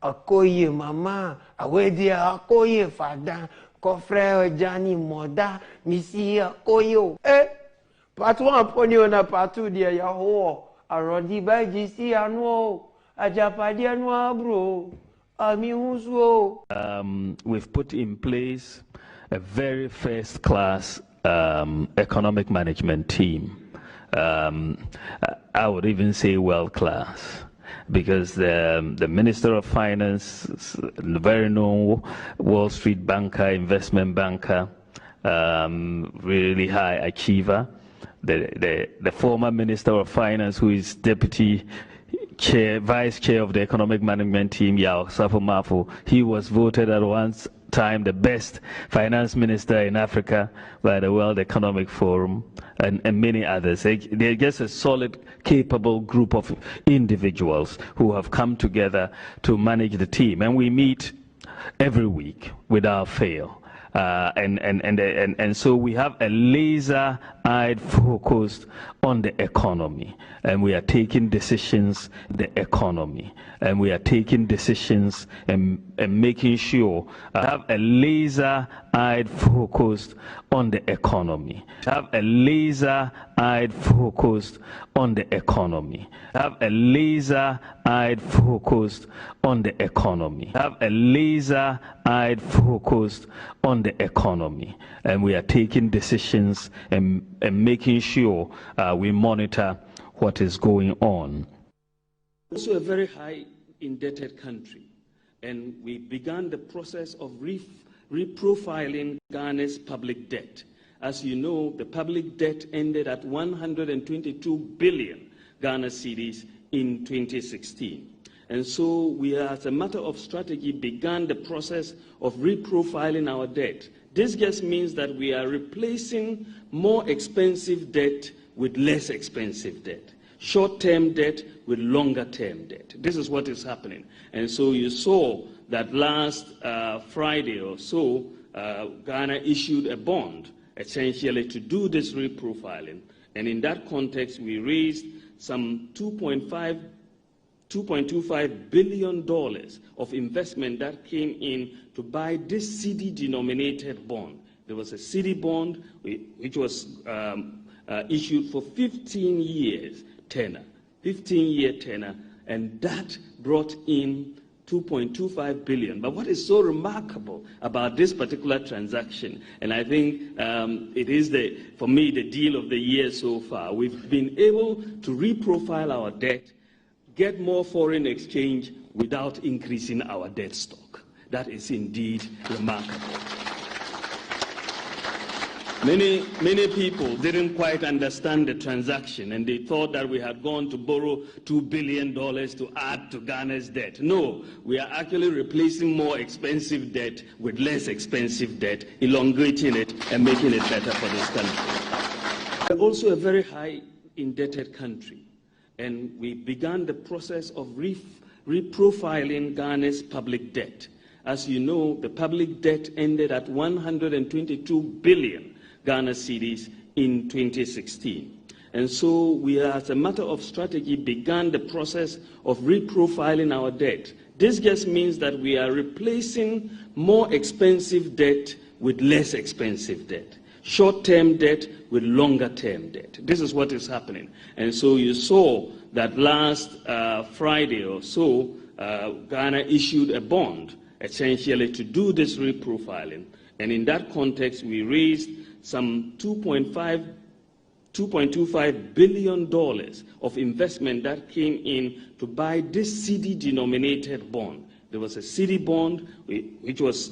Akoye mama, awedi akoye fada, kofre jani moda, misi akoyo. Part 1 poni ona part 2 dia ya ho. Arodi ba jisi anu, ajapadi anu bro. Ami huso. We've put in place a very first class economic management team. I would even say world class, because the Minister of Finance, the very known Wall Street banker, investment banker, really high achiever, the former Minister of Finance, who is deputy chair, vice chair of the economic management team, Yao Safo, he was voted at one time the best finance minister in Africa by the World Economic Forum, and many others. They're just a solid, capable group of individuals who have come together to manage the team, and we meet every week without fail. And so we have a laser-eyed focus on the economy, and we are taking decisions in the economy, and we are taking decisions and making sure have a laser-eyed focus on the economy. Have a laser-eyed focus on the economy. Have a laser-eyed focus on the economy. Have a laser-eyed focus on the economy. And we are taking decisions and making sure we monitor what is going on. Also a very high indebted country, and we began the process of reprofiling Ghana's public debt. As you know, the public debt ended at 122 billion Ghana cedis in 2016. And so we, as a matter of strategy, began the process of reprofiling our debt. This just means that we are replacing more expensive debt with less expensive debt. Short-term debt with longer-term debt. This is what is happening. And so you saw that last Friday or so, Ghana issued a bond essentially to do this reprofiling. And in that context, we raised some $2.25 billion of investment that came in to buy this CD-denominated bond. There was a CD bond which was issued for 15 years tenor, 15-year tenor, and that brought in 2.25 billion. But what is so remarkable about this particular transaction, and I think it is, for me, the deal of the year so far, we've been able to reprofile our debt, get more foreign exchange without increasing our debt stock. That is indeed remarkable. Many people didn't quite understand the transaction, and they thought that we had gone to borrow $2 billion to add to Ghana's debt. No, we are actually replacing more expensive debt with less expensive debt, elongating it and making it better for this country. We're also a very high indebted country, and we began the process of reprofiling Ghana's public debt. As you know, the public debt ended at 122 billion Ghana cedis in 2016. And so we, as a matter of strategy, began the process of reprofiling our debt. This just means that we are replacing more expensive debt with less expensive debt. Short-term debt with longer-term debt. This is what is happening. And so you saw that last Friday or so, Ghana issued a bond essentially to do this reprofiling. And in that context, we raised some $2.25 billion of investment that came in to buy this CD-denominated bond. There was a CD bond which was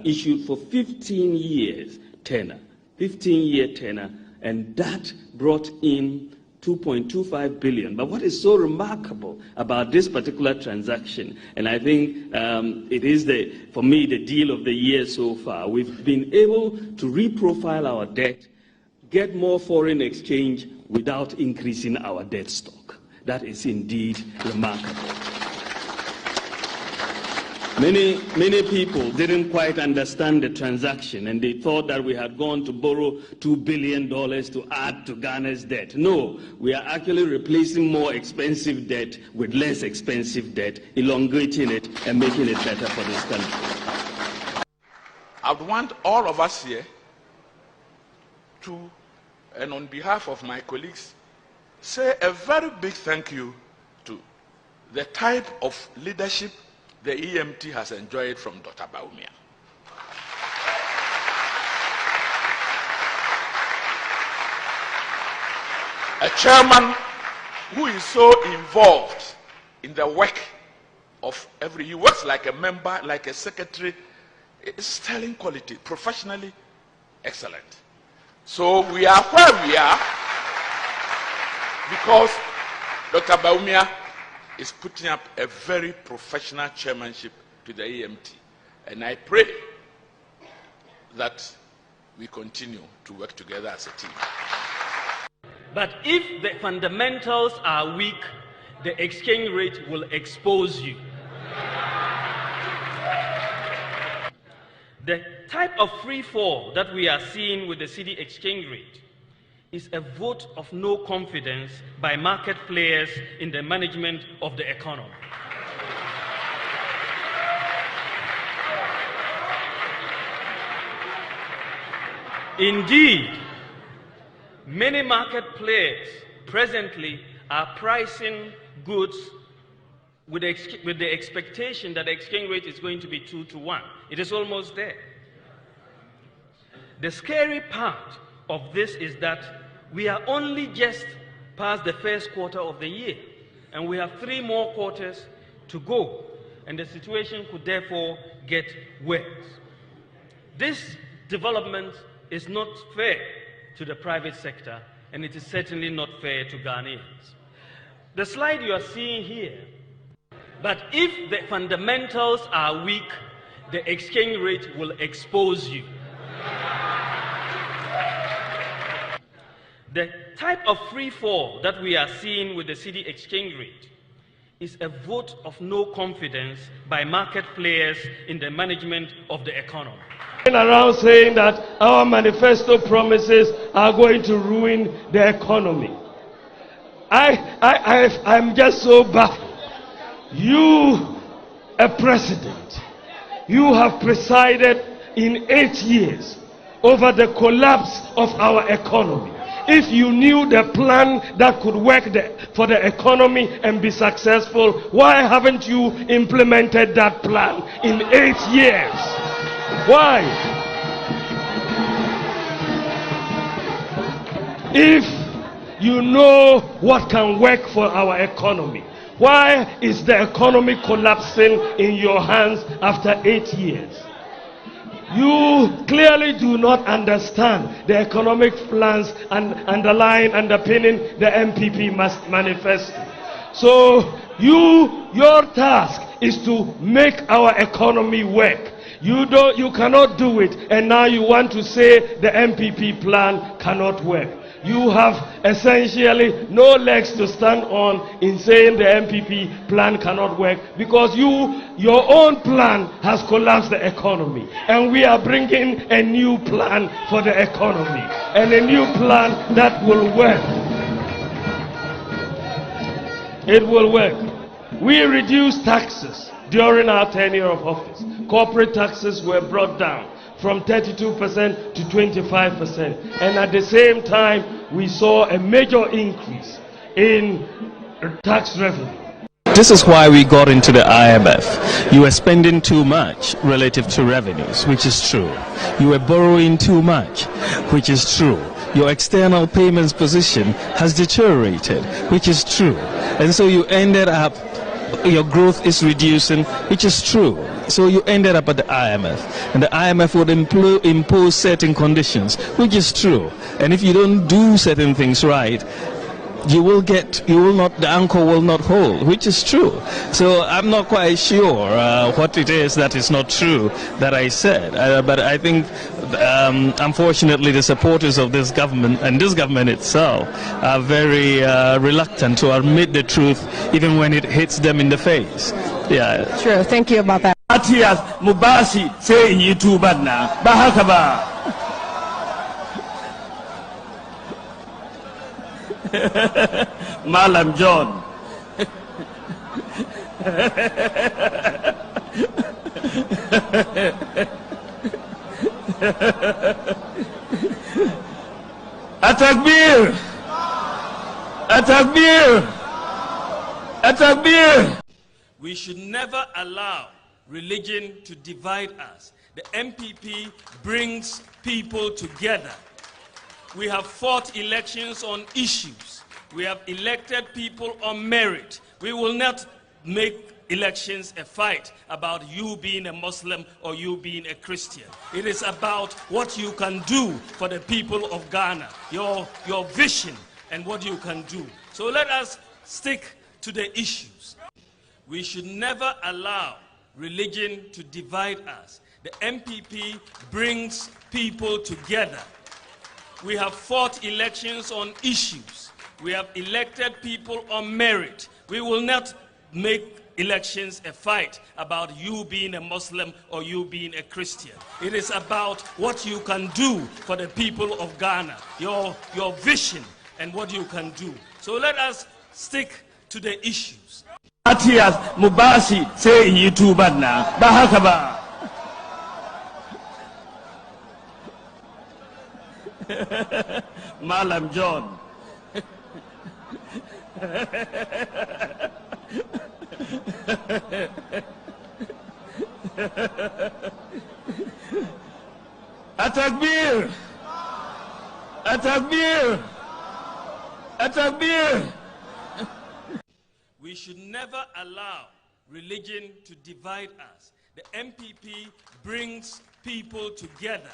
issued for 15 years tenor, 15-year tenor, and that brought in 2.25 billion. But what is so remarkable about this particular transaction, and I think it is, for me, the deal of the year so far, we've been able to reprofile our debt, get more foreign exchange without increasing our debt stock. That is indeed remarkable. Many people didn't quite understand the transaction, and they thought that we had gone to borrow $2 billion to add to Ghana's debt. No, we are actually replacing more expensive debt with less expensive debt, elongating it and making it better for this country. I would want all of us here to, and on behalf of my colleagues, say a very big thank you to the type of leadership the EMT has enjoyed from Dr. Bawumia. A chairman who is so involved in the work of he works like a member, like a secretary. It's sterling quality, professionally excellent. So we are where we are because Dr. Bawumia is putting up a very professional chairmanship to the EMT. And I pray that we continue to work together as a team. But if the fundamentals are weak, the exchange rate will expose you. The type of free fall that we are seeing with the cedi exchange rate is a vote of no confidence by market players in the management of the economy. Indeed, many market players presently are pricing goods with the expectation that the exchange rate is going to be 2 to 1. It is almost there. The scary part of this is that we are only just past the first quarter of the year, and we have 3 more quarters to go, and the situation could therefore get worse. This development is not fair to the private sector, and it is certainly not fair to Ghanaians. The slide you are seeing here, but if the fundamentals are weak, the exchange rate will expose you. The type of free fall that we are seeing with the cedi exchange rate is a vote of no confidence by market players in the management of the economy. Around saying that our manifesto promises are going to ruin the economy. I'm just so baffled. You, a president, you have presided in 8 years over the collapse of our economy. If you knew the plan that could work for the economy and be successful, why haven't you implemented that plan in 8 years? Why? If you know what can work for our economy, why is the economy collapsing in your hands after 8 years? You clearly do not understand the economic plans and underpinning the MPP manifesto. So your task is to make our economy work. You cannot do it, and now you want to say the MPP plan cannot work. You have essentially no legs to stand on in saying the MPP plan cannot work, because your own plan has collapsed the economy, and we are bringing a new plan for the economy, and a new plan that will work. It will work. We reduced taxes during our tenure of office. Corporate taxes were brought down from 32% to 25%, and at the same time we saw a major increase in tax revenue. This is why we got into the IMF. You were spending too much relative to revenues, which is true. You were borrowing too much, which is true. Your external payments position has deteriorated, which is true. And so you ended up, your growth is reducing, which is true. So you ended up at the IMF, and the IMF would impose certain conditions, which is true. And if you don't do certain things right, the anchor will not hold, which is true. So I'm not quite sure what it is that is not true that I said. But I think, unfortunately, the supporters of this government and this government itself are very reluctant to admit the truth, even when it hits them in the face. Yeah. True. Thank you about that. Mubasi say YouTube na bahakaba. Malam John. Atakbir! Atakbir! Atakbir! We should never allow religion to divide us. The MPP brings people together. We have fought elections on issues. We have elected people on merit. We will not make elections a fight about you being a Muslim or you being a Christian. It is about what you can do for the people of Ghana, your vision and what you can do. So let us stick to the issues. We should never allow religion to divide us. The MPP brings people together. We have fought elections on issues. We have elected people on merit. We will not make elections a fight about you being a Muslim or you being a Christian. It is about what you can do for the people of Ghana, your vision and what you can do. So let us stick to the issues. Atias Mubasi say YouTube na bahakaba. Malam John. Atakbir! Atakbir! Atakbir! We should never allow religion to divide us. The MPP brings people together.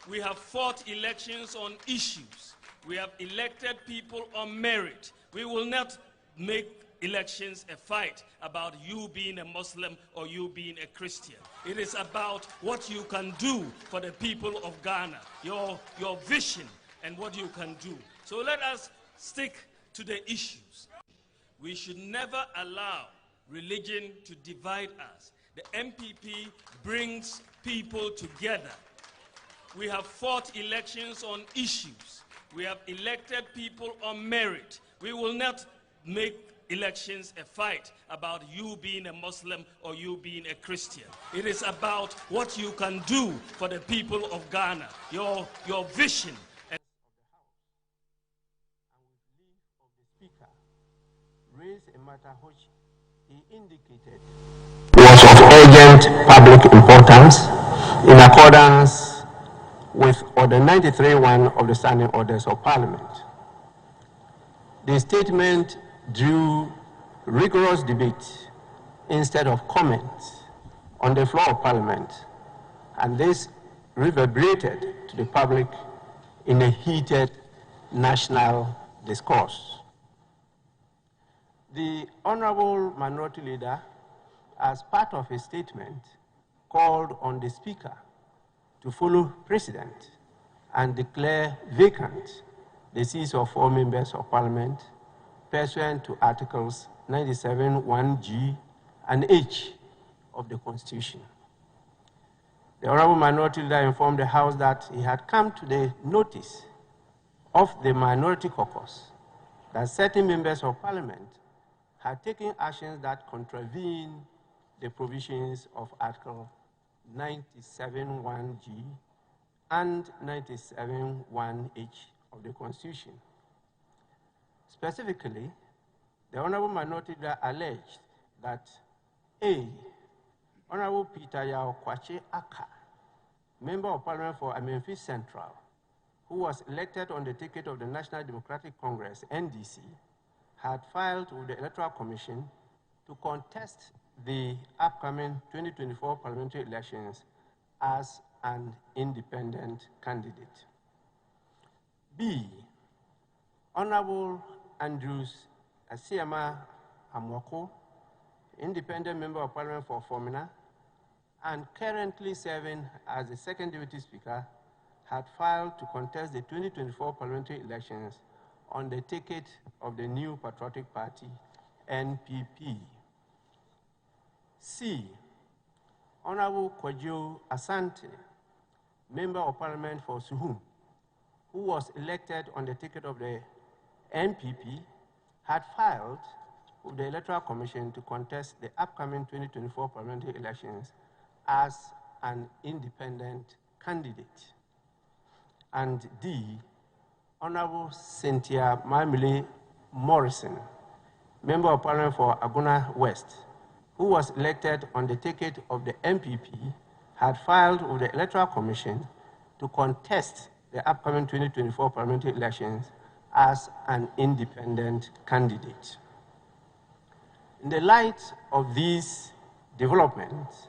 We have fought elections on issues. We have elected people on merit. We will not make elections a fight about you being a Muslim or you being a Christian. It is about what you can do for the people of Ghana, your vision and what you can do. So let us stick to the issues. We should never allow religion to divide us. The MPP brings people together. We have fought elections on issues. We have elected people on merit. We will not make elections a fight about you being a Muslim or you being a Christian. It is about what you can do for the people of Ghana, your vision. Raised a matter which he indicated was of urgent public importance in accordance with Order 93.1 of the Standing Orders of Parliament. The statement drew rigorous debate instead of comment on the floor of Parliament, and this reverberated to the public in a heated national discourse. The Honorable Minority Leader, as part of his statement, called on the Speaker to follow precedent and declare vacant the seats of 4 members of Parliament pursuant to Articles 97(1)(g) and (h) of the Constitution. The Honorable Minority Leader informed the House that he had come to the notice of the Minority Caucus that certain members of Parliament had taken actions that contravene the provisions of Article 97(1)(g) and 97(1)(h) of the Constitution. Specifically, the Honorable Minority Leader alleged that A. Honorable Peter Yao Kwache Aka, Member of Parliament for Amenfi Central, who was elected on the ticket of the National Democratic Congress, NDC, had filed with the Electoral Commission to contest the upcoming 2024 parliamentary elections as an independent candidate. B. Honorable Andrews Asiama Amwako, independent member of Parliament for Formina, and currently serving as the second deputy speaker, had filed to contest the 2024 parliamentary elections on the ticket of the New Patriotic Party, NPP. C. Honorable Kwajo Asante, Member of Parliament for Suhum, who was elected on the ticket of the NPP, had filed with the Electoral Commission to contest the upcoming 2024 parliamentary elections as an independent candidate. And D. Honorable Cynthia Mamile Morrison, Member of Parliament for Aguna West, who was elected on the ticket of the MPP, had filed with the Electoral Commission to contest the upcoming 2024 parliamentary elections as an independent candidate. In the light of these developments,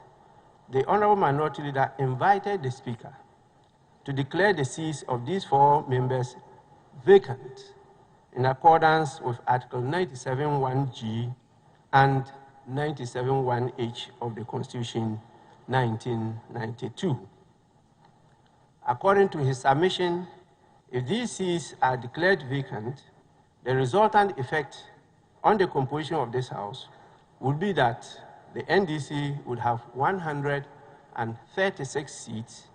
the Honorable Minority Leader invited the Speaker to declare the seats of these 4 members vacant in accordance with Article 97(1)(g) and 97(1)(h) of the Constitution 1992. According to his submission, if these seats are declared vacant, the resultant effect on the composition of this House would be that the NDC would have 136 seats,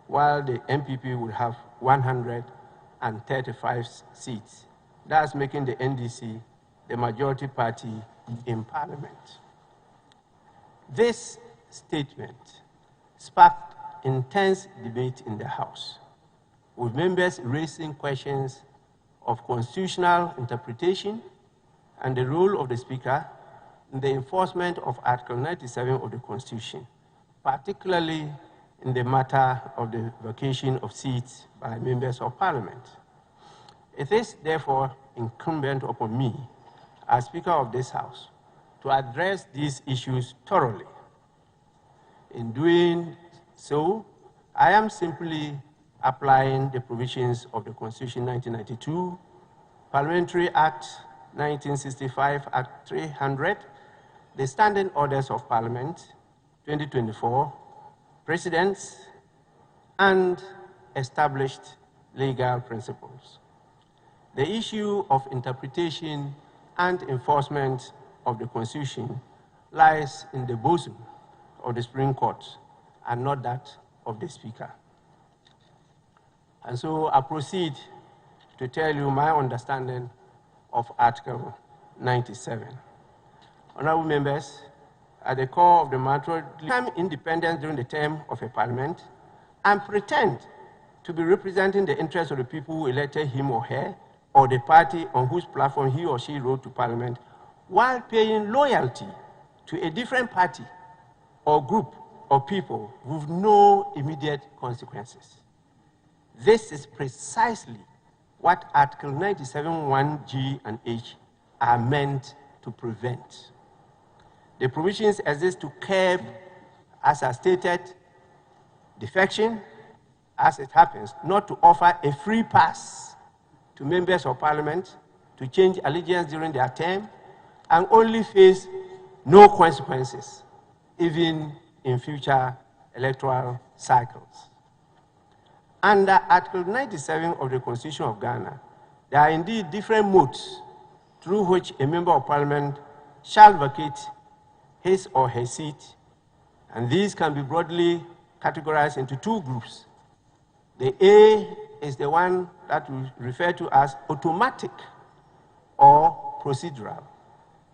while the MPP would have 135 seats, thus making the NDC the majority party in Parliament. This statement sparked intense debate in the House, with members raising questions of constitutional interpretation and the role of the Speaker in the enforcement of Article 97 of the Constitution, particularly in the matter of the vacation of seats by members of Parliament. It is therefore incumbent upon me, as Speaker of this House, to address these issues thoroughly. In doing so, I am simply applying the provisions of the Constitution 1992, Parliamentary Act 1965, Act 300, the Standing Orders of Parliament 2024, precedents, and established legal principles. The issue of interpretation and enforcement of the Constitution lies in the bosom of the Supreme Court and not that of the Speaker. And so I proceed to tell you my understanding of Article 97. Honorable members, at the core of the matter, claim independence during the term of a parliament and pretend to be representing the interests of the people who elected him or her or the party on whose platform he or she rode to parliament, while paying loyalty to a different party or group of people with no immediate consequences. This is precisely what Article 97(1)(g) and (h) are meant to prevent. The provisions exist to curb, as I stated, defection, as it happens, not to offer a free pass to members of Parliament to change allegiance during their term and only face no consequences, even in future electoral cycles. Under Article 97 of the Constitution of Ghana, there are indeed different modes through which a member of Parliament shall vacate his or her seat, and these can be broadly categorized into two groups. The A is the one that we refer to as automatic or procedural,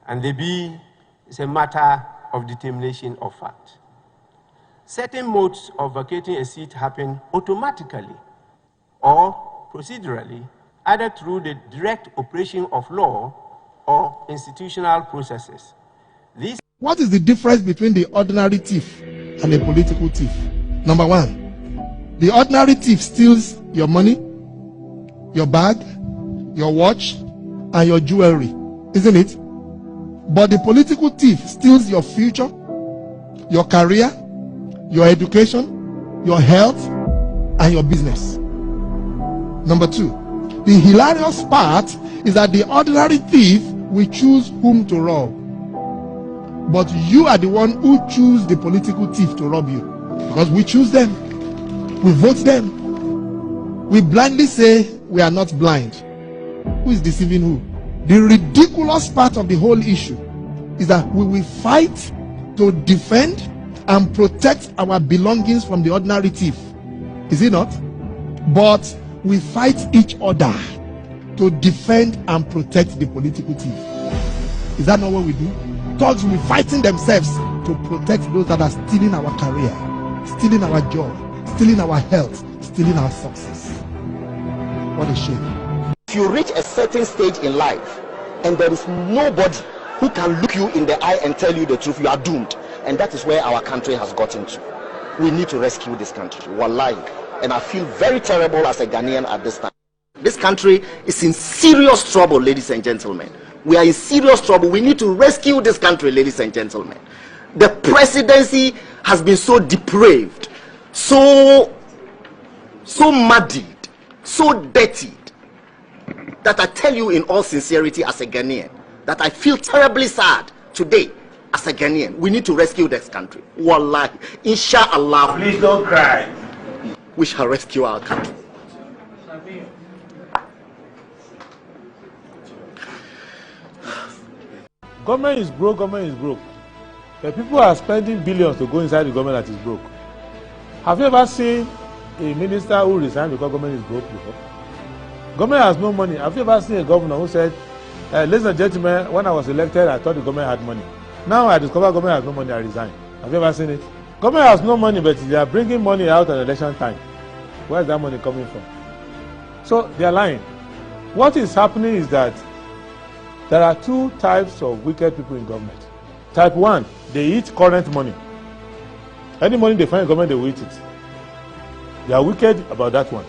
and the B is a matter of determination of fact. Certain modes of vacating a seat happen automatically or procedurally, either through the direct operation of law or institutional processes. What is the difference between the ordinary thief and a political thief? Number one, the ordinary thief steals your money, your bag, your watch, and your jewelry, isn't it? But the political thief steals your future, your career, your education, your health, and your business. Number two, the hilarious part is that the ordinary thief will choose whom to rob. But you are the one who choose the political thief to rob you. Because we choose them. We vote them. We blindly say we are not blind. Who is deceiving who? The ridiculous part of the whole issue is that we will fight to defend and protect our belongings from the ordinary thief. Is it not? But we fight each other to defend and protect the political thief. Is that not what we do? Thugs will be fighting themselves to protect those that are stealing our career, stealing our job, stealing our health, stealing our success. What a shame. If you reach a certain stage in life and there is nobody who can look you in the eye and tell you the truth, you are doomed. And that is where our country has gotten to. We need to rescue this country. Wallahi. And I feel very terrible as a Ghanaian at this time. This country is in serious trouble, ladies and gentlemen. We are in serious trouble. We need to rescue this country, ladies and gentlemen. The presidency has been so depraved, so muddied, so dirtied, that I tell you in all sincerity as a Ghanaian, that I feel terribly sad today as a Ghanaian. We need to rescue this country. Wallahi. Inshallah. Please don't cry. We shall rescue our country. Government is broke, government is broke. The people are spending billions to go inside the government that is broke. Have you ever seen a minister who resigned because government is broke before? Government has no money. Have you ever seen a governor who said, ladies and gentlemen, when I was elected, I thought the government had money. Now I discover government has no money, I resign. Have you ever seen it? Government has no money, but they are bringing money out at election time. Where is that money coming from? So they are lying. What is happening is that there are two types of wicked people in government. Type 1, they eat current money. Any money they find in government, they will eat it. They are wicked about that one.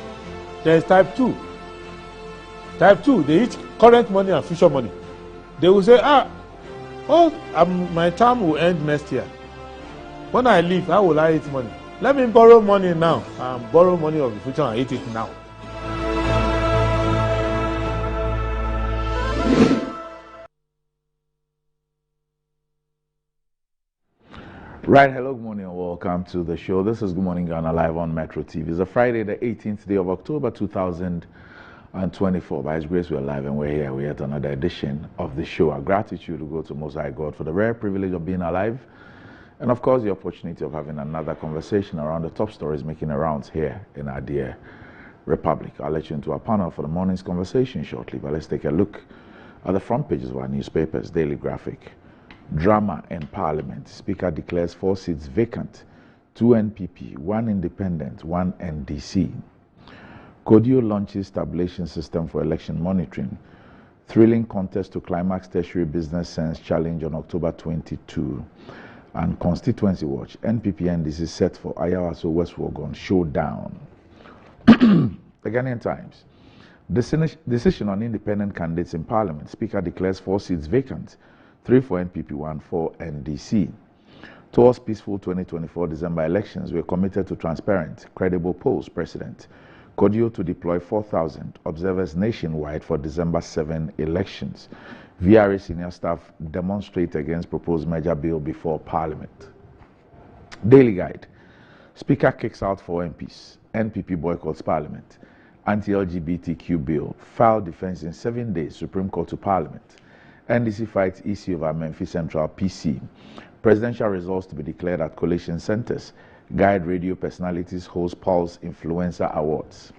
There is type 2. Type 2, they eat current money and future money. They will say, my term will end next year. When I leave, how will I eat money? Let me borrow money now and borrow money of the future and eat it now. Right, hello, good morning and welcome to the show. This is Good Morning Ghana live on Metro TV. It's a Friday, the 18th day of October 2024. By His grace, we're live and we're here. We're at another edition of the show. Our gratitude to go to Most High God for the rare privilege of being alive, and of course the opportunity of having another conversation around the top stories making the rounds here in our dear Republic. I'll let you into our panel for the morning's conversation shortly, but let's take a look at the front pages of our newspapers. Daily Graphic. Drama in Parliament. Speaker declares 4 seats vacant. 2 NPP, 1 independent, 1 NDC. Kodio launches tabulation system for election monitoring. Thrilling contest to climax tertiary business sense challenge on October 22. And Constituency Watch. NPP NDC set for Ayawaso West Wogon showdown. The Ghanaian Times. Decision on independent candidates in Parliament. Speaker declares 4 seats vacant. 3 for NPP, 1 for NDC. Towards peaceful 2024 December elections, we are committed to transparent, credible polls. Precedent. Kodio to deploy 4,000 observers nationwide for December 7 elections. VRA senior staff demonstrate against proposed merger bill before Parliament. Daily Guide. Speaker kicks out 4 MPs. NPP boycotts Parliament. Anti-LGBTQ bill. File defense in 7 days. Supreme Court to Parliament. NDC fights EC over Memphis Central PC. Presidential results to be declared at collation centers. Guide radio personalities host Pulse Influencer Awards.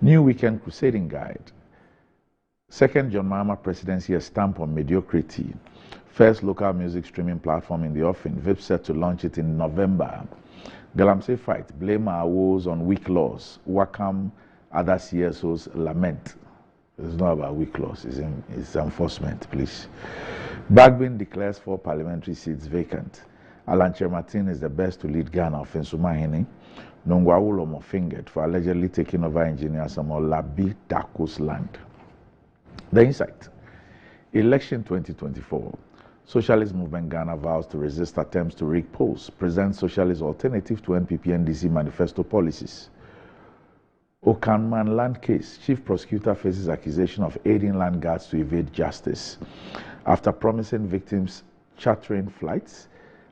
New Weekend Crusading Guide. Second John Mahama presidency a stamp on mediocrity. First local music streaming platform in the offing. VIP set to launch it in November. Galamsey fight. Blame our woes on weak laws. Wakam other CSOs lament. It's not about weak laws, it's enforcement, please. Bagbin declares 4 parliamentary seats vacant. Alan Chermatin is the best to lead Ghana of Nsumahini. Nongwawulomo fingered for allegedly taking over engineer Samuel Labi Dako's land. The Insight. Election 2024. Socialist Movement Ghana vows to resist attempts to rig polls. Present socialist alternative to NPP NDC manifesto policies. Okanman land case. Chief prosecutor faces accusation of aiding land guards to evade justice. After promising victims chartering flights,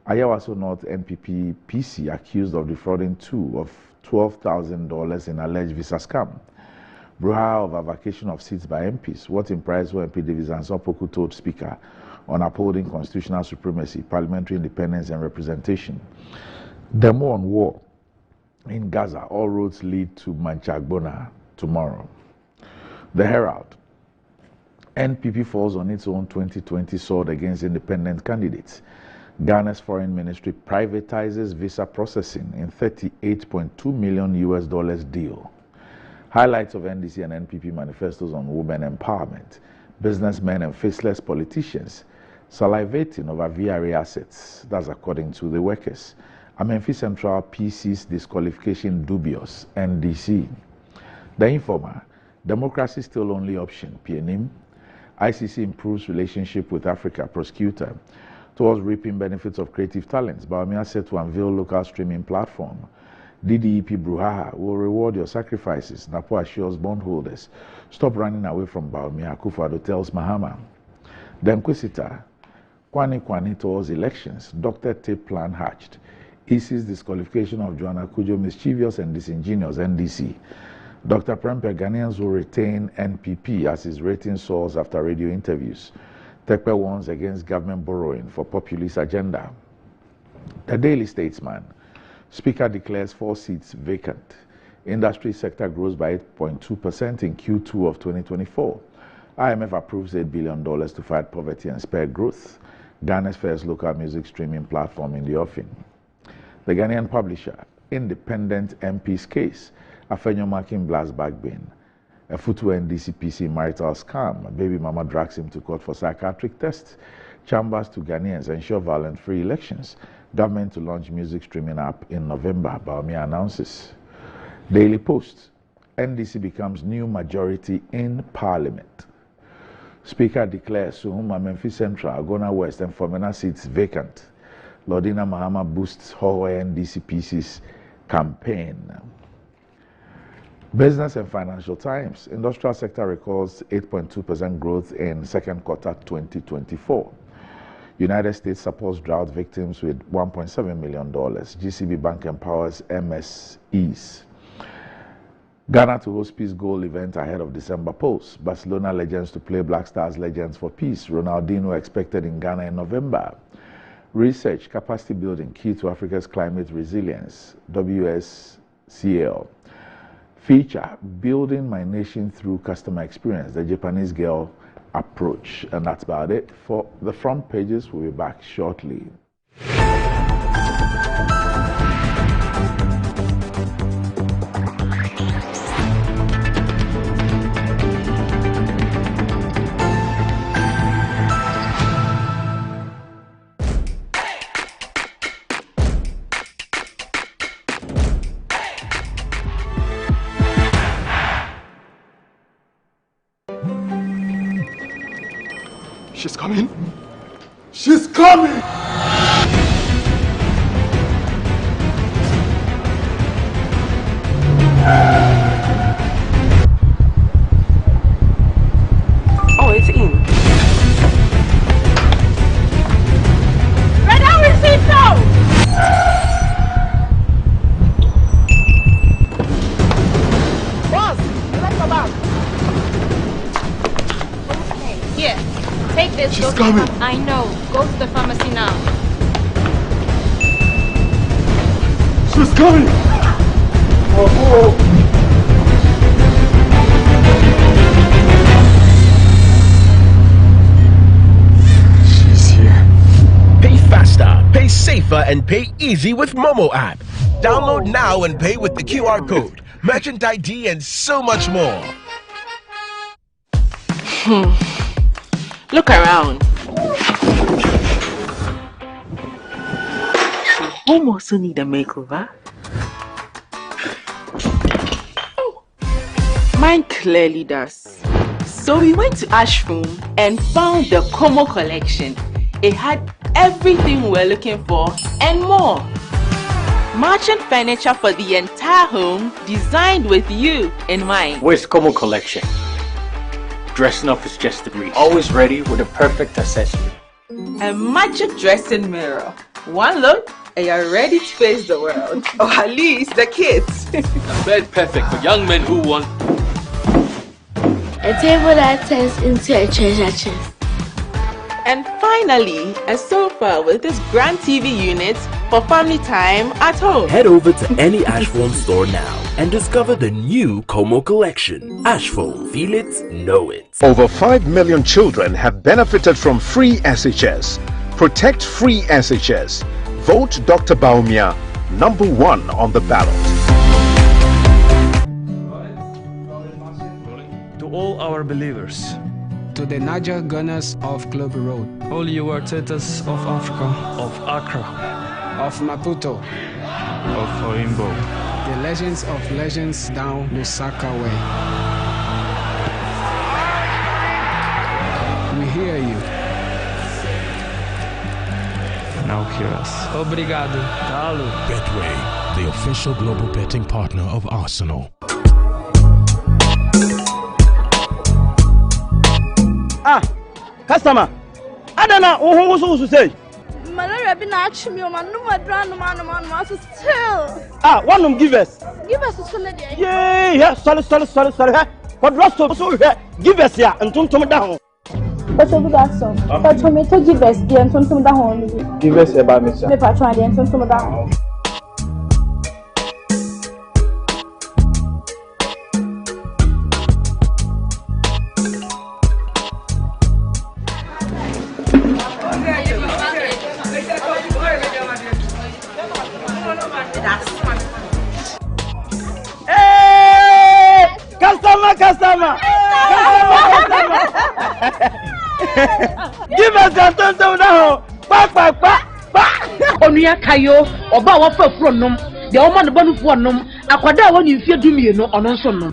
Ayawaso North NPP PC accused of defrauding 2 of $12,000 in alleged visa scam. Brouhaha of a vacation of seats by MPs. What implies MP Davis Ansopoko told Speaker on upholding constitutional supremacy, parliamentary independence and representation. Demo on war. In Gaza, all roads lead to Manchagbona tomorrow. The Herald. NPP falls on its own 2020 sword against independent candidates. Ghana's foreign ministry privatizes visa processing in $38.2 million deal. Highlights of NDC and NPP manifestos on women empowerment. Businessmen and faceless politicians salivating over VRA assets. That's according to the workers. Memphis Central PC's disqualification dubious. NDC. The Informer. Democracy still only option. PNM. ICC improves relationship with Africa. Prosecutor. Towards reaping benefits of creative talents. Baumia set to unveil local streaming platform. DDEP Brouhaha will reward your sacrifices. Napo assures bondholders. Stop running away from Baumia. Akufo-Addo tells Mahama. The Inquisitor. Kwani towards elections. Dr. Tape plan hatched. EC's disqualification of Joanna Kujo mischievous and disingenuous. NDC. Dr. Prempeh, Ghanaians will retain NPP as his rating soars after radio interviews. Tekpe warns against government borrowing for populist agenda. The Daily Statesman. Speaker declares 4 seats vacant. Industry sector grows by 8.2% in Q2 of 2024. IMF approves $8 billion to fight poverty and spur growth. Ghana's first local music streaming platform in the offing. The Ghanaian Publisher. Independent MP's case. Afenyo marking blast Bagbin. A footwear NDCPC marital scam. A baby mama drags him to court for psychiatric tests. Chambers to Ghanaians ensure violent-free elections. Government to launch music streaming app in November. Baumia announces. Daily Post. NDC becomes new majority in Parliament. Speaker declares Suhuma Memphis Central, Agona West, and Fomena seats vacant. Lordina Mahama boosts Howe NDCPC's campaign. Business and Financial Times. Industrial sector records 8.2% growth in second quarter 2024. United States supports drought victims with $1.7 million. GCB Bank empowers MSEs. Ghana to host Peace Goal event ahead of December polls. Barcelona legends to play Black Stars legends for peace. Ronaldinho expected in Ghana in November. Research, capacity building, key to Africa's climate resilience. WSCL. Feature, building my nation through customer experience. The Japanese girl approach. And that's about it for the front pages. We'll be back shortly. She's coming. She's coming! Oh, it's in. Red out receipt now! Boss, let's go back. Okay, here. Take this. She's coming. I know. Go to the pharmacy now. She's coming! Oh. She's here. Pay faster, pay safer, and pay easy with Momo app. Download now and pay with the QR code, merchant ID, and so much more. Look around. Home also need a makeover. Mine clearly does. So we went to Ashroom and found the Como collection. It had everything we're looking for and more. Merchant furniture for the entire home, designed with you in mind. Where's Como collection? Dressing up is just a breeze. Always ready with a perfect accessory. A magic dressing mirror. One look and you're ready to face the world. Or at least the kids. A bed perfect for young men who want a table that turns into a treasure chest. And finally, a sofa with this grand TV unit for family time at home. Head over to any Ashphone store now and discover the new Como collection. Ashphone, feel it, know it. Over 5 million children have benefited from free SHS. Protect free SHS. Vote Dr. Baumia #1 on the ballot. To all our believers, to the Niger Gunners of Globe Road, all you Artetas of Africa, of Accra, of Maputo, of Oimbo, the legends of legends down Lusaka way. We hear you. Now hear us. Obrigado. Galo. Betway, the official global betting partner of Arsenal. Customer, I don't know who to say. Malaria been actually on my number still. One give us. Give us a solid. Yeah, sorry. What rest of so give us here and don't come down. But so good as so. But for me to give us the and don't come down. Give us about me, sir. Paper try and don't come down. Give us a tonto now. Pa. Onuya kayo, oba wa fa furo nom. The woman bonu fo nom. Akwada won yimfie dumie no ono nso nom.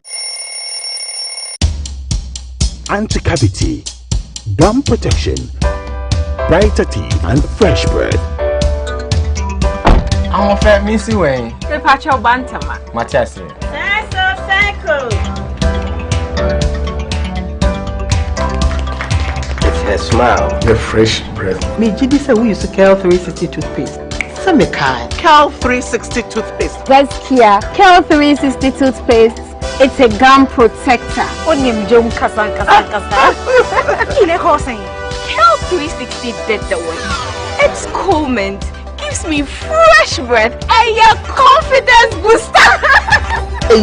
Anti-cavity, gum protection, brighter teeth, and fresh breath. I'm afraid Missy Wayne. Prepare bantama. Matthias. It's her smile. The fresh breath. Me Gidi say we use Cal 360 toothpaste. Some kind. Cal 360 toothpaste. That's Kia. Cal 360 toothpaste. It's a gum protector. Onim jom kasa. Kile kosen. Cal 360 did the work. It's cool mint. Gives me fresh breath and your confidence booster.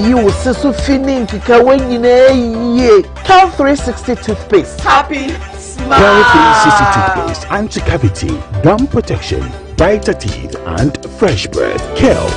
You will so feeling kika when you know Cal 360 toothpaste. Happy smile. Cal 360 toothpaste, anti-cavity, gum protection, brighter teeth, and fresh breath. Cal,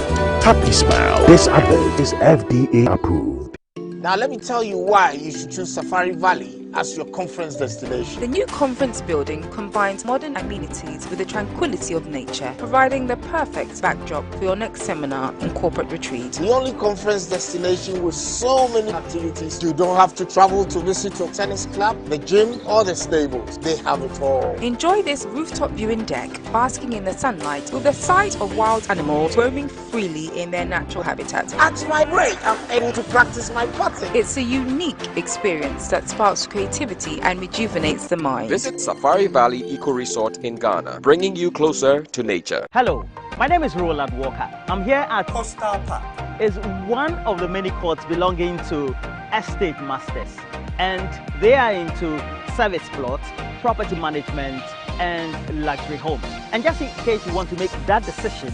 happy smile. This advert is FDA approved. Now let me tell you why you should choose Safari Valley as your conference destination. The new conference building combines modern amenities with the tranquility of nature, providing the perfect backdrop for your next seminar and corporate retreat. The only conference destination with so many activities. You don't have to travel to visit your tennis club, the gym, or the stables. They have it all. Enjoy this rooftop viewing deck, basking in the sunlight with the sight of wild animals roaming freely in their natural habitat. At my break, I'm able to practice my putting. It's a unique experience that sparks creativity and rejuvenates the mind. Visit Safari Valley Eco Resort in Ghana, bringing you closer to nature. Hello, my name is Roland Walker. I'm here at Coastal Park. It's one of the many courts belonging to estate masters, and they are into service plots, property management, and luxury homes. And just in case you want to make that decision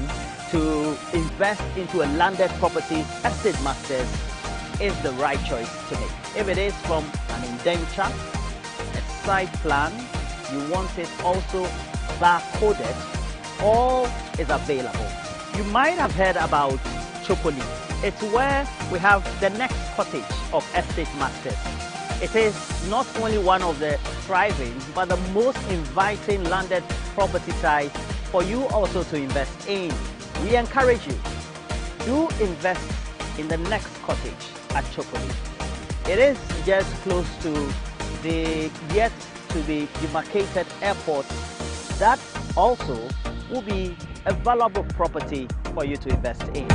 to invest into a landed property, estate masters is the right choice to make. If it is from an indenture, a site plan, you want it also barcoded, all is available. You might have heard about Chocoli. It's where we have the next cottage of estate masters. It is not only one of the thriving, but the most inviting landed property sites for you also to invest in. We encourage you, do invest in the next cottage at Chocoli. It is just close to the yet to be demarcated airport. That also will be a valuable property for you to invest in.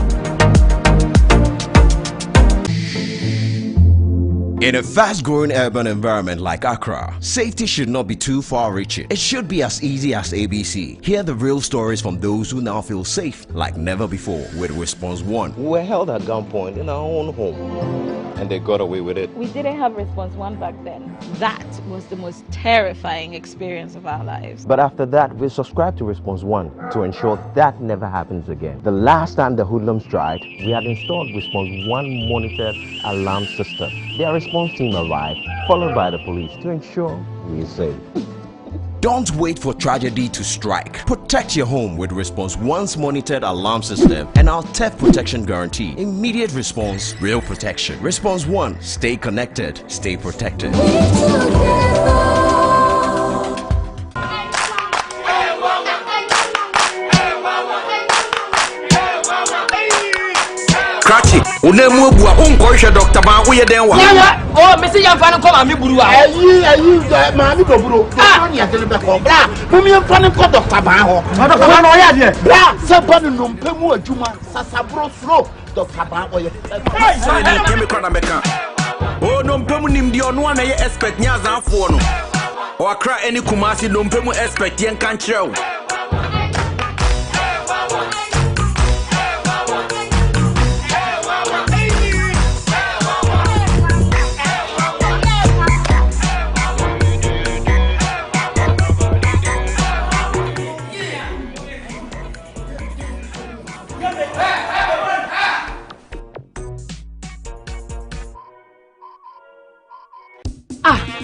In a fast-growing urban environment like Accra, safety should not be too far-reaching. It should be as easy as ABC. Hear the real stories from those who now feel safe like never before with Response 1. We were held at gunpoint in our own home, and they got away with it. We didn't have Response 1 back then. That was the most terrifying experience of our lives. But after that, we subscribed to Response 1 to ensure that never happens again. The last time the hoodlums tried, we had installed Response 1 monitored alarm system. Their response team arrived, followed by the police, to ensure we are safe. Don't wait for tragedy to strike. Protect your home with Response 1's monitored alarm system and our theft protection guarantee. Immediate response, real protection. Response 1, stay connected, stay protected. Cratchy, unemu bua unkoisha Dr. Ban uye denwa. Oh, Missy Yamfan come and me burua. Mami go bro. Don't ya tell me ko bra. Mumi Yamfan ko Dr. Ban ho. Dr. Ban o ya de. Bra, se ban no mpemu adwuma sasabro slow Dr. Ban oye. Say ni kemi kwa na meka. Oh no mpemu nimdi onu na ye expect nya zanfo no. O Accra any Kumasi no mpemu expect yen kan kire wo.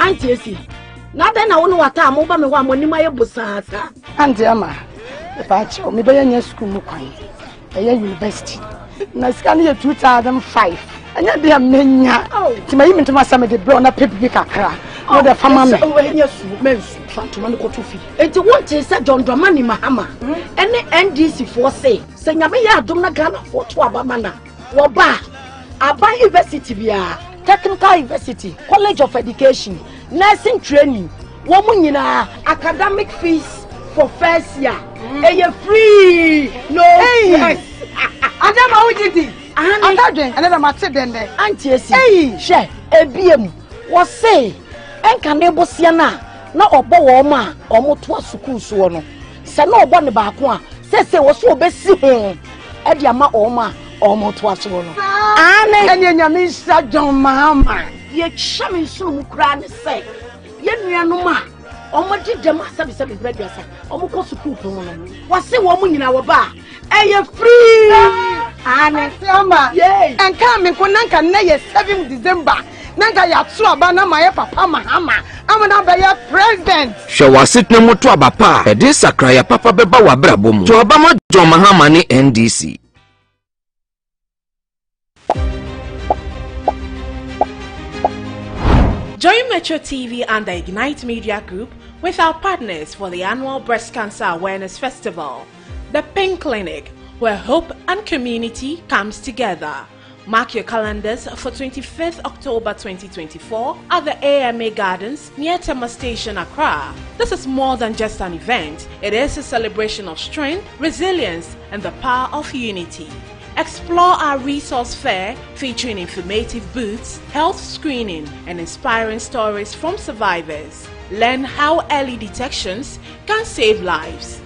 Auntie Esi, na den na wonu wata mo ba me wa monim aye busasa. Auntie Ama, pacho me be nya school mu kwan. Eye university. Na sika ne 2005. Anya de amenya. Ti mayi me ntoma same de bro na pepi kakra. No the family. Oh, yes, men Fantoma go to feed. It won't say John Dramani Mahama. Any NDC for say, Senyamia Dona Ghana for 2 Abamana. Waba, Aba University via Technical University, College of Education, Nursing Training, woman academic fees for first year. Hey, free, no stress. And then how did it? And then I'm at then. Auntie, hey, share a BM was say, and can they bosiana? No, or Bowma, or Motua Suku Suono. Sano Bonnie Bakwa, says they was so best. Ediama Oma, or Motua Suono. And then your Mr. John Mahama, ye shaman soon cry say, Yenyanuma. Omo did them service of bread yourself. Omo go to cook. Was say woman in our bar. Hey, you free. And Samba, yay. And come in Konanka Nay 7 December. Nanka Yatsua Bana, my papa Mahama. I'm an abaya president. Shall I sit no more to Abapa? A disacraya Papa Beba Wabrabum to Obama John Mahama NDC. Join Metro TV and the Ignite Media Group with our partners for the annual Breast Cancer Awareness Festival, the Pink Clinic, where hope and community comes together. Mark your calendars for 25th October 2024 at the AMA Gardens near Tema Station, Accra. This is more than just an event. It is a celebration of strength, resilience, and the power of unity. Explore our resource fair featuring informative booths, health screening, and inspiring stories from survivors. Learn how early detections can save lives.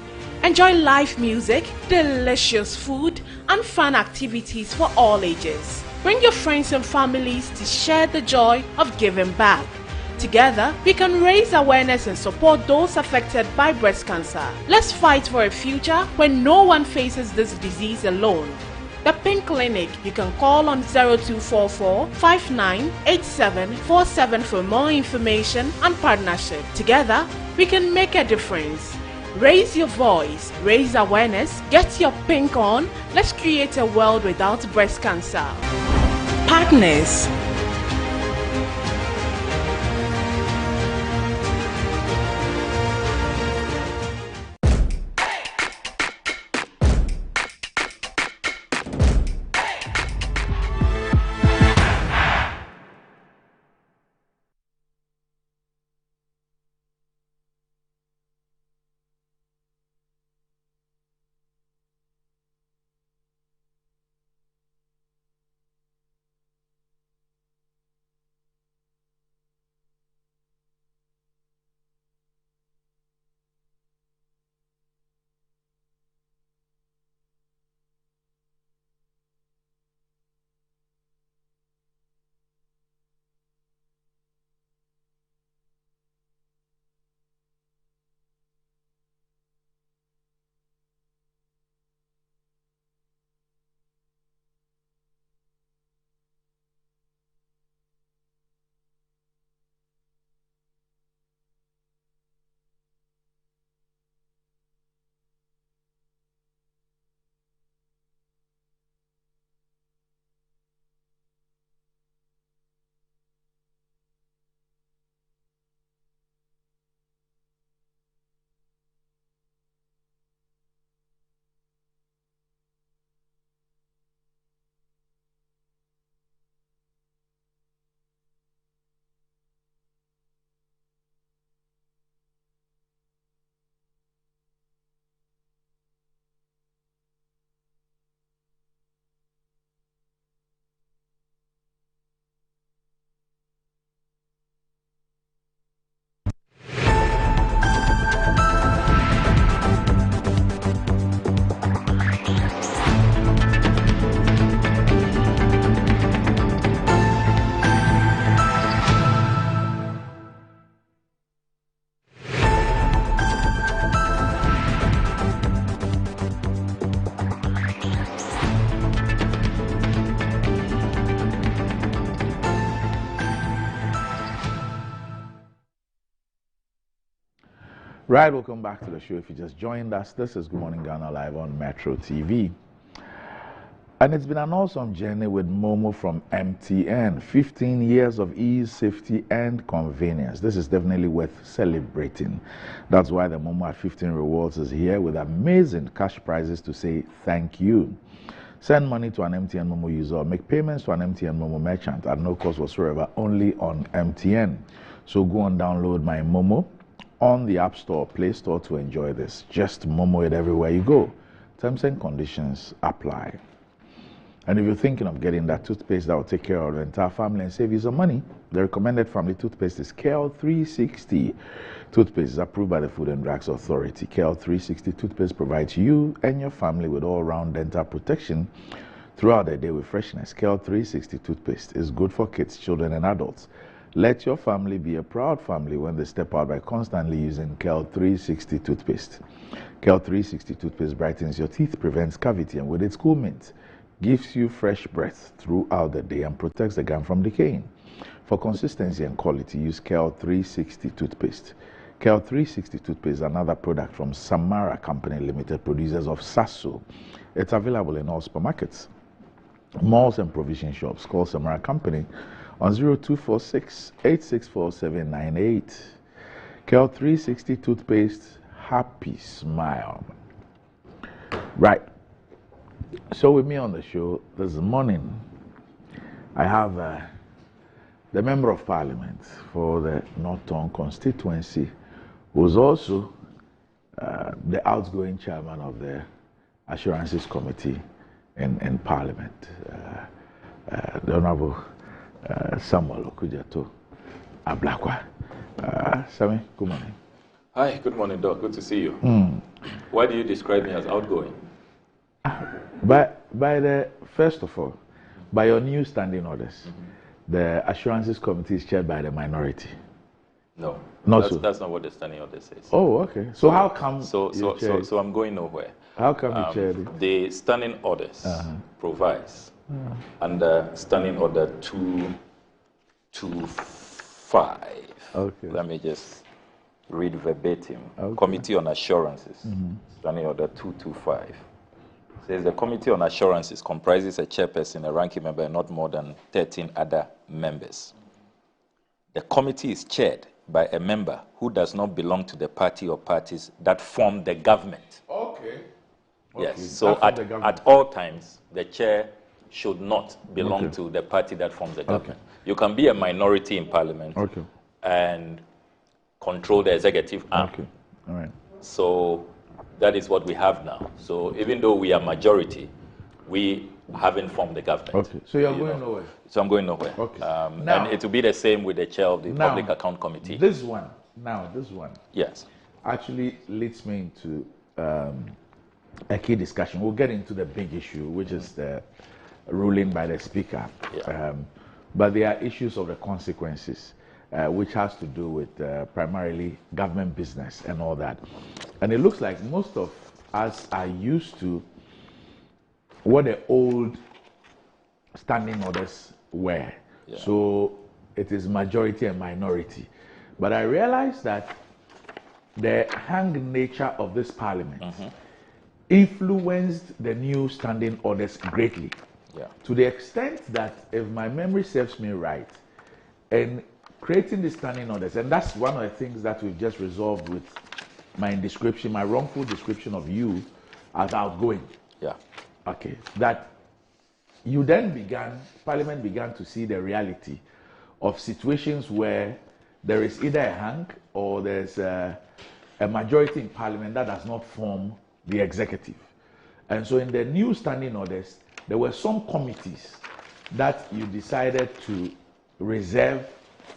Enjoy live music, delicious food, and fun activities for all ages. Bring your friends and families to share the joy of giving back. Together, we can raise awareness and support those affected by breast cancer. Let's fight for a future where no one faces this disease alone. The Pink Clinic, you can call on 0244 598747 for more information and partnership. Together, we can make a difference. Raise your voice, raise awareness, get your pink on. Let's create a world without breast cancer. Partners. Right, welcome back to the show. If you just joined us, this is Good Morning Ghana Live on Metro TV. And it's been an awesome journey with Momo from MTN. 15 years of ease, safety, and convenience. This is definitely worth celebrating. That's why the Momo at 15 Rewards is here with amazing cash prizes to say thank you. Send money to an MTN Momo user or make payments to an MTN Momo merchant at no cost whatsoever, only on MTN. So go and download my Momo on the App Store, Play Store to enjoy this. Just Momo it everywhere you go. Terms and conditions apply. And if you're thinking of getting that toothpaste that will take care of the entire family and save you some money, the recommended family toothpaste is KL 360. Toothpaste is approved by the Food and Drugs Authority. KL 360 toothpaste provides you and your family with all-round dental protection throughout the day with freshness. KL 360 toothpaste is good for kids, children, and adults. Let your family be a proud family when they step out by constantly using KL 360 toothpaste. KL 360 toothpaste brightens your teeth, prevents cavity, and with its cool mint, gives you fresh breath throughout the day and protects the gum from decaying. For consistency and quality, use KL 360 toothpaste. KL 360 toothpaste is another product from Samara Company Limited, producers of Sasso. It's available in all supermarkets, malls, and provision shops. Call Samara Company on 0246 864798. KL 360 toothpaste, happy smile. Right. So with me on the show this morning, I have the Member of Parliament for the Norton constituency, who's also the outgoing chairman of the Assurances Committee in Parliament, the Honorable Samuel Okujato Ablakwa. Sami, good morning. Hi, good morning, Doc. Good to see you. Why do you describe me as outgoing? By the first of all, by your new standing orders, the Assurances Committee is chaired by the minority. No, that's not what the standing order says. Oh, okay. So how come? So I'm going nowhere. How come you chaired it? The standing orders provides under standing order 225. Okay. Let me just read verbatim. Okay. Committee on Assurances, standing order 225. Says the Committee on Assurances comprises a chairperson, a ranking member, and not more than 13 other members. The committee is chaired by a member who does not belong to the party or parties that form the government. Okay. Yes. So at all times, the chair should not belong to the party that forms the government. You can be a minority in Parliament and control the executive arm. All right. So that is what we have now. So even though we are majority, we haven't formed the government. Okay. So you're going nowhere. So I'm going nowhere. Okay. And it will be the same with the chair of the Public Account Committee. This one, yes, actually leads me into a key discussion. We'll get into the big issue, which is the ruling by the Speaker. Yeah. But there are issues of the consequences, which has to do with primarily government business and all that. And it looks like most of us are used to what the old standing orders were. Yeah. So it is majority and minority. But I realized that the hang nature of this Parliament influenced the new standing orders greatly. Yeah. To the extent that, if my memory serves me right, in creating the standing orders, and that's one of the things that we've just resolved with my description, my wrongful description of you as outgoing. Yeah. Okay. That you then Parliament began to see the reality of situations where there is either a hang or there's a majority in Parliament that does not form the executive. And so in the new standing orders, there were some committees that you decided to reserve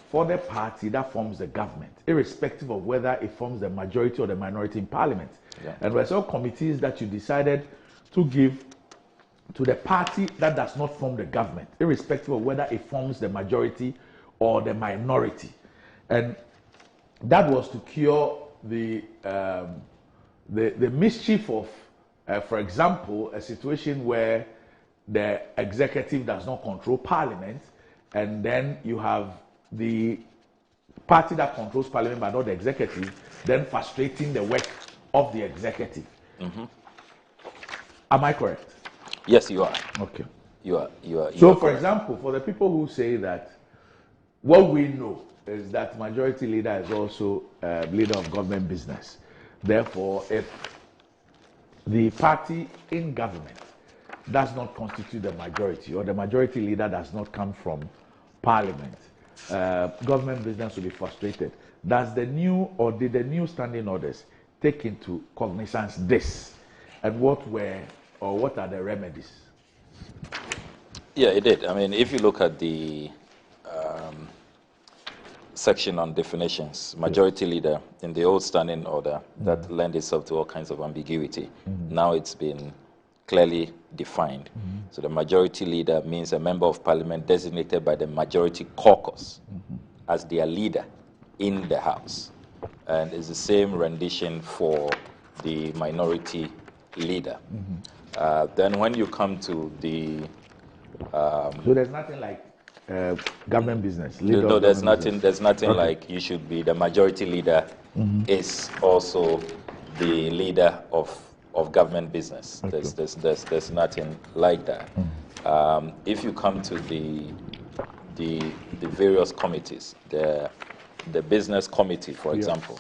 for the party that forms the government, irrespective of whether it forms the majority or the minority in Parliament. Yeah. And there were some committees that you decided to give to the party that does not form the government, irrespective of whether it forms the majority or the minority. And that was to cure the mischief of, for example, a situation where the executive does not control Parliament, and then you have the party that controls Parliament but not the executive, then frustrating the work of the executive. Am I correct? Yes, you are. Okay. You are. So, for example, for the people who say that what we know is that majority leader is also leader of government business. Therefore, if the party in government does not constitute the majority, or the majority leader does not come from Parliament, government business will be frustrated. Did the new standing orders take into cognizance this, and what are the remedies? Yeah, it did. I mean, if you look at the section on definitions, majority leader in the old standing order that lent itself to all kinds of ambiguity, now it's been clearly defined. So the majority leader means a member of parliament designated by the majority caucus as their leader in the House. And it's the same rendition for the minority leader. Then when you come to the... so there's nothing like government business? No, there's nothing okay. Like you should be the majority leader is also the leader of government business. Okay. There's nothing like that. If you come to the various committees, the business committee, for example.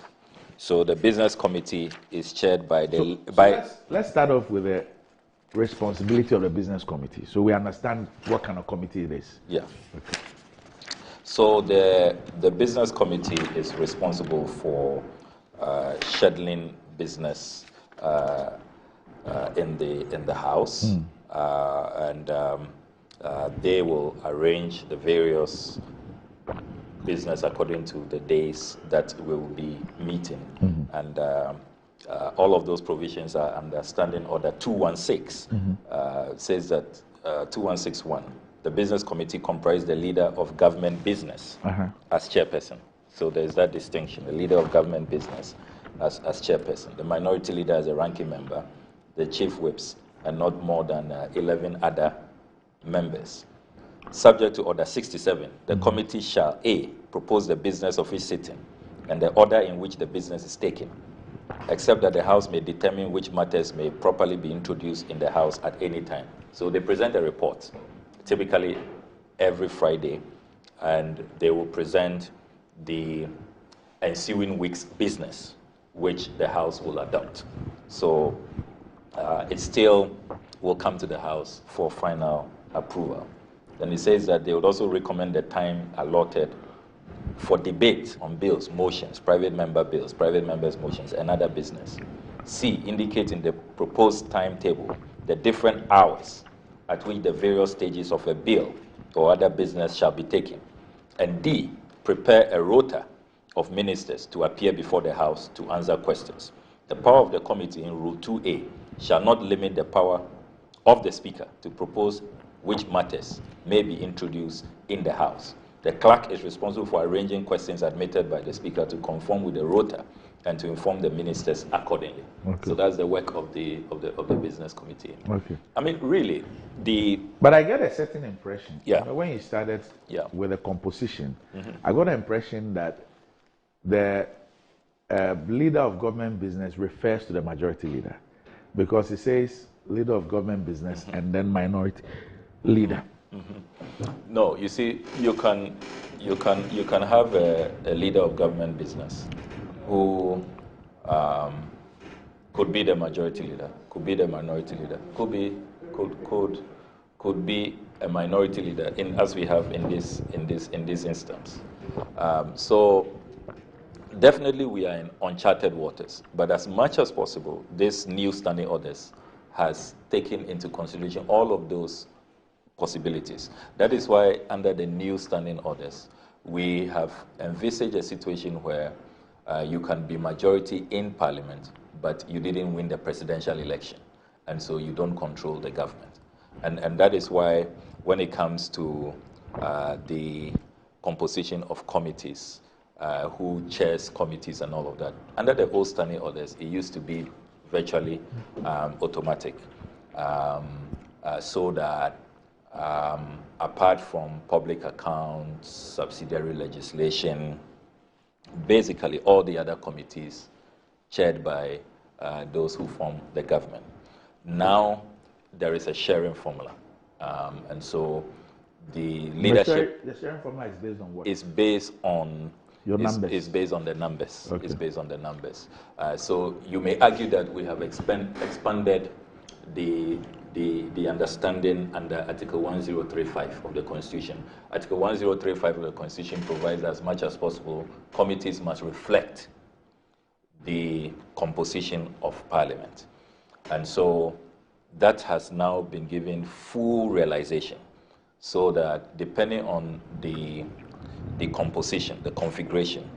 So the business committee is chaired by the... Let's start off with the responsibility of the business committee, so we understand what kind of committee it is. Yeah. Okay. So the business committee is responsible for scheduling business in the House, and they will arrange the various business according to the days that we will be meeting, and all of those provisions are under Standing Order 216. Says that 2161, the business committee comprises the leader of government business as chairperson. So there's that distinction, the leader of government business as chairperson, the minority leader as a ranking member, the chief whips, and not more than 11 other members. Subject to Order 67, the committee shall A, propose the business of each sitting and the order in which the business is taken, except that the House may determine which matters may properly be introduced in the House at any time. So they present a report, typically every Friday, and they will present the ensuing week's business, which the House will adopt. So it still will come to the House for final approval. Then it says that they would also recommend the time allotted for debate on bills, motions, private member bills, private members' motions, and other business. C, indicate in the proposed timetable the different hours at which the various stages of a bill or other business shall be taken. And D, prepare a rota of ministers to appear before the House to answer questions. The power of the committee in Rule 2A shall not limit the power of the Speaker to propose which matters may be introduced in the House. The clerk is responsible for arranging questions admitted by the Speaker to conform with the rota and to inform the ministers accordingly. Okay. So that's the work of the business committee. Okay. I mean, really, But I get a certain impression. Yeah. When you started with the composition, I got the impression that the leader of government business refers to the majority leader, because it says leader of government business and then minority leader. No, you see, you can have a leader of government business who could be the majority leader, could be the minority leader, could be a minority leader, as we have in this instance. So definitely we are in uncharted waters, but as much as possible, this new standing orders has taken into consideration all of those possibilities. That is why under the new standing orders, we have envisaged a situation where you can be majority in Parliament, but you didn't win the presidential election, and so you don't control the government. And that is why when it comes to the composition of committees, who chairs committees and all of that, under the old standing orders, it used to be virtually automatic, so that apart from public accounts, subsidiary legislation, basically all the other committees chaired by those who form the government. Now, there is a sharing formula. And so the leadership... The sharing formula is based on what? It's based on... Your numbers. It's based on the numbers. Okay. It's based on the numbers. So you may argue that we have expanded the understanding under Article 1035 of the Constitution. Article 1035 of the Constitution provides that as much as possible, committees must reflect the composition of Parliament. And so that has now been given full realization, so that depending on the composition, the configuration,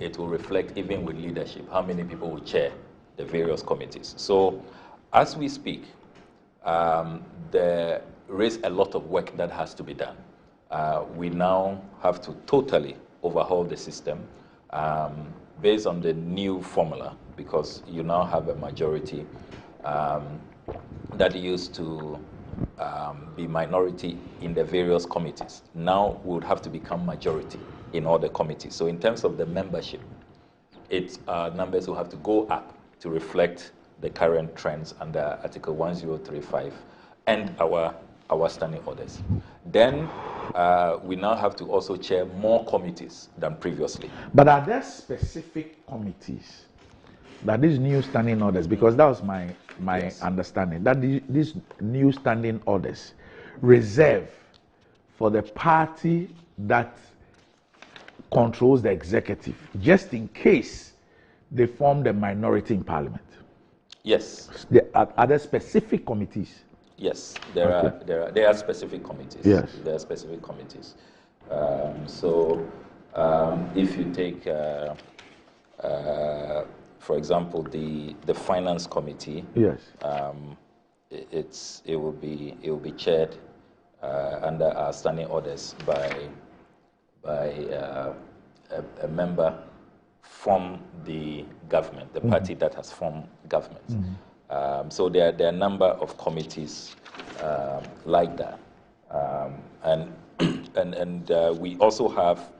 it will reflect even with leadership, how many people will chair the various committees. So as we speak, there is a lot of work that has to be done. We now have to totally overhaul the system based on the new formula, because you now have a majority that used to be minority in the various committees. Now we would have to become majority in all the committees. So in terms of the membership, its numbers will have to go up to reflect the current trends under Article 1035 and our standing orders. Then we now have to also chair more committees than previously. But are there specific committees that these new standing orders, because that was my yes. understanding, that these new standing orders reserve for the party that controls the executive, just in case they form the minority in Parliament? Yes. Are there specific committees? Yes, there are specific committees. Yes. There are specific committees. If you take, for example, the Finance Committee. Yes. It will be chaired under our standing orders by a member from the government, the party that has formed government. Mm-hmm. So there are a number of committees like that, and we also have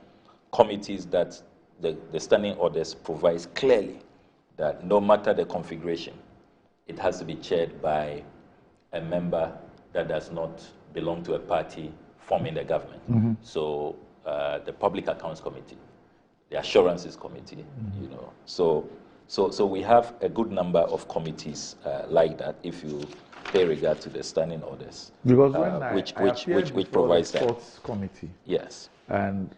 committees that the standing orders provides clearly that no matter the configuration, it has to be chaired by a member that does not belong to a party forming the government. Mm-hmm. So the Public Accounts Committee, the Assurances Committee, mm-hmm. you know. So we have a good number of committees like that, if you pay regard to the standing orders. Because when which provides the that. Sports Committee. Yes. And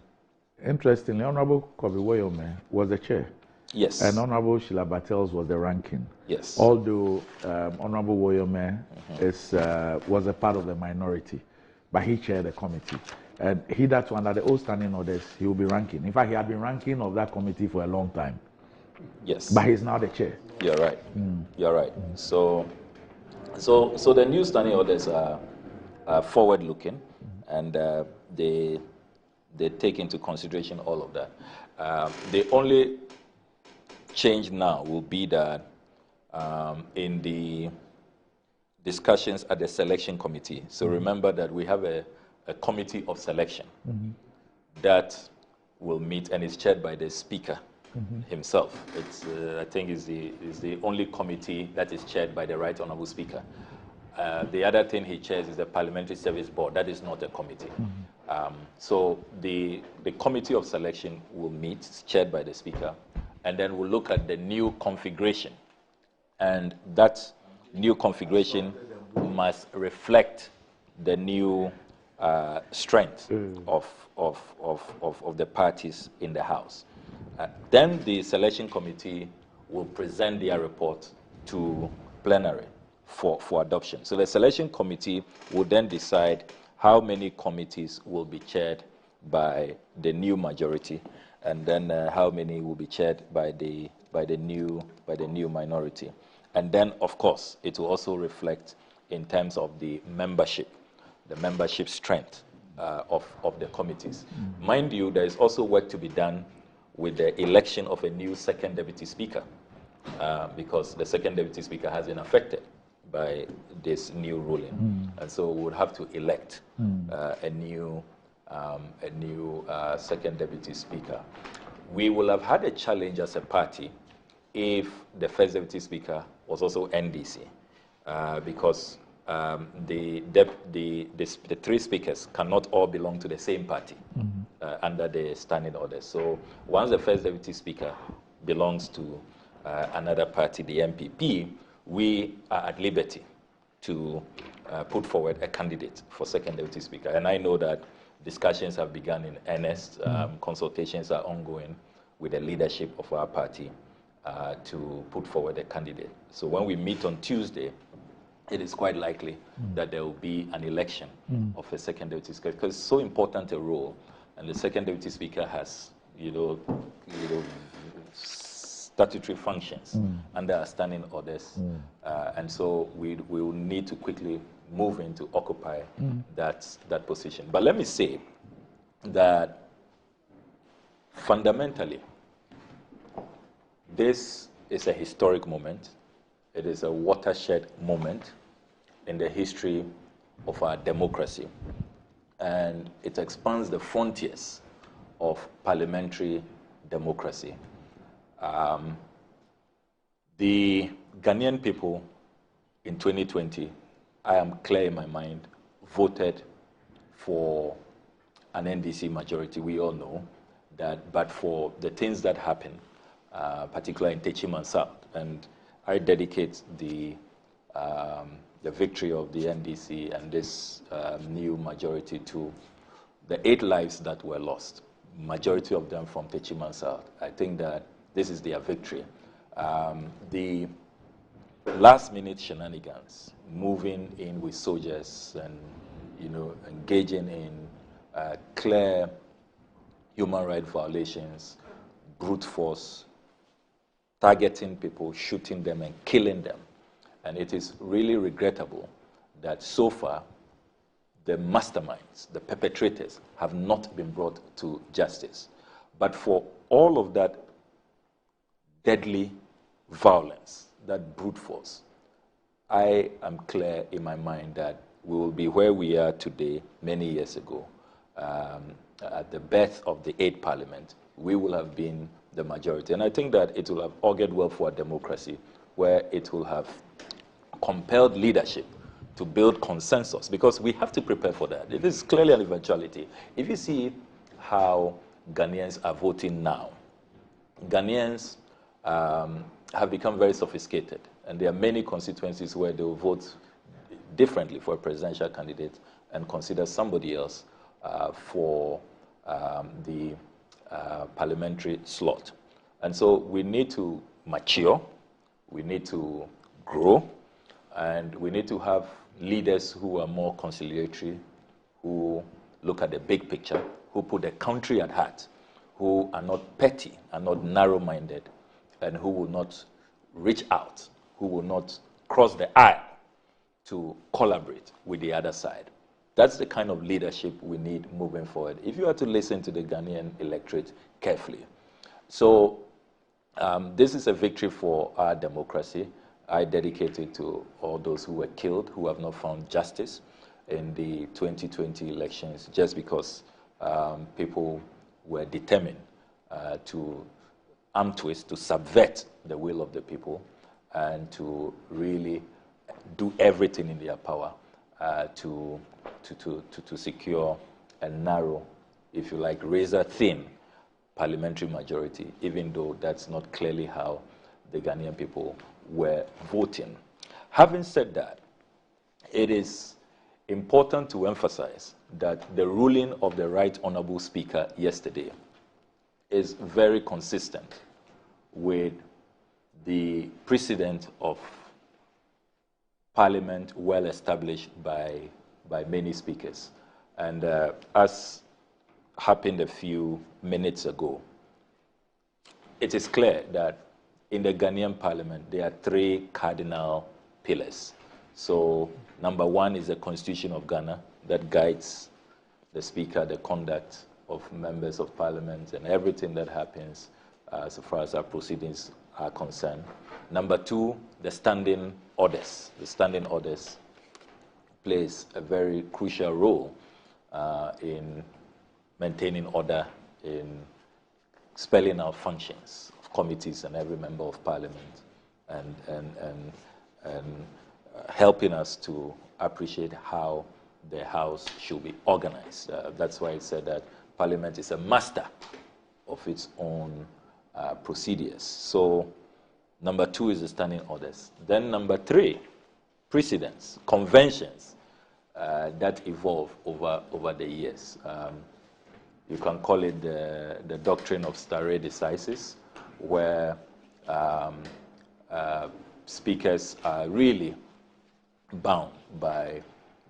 interestingly, Honorable Kobe Woyome was the chair. Yes. And Honorable Sheila Battels was the ranking. Yes. Although Honorable Woyome mm-hmm. Was a part of the minority, but he chaired the committee. And he that under the old standing orders, he will be ranking. In fact, he had been ranking of that committee for a long time. Yes. But he's now the chair. You're right. Mm. You're right. Mm. So the new standing orders are forward-looking, and they take into consideration all of that. The only change now will be that in the discussions at the selection committee. So mm-hmm. remember that we have a committee of selection mm-hmm. that will meet and is chaired by the speaker mm-hmm. himself. It's I think is the only committee that is chaired by the Right Honourable Speaker. The other thing he chairs is the Parliamentary Service Board. That is not a committee. Mm-hmm. So the committee of selection will meet, chaired by the speaker, and then we'll look at the new configuration. And that new configuration must reflect the new strength of the parties in the House. Then the selection committee will present their report to plenary for adoption. So the selection committee will then decide how many committees will be chaired by the new majority, and then how many will be chaired by the new minority. And then, of course, it will also reflect in terms of the membership strength of the committees. Mm-hmm. Mind you, there is also work to be done with the election of a new second deputy speaker, because the second deputy speaker has been affected by this new ruling. Mm-hmm. And so we would have to elect a new second deputy speaker. We will have had a challenge as a party if the first deputy speaker was also NDC, because the three speakers cannot all belong to the same party under the standing orders. So once the first deputy speaker belongs to another party, the MPP, we are at liberty to put forward a candidate for second deputy speaker. And I know that discussions have begun in earnest. Consultations are ongoing with the leadership of our party to put forward a candidate. So when we meet on Tuesday, it is quite likely that there will be an election of a second deputy speaker, because it's so important a role, and the second deputy speaker has, statutory functions under our standing orders, and so we will need to quickly move in to occupy that position. But let me say that fundamentally, this is a historic moment. It is a watershed moment in the history of our democracy, and it expands the frontiers of parliamentary democracy. The Ghanaian people in 2020, I am clear in my mind, voted for an NDC majority. We all know that, but for the things that happened, particularly in Techiman South, and I dedicate the victory of the NDC and this new majority to the 8 lives that were lost, majority of them from Techiman South. I think that this is their victory. The last-minute shenanigans, moving in with soldiers and engaging in clear human rights violations, brute force, targeting people, shooting them and killing them. And it is really regrettable that so far the masterminds, the perpetrators, have not been brought to justice. But for all of that deadly violence, that brute force, I am clear in my mind that we will be where we are today many years ago. At the birth of the 8th Parliament, we will have been the majority. And I think that it will have augured well for our democracy, where it will have compelled leadership to build consensus, because we have to prepare for that. It is clearly an eventuality. If you see how Ghanaians are voting now, Ghanaians have become very sophisticated, and there are many constituencies where they will vote differently for a presidential candidate and consider somebody else for the parliamentary slot. And so we need to mature, we need to grow, and we need to have leaders who are more conciliatory, who look at the big picture, who put the country at heart, who are not petty, are not narrow-minded, and who will not reach out, who will not cross the aisle to collaborate with the other side. That's the kind of leadership we need moving forward, if you are to listen to the Ghanaian electorate carefully. So this is a victory for our democracy. I dedicate it to all those who were killed, who have not found justice in the 2020 elections, just because people were determined to arm twist, to subvert the will of the people, and to really do everything in their power to secure a narrow, if you like, razor-thin parliamentary majority, even though that's not clearly how the Ghanaian people were voting. Having said that, it is important to emphasize that the ruling of the Right Honourable Speaker yesterday is very consistent with the precedent of Parliament well established by many speakers. And as happened a few minutes ago, it is clear that in the Ghanaian Parliament, there are 3 cardinal pillars. So, number 1 is the Constitution of Ghana that guides the Speaker, the conduct of members of Parliament, and everything that happens so far as our proceedings are concerned. Number 2, the standing orders. The standing orders plays a very crucial role in maintaining order, in spelling out functions of committees and every member of Parliament, and helping us to appreciate how the House should be organized. That's why it said that Parliament is a master of its own procedures. So number 2 is the standing orders. Then number 3, precedents, conventions that evolve over the years. You can call it the doctrine of stare decisis, where speakers are really bound by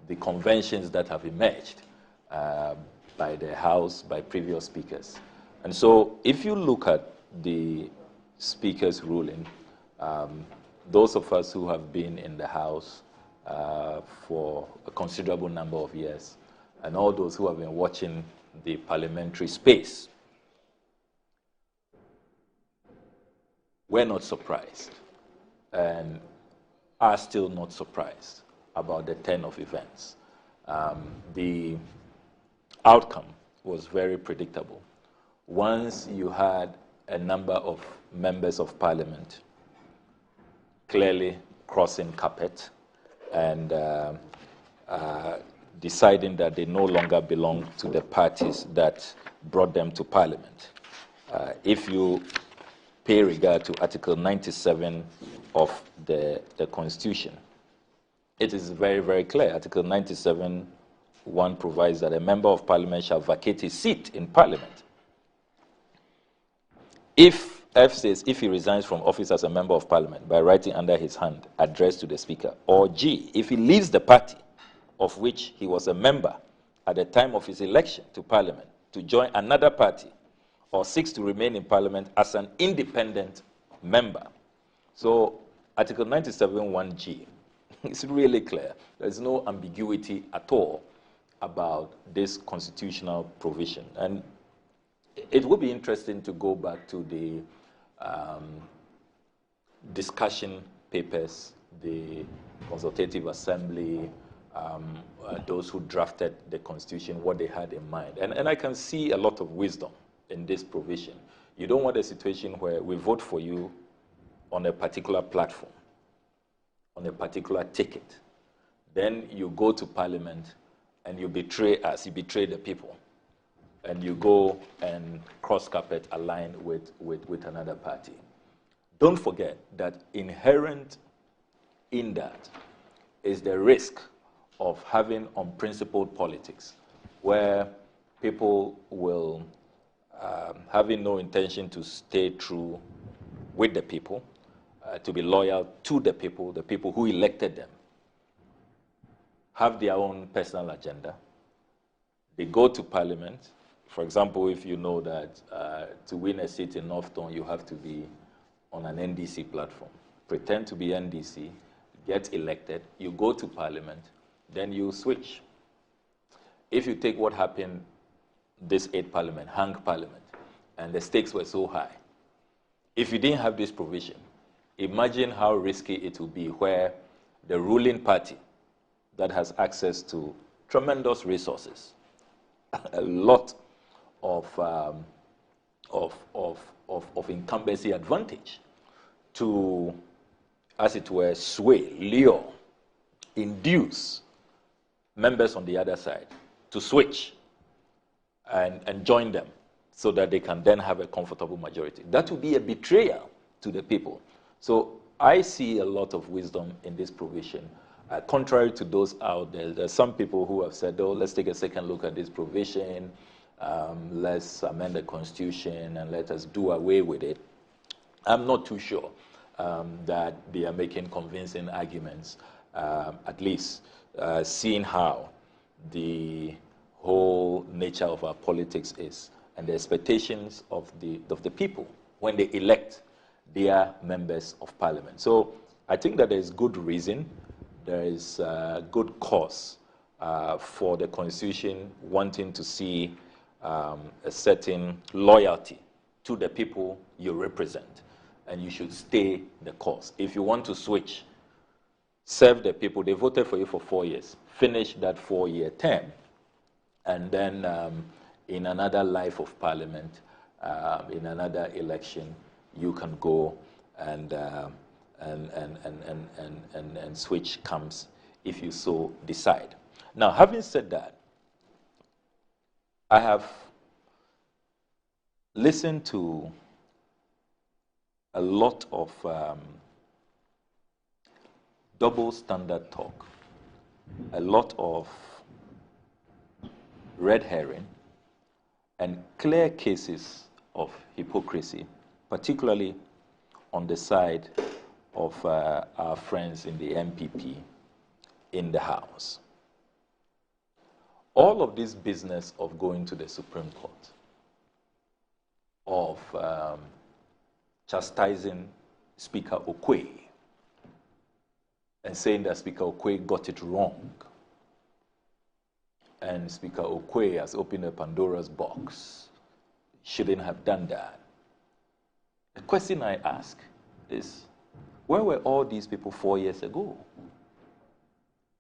the conventions that have emerged by the House, by previous speakers. And so if you look at the Speaker's ruling, those of us who have been in the House for a considerable number of years, and all those who have been watching the parliamentary space, we're not surprised and are still not surprised about the turn of events. The outcome was very predictable. Once you had a number of members of parliament clearly crossing carpet and deciding that they no longer belong to the parties that brought them to parliament. If you pay regard to Article 97 of the Constitution, it is very, very clear. Article 97(1) provides that a member of parliament shall vacate his seat in parliament if, F says, if he resigns from office as a member of parliament by writing under his hand addressed to the speaker, or G, if he leaves the party of which he was a member at the time of his election to parliament to join another party, or seeks to remain in parliament as an independent member. So Article 97(1)G is really clear. There's no ambiguity at all about this constitutional provision. And it would be interesting to go back to the discussion papers, the Consultative Assembly, those who drafted the Constitution, what they had in mind. And I can see a lot of wisdom in this provision. You don't want a situation where we vote for you on a particular platform, on a particular ticket. Then you go to Parliament and you betray us, you betray the people, and you go and cross-carpet align with another party. Don't forget that inherent in that is the risk of having unprincipled politics, where people will, having no intention to stay true with the people, to be loyal to the people who elected them, have their own personal agenda. They go to Parliament. For example, if you know that to win a seat in Northton, you have to be on an NDC platform. Pretend to be NDC, get elected, you go to Parliament, then you switch. If you take what happened this 8th Parliament, hung Parliament, and the stakes were so high, if you didn't have this provision, imagine how risky it would be where the ruling party that has access to tremendous resources, a lot of incumbency advantage to, as it were, sway, lure, induce members on the other side to switch and join them so that they can then have a comfortable majority. That would be a betrayal to the people. So I see a lot of wisdom in this provision. Contrary to those out there, there's some people who have said, oh, let's take a second look at this provision, let's amend the Constitution and let us do away with it. I'm not too sure that they are making convincing arguments, at least seeing how the whole nature of our politics is and the expectations of the people when they elect their members of parliament. So I think that there is good reason, there is good cause for the Constitution wanting to see a certain loyalty to the people you represent, and you should stay the course. If you want to switch, serve the people. They voted for you for 4 years. Finish that 4-year term, and then in another life of parliament, in another election, you can go and switch comes if you so decide. Now, having said that, I have listened to a lot of double standard talk, a lot of red herring, and clear cases of hypocrisy, particularly on the side of our friends in the MPP in the House. All of this business of going to the Supreme Court, of chastising Speaker Okwe and saying that Speaker Okwe got it wrong, and Speaker Okwe has opened a Pandora's box, shouldn't have done that. The question I ask is, where were all these people 4 years ago?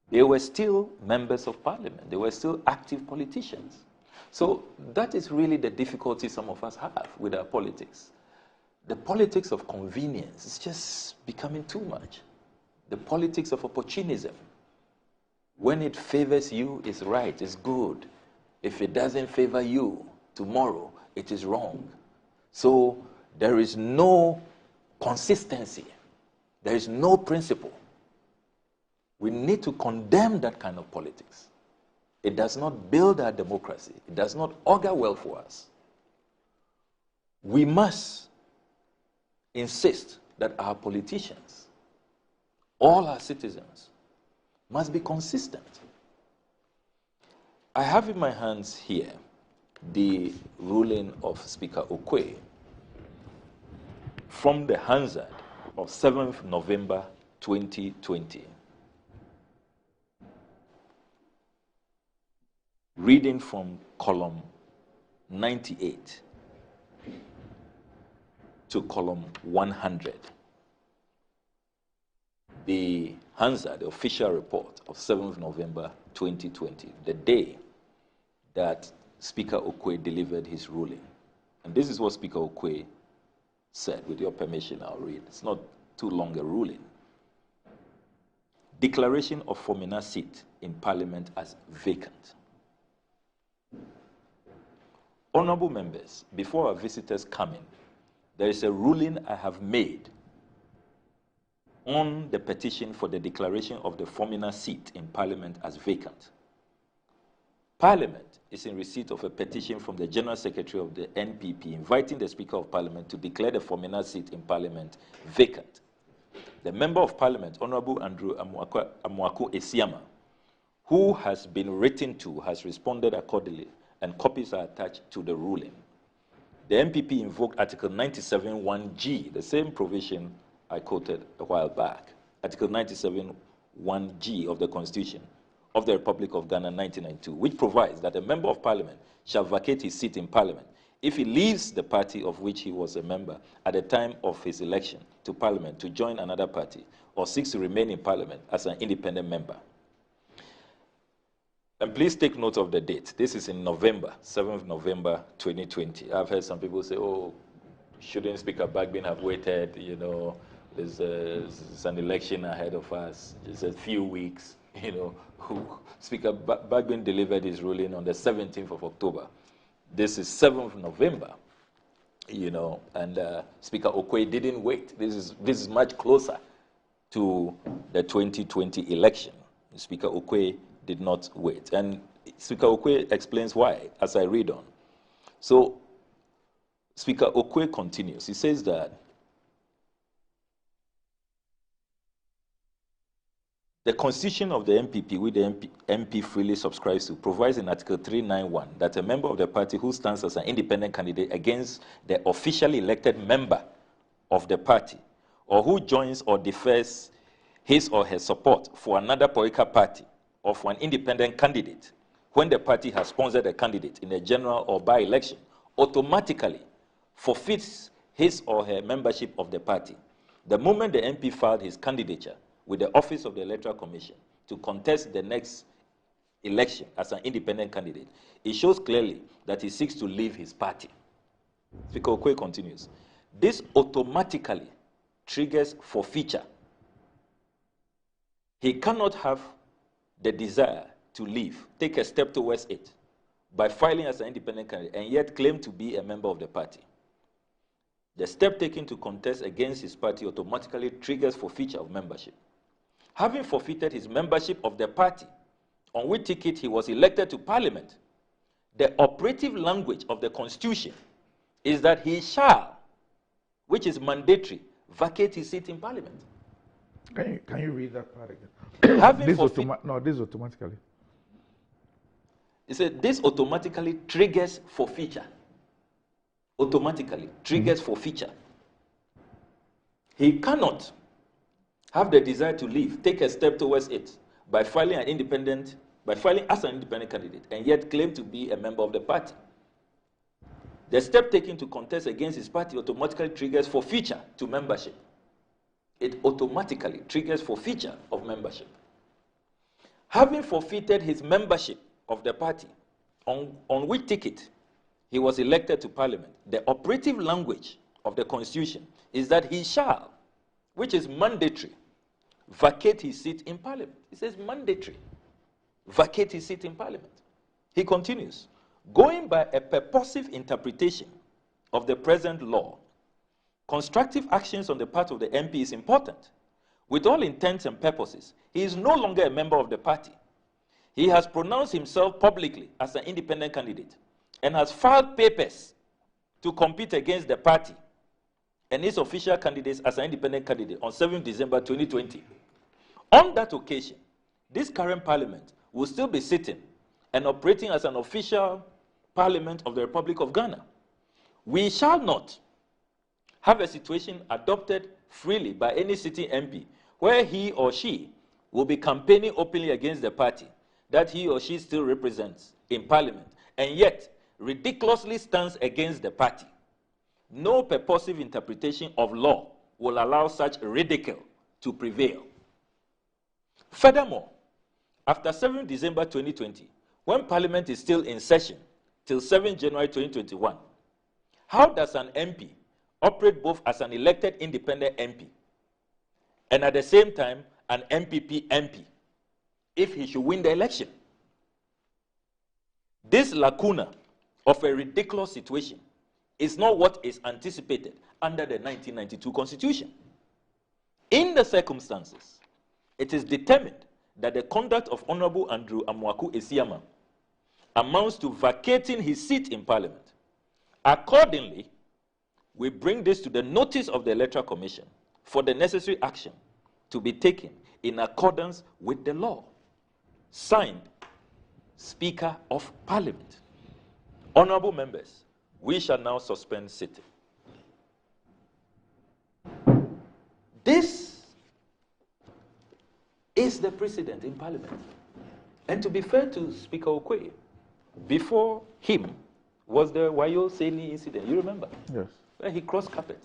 They were still members of parliament. They were still active politicians. So that is really the difficulty some of us have with our politics. The politics of convenience is just becoming too much. The politics of opportunism. When it favors you, it's right, it's good. If it doesn't favor you, tomorrow, it is wrong. So there is no consistency. There is no principle. We need to condemn that kind of politics. It does not build our democracy. It does not augur well for us. We must insist that our politicians, all our citizens, must be consistent. I have in my hands here the ruling of Speaker Okwe from the Hansard of 7th November 2020. Reading from column 98 to column 100. The Hansard, the official report of 7th November 2020, the day that Speaker Okwe delivered his ruling. And this is what Speaker Okwe said. With your permission, I'll read. It's not too long a ruling. Declaration of Fomena seat in Parliament as vacant. Honorable members, before our visitors come in, there is a ruling I have made on the petition for the declaration of the Fomena seat in Parliament as vacant. Parliament is in receipt of a petition from the General Secretary of the NPP inviting the Speaker of Parliament to declare the Fomena seat in Parliament vacant. The Member of Parliament, Honorable Andrew Amuako Esiama, who has been written to, has responded accordingly, and copies are attached to the ruling. The MPP invoked Article 97(1)(g), the same provision I quoted a while back, Article 97(1)(g) of the Constitution of the Republic of Ghana 1992, which provides that a member of Parliament shall vacate his seat in Parliament if he leaves the party of which he was a member at the time of his election to Parliament to join another party or seeks to remain in Parliament as an independent member. And please take note of the date. This is in November, 7th November 2020. I've heard some people say, oh, shouldn't Speaker Bagbin have waited? You know, there's an election ahead of us. It's a few weeks. You know, Speaker Bagbin delivered his ruling on the 17th of October. This is 7th November, you know, and Speaker Okwe didn't wait. This is much closer to the 2020 election. Speaker Okwe did not wait. And Speaker Okwe explains why, as I read on. So, Speaker Okwe continues. He says that the Constitution of the MPP, which the MP freely subscribes to, provides in Article 391 that a member of the party who stands as an independent candidate against the officially elected member of the party, or who joins or defers his or her support for another political party or for an independent candidate, when the party has sponsored a candidate in a general or by-election, automatically forfeits his or her membership of the party. The moment the MP filed his candidature with the Office of the Electoral Commission to contest the next election as an independent candidate, it shows clearly that he seeks to leave his party. Speaker Okwe continues. This automatically triggers forfeiture. He cannot have the desire to leave, take a step towards it, by filing as an independent candidate and yet claim to be a member of the party, the step taken to contest against his party automatically triggers forfeiture of membership. Having forfeited his membership of the party on which ticket he was elected to Parliament, the operative language of the Constitution is that he shall, which is mandatory, vacate his seat in Parliament. Can you read that part again? This automatically. It said this automatically triggers forfeiture. Automatically triggers forfeiture. He cannot have the desire to leave, take a step towards it by filing as an independent candidate and yet claim to be a member of the party. The step taken to contest against his party automatically triggers forfeiture to membership. It automatically triggers forfeiture of membership. Having forfeited his membership of the party on which ticket he was elected to Parliament, the operative language of the Constitution is that he shall, which is mandatory, vacate his seat in Parliament. It says mandatory, vacate his seat in Parliament. He continues, going by a purposive interpretation of the present law, constructive actions on the part of the MP is important. With all intents and purposes, he is no longer a member of the party. He has pronounced himself publicly as an independent candidate and has filed papers to compete against the party and its official candidates as an independent candidate on 7 December 2020. On that occasion, this current Parliament will still be sitting and operating as an official Parliament of the Republic of Ghana. We shall not have a situation adopted freely by any sitting MP where he or she will be campaigning openly against the party that he or she still represents in Parliament and yet ridiculously stands against the party. No purposive interpretation of law will allow such ridicule to prevail. Furthermore, after 7 December 2020, when Parliament is still in session till 7 January 2021, how does an MP operate both as an elected independent MP and at the same time an MPP MP if he should win the election? This lacuna of a ridiculous situation is not what is anticipated under the 1992 Constitution. In the circumstances, it is determined that the conduct of Honorable Andrew Amwaku Esiama amounts to vacating his seat in Parliament. Accordingly, we bring this to the notice of the Electoral Commission for the necessary action to be taken in accordance with the law. Signed, Speaker of Parliament. Honorable members, we shall now suspend sitting. This is the precedent in Parliament. And to be fair to Speaker Okoye, before him was the Wayo Seni incident. You remember? Yes. Where he crossed carpet.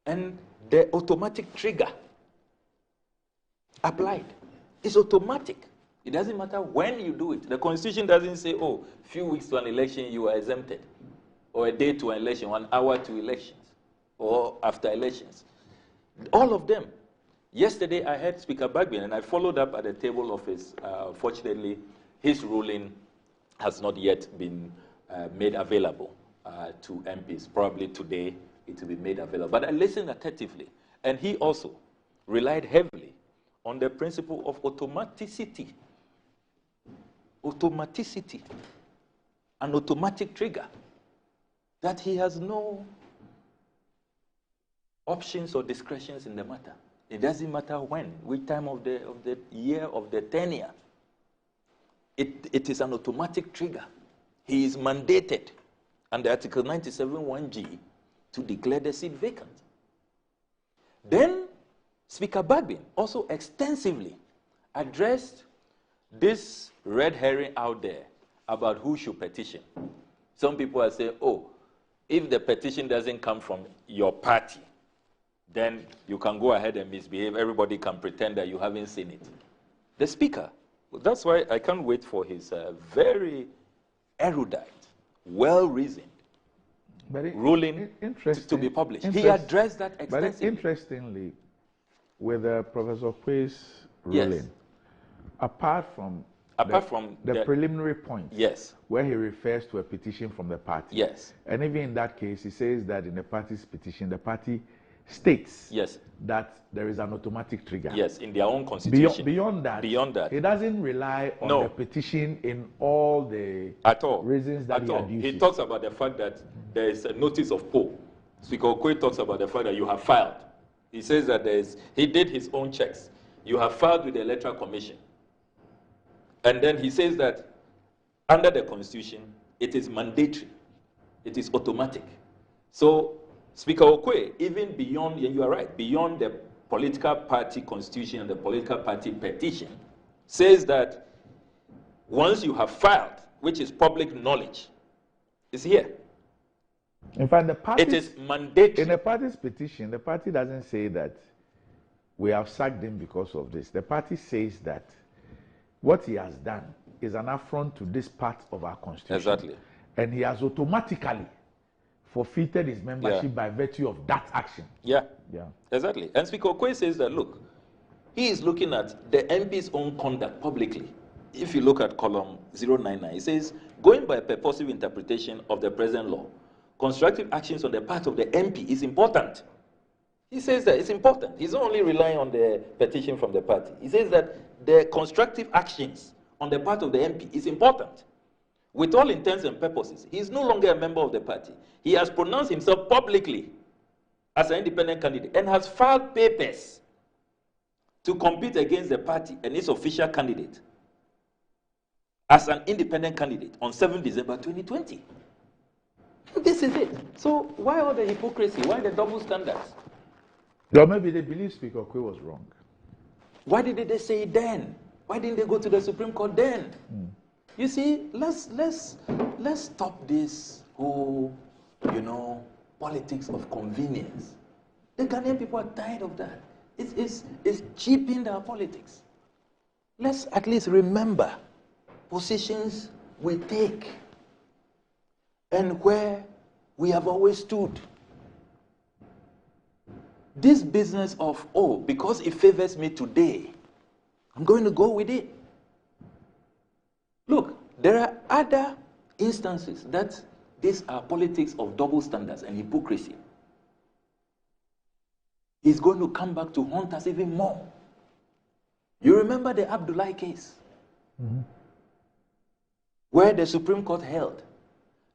And the automatic trigger applied. It's automatic. It doesn't matter when you do it. The Constitution doesn't say, oh, few weeks to an election you are exempted, or a day to an election, 1 hour to elections, or after elections. All of them. Yesterday I heard Speaker Bagbin, and I followed up at the table office. Fortunately, his ruling has not yet been made available to MPs. Probably today it will be made available. But I listened attentively, and he also relied heavily on the principle of automaticity. Automaticity. An automatic trigger. That he has no options or discretions in the matter. It doesn't matter when, which time of the year, of the tenure. It is an automatic trigger. He is mandated under Article 97(1)(g) to declare the seat vacant. Then Speaker Bagbin also extensively addressed this red herring out there about who should petition. Some people are saying, oh, if the petition doesn't come from your party, then you can go ahead and misbehave. Everybody can pretend that you haven't seen it. The Speaker, that's why I can't wait for his very erudite, well-reasoned ruling to be published. He addressed that extensively. But interestingly, with Professor Quay's ruling, Apart from the preliminary point, yes, where he refers to a petition from the party, yes, and even in that case, he says that in the party's petition, the party states yes that there is an automatic trigger. Yes, in their own constitution. Beyond that, he doesn't rely on the petition in all the reasons that he abuses. He talks about the fact that there is a notice of poll. Speaker Okoye talks about the fact that you have filed. He says that he did his own checks. You have filed with the Electoral Commission. And then he says that under the Constitution, it is mandatory. It is automatic. So Speaker Okoye, even beyond, and you are right, beyond the political party constitution and the political party petition, says that once you have filed, which is public knowledge, it's here. In fact, it is mandatory. In the party's petition, the party doesn't say that we have sacked him because of this. The party says that what he has done is an affront to this part of our constitution. Exactly. And he has automatically forfeited his membership by virtue of that action. Yeah, exactly. And Speaker Okoye says that, look, he is looking at the MP's own conduct publicly. If you look at column 099, it says, going by a purposive interpretation of the present law, constructive actions on the part of the MP is important. He says that it's important. He's not only relying on the petition from the party. He says that the constructive actions on the part of the MP is important. With all intents and purposes, he is no longer a member of the party. He has pronounced himself publicly as an independent candidate and has filed papers to compete against the party and its official candidate as an independent candidate on 7 December 2020. This is it. So why all the hypocrisy? Why the double standards? Or maybe they believe Speaker Okoye was wrong. Why did they say it then? Why didn't they go to the Supreme Court then? You see, let's stop this whole, politics of convenience. The Ghanaian people are tired of that. It's cheapened our politics. Let's at least remember positions we take and where we have always stood. This business of, because it favors me today, I'm going to go with it. Look, there are other instances that these are politics of double standards and hypocrisy. It's going to come back to haunt us even more. You remember the Abdullahi case? Where the Supreme Court held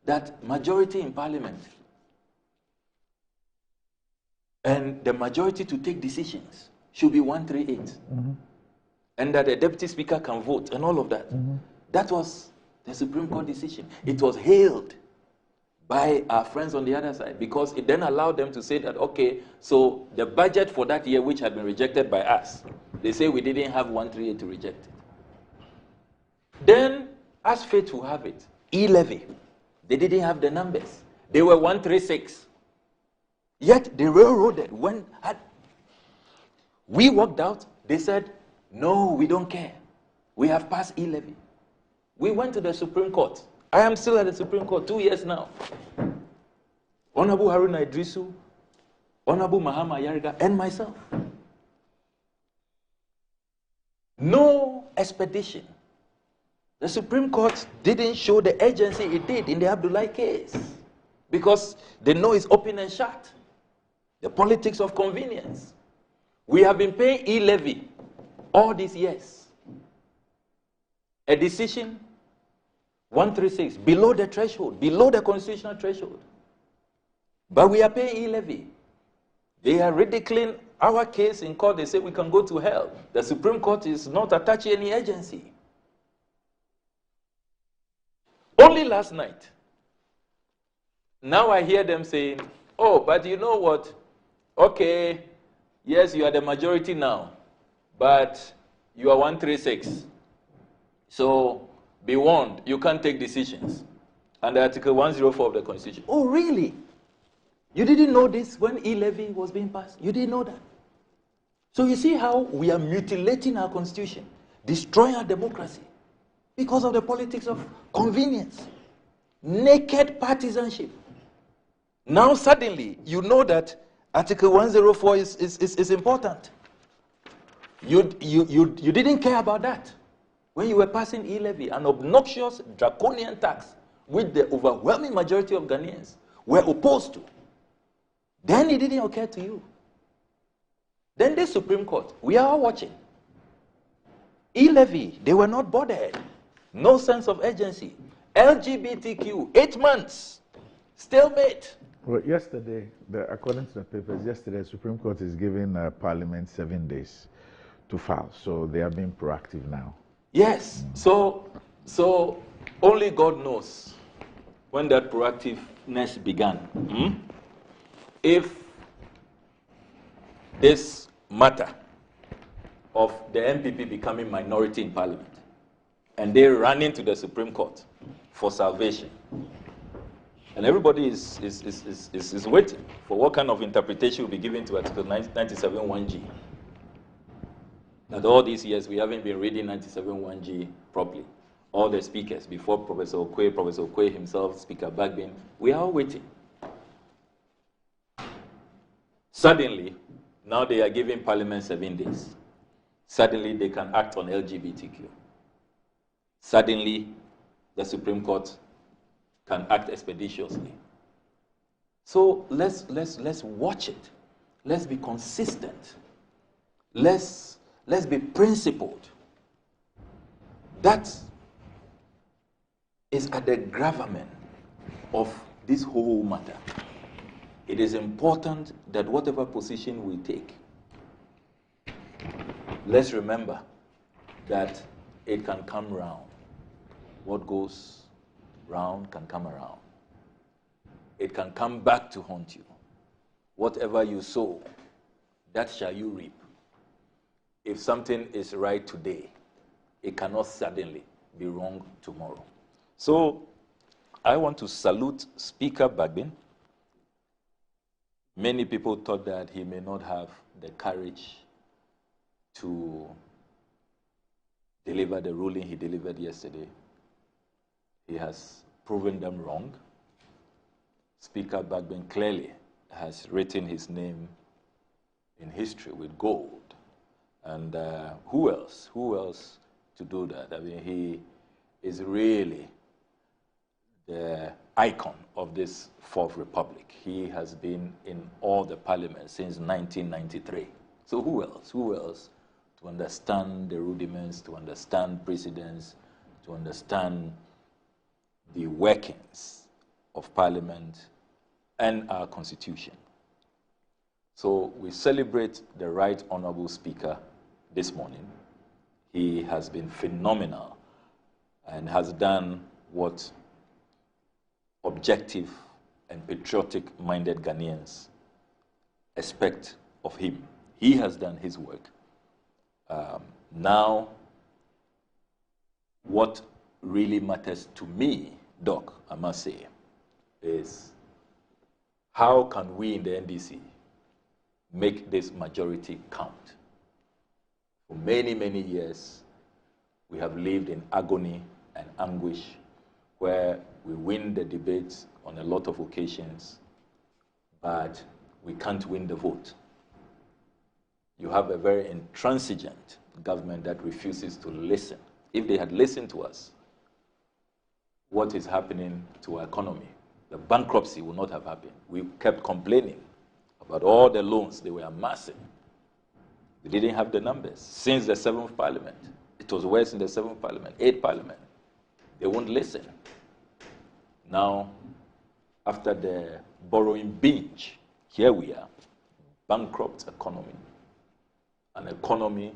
that majority in Parliament and the majority to take decisions should be 138. And that the Deputy Speaker can vote and all of that. That was the Supreme Court decision. It was hailed by our friends on the other side because it then allowed them to say that, okay, so the budget for that year, which had been rejected by us, they say we didn't have 138 to reject it. Then, as fate will have it, e-levy, they didn't have the numbers. They were 136. Yet the railroaded, when we walked out, they said, no, we don't care. We have passed e-levy. We went to the Supreme Court. I am still at the Supreme Court 2 years now. Honorable Haruna Idrisu, Honorable Mahama Yariga, and myself. No expedition. The Supreme Court didn't show the urgency it did in the Abdullahi case because they know it's open and shut. The politics of convenience. We have been paying e-levy all these years. A decision 136, below the threshold, below the constitutional threshold. But we are paying e-levy. They are ridiculing our case in court. They say we can go to hell. The Supreme Court is not attaching any agency. Only last night, now I hear them saying, but you know what? Okay, yes, you are the majority now, but you are 136. So be warned, you can't take decisions under Article 104 of the Constitution. Oh, really? You didn't know this when e-levy was being passed? You didn't know that? So you see how we are mutilating our Constitution, destroying our democracy because of the politics of convenience, naked partisanship. Now suddenly, you know that Article 104 is important. You didn't care about that. when you were passing e-levy, an obnoxious draconian tax, which the overwhelming majority of Ghanaians were opposed to. Then it didn't occur to you. Then the Supreme Court, we are all watching. E-levy, they were not bothered. No sense of urgency. LGBTQ, 8 months. Stalemate. Well, yesterday, according to the papers, yesterday, the Supreme Court is giving Parliament 7 days to file. So they are being proactive now. Yes. So only God knows when that proactiveness began. If this matter of the MPP becoming minority in Parliament and they run into the Supreme Court for salvation, and everybody is waiting for what kind of interpretation will be given to Article 97(1)(g). That all these years we haven't been reading 97(1)(g) properly. All the speakers, before Professor Okwe himself, Speaker Bagbin, we are all waiting. Suddenly, now they are giving Parliament 7 days. Suddenly, they can act on LGBTQ. Suddenly, the Supreme Court can act expeditiously. So let's watch it. Let's be consistent. Let's be principled. That is at the gravamen of this whole matter. It is important that whatever position we take, let's remember that it can come round. What goes round can come around. It can come back to haunt you. Whatever you sow, that shall you reap. If something is right today, it cannot suddenly be wrong tomorrow. So I want to salute Speaker Bagbin. Many people thought that he may not have the courage to deliver the ruling he delivered yesterday. He has proven them wrong. Speaker Bagbin clearly has written his name in history with gold. And who else to do that? I mean, he is really the icon of this Fourth Republic. He has been in all the parliaments since 1993. So who else to understand the rudiments, to understand precedents, to understand the workings of Parliament and our Constitution. So we celebrate the Right Honourable Speaker this morning. He has been phenomenal and has done what objective and patriotic-minded Ghanaians expect of him. He has done his work. Now, what really matters to me, Doc, I must say, is how can we in the NDC make this majority count? For many, many years, we have lived in agony and anguish where we win the debates on a lot of occasions, but we can't win the vote. You have a very intransigent government that refuses to listen. If they had listened to us, what is happening to our economy? The bankruptcy would not have happened. We kept complaining about all the loans they were amassing. We didn't have the numbers. Since the 7th Parliament, it was worse in the 7th Parliament, 8th Parliament. They won't listen. Now, after the borrowing binge, here we are, bankrupt economy. An economy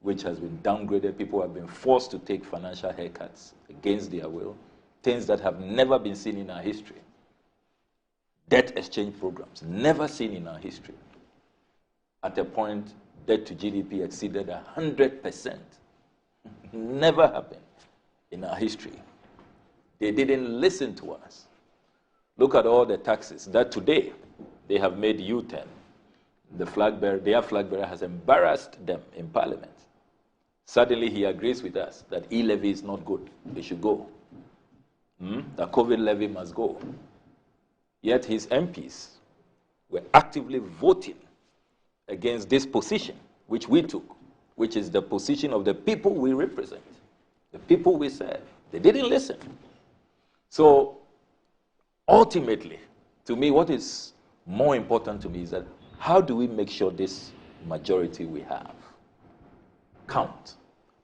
which has been downgraded. People have been forced to take financial haircuts against their will, things that have never been seen in our history. Debt exchange programs, never seen in our history. At a point, debt to GDP exceeded 100%. Never happened in our history. They didn't listen to us. Look at all the taxes that today they have made U-turn. The flag bearer, their flag bearer has embarrassed them in Parliament. Suddenly he agrees with us that e-levy is not good. It should go. The COVID levy must go. Yet his MPs were actively voting against this position, which we took, which is the position of the people we represent. the people we serve. They didn't listen. So ultimately, to me, what is more important to me is that how do we make sure this majority we have count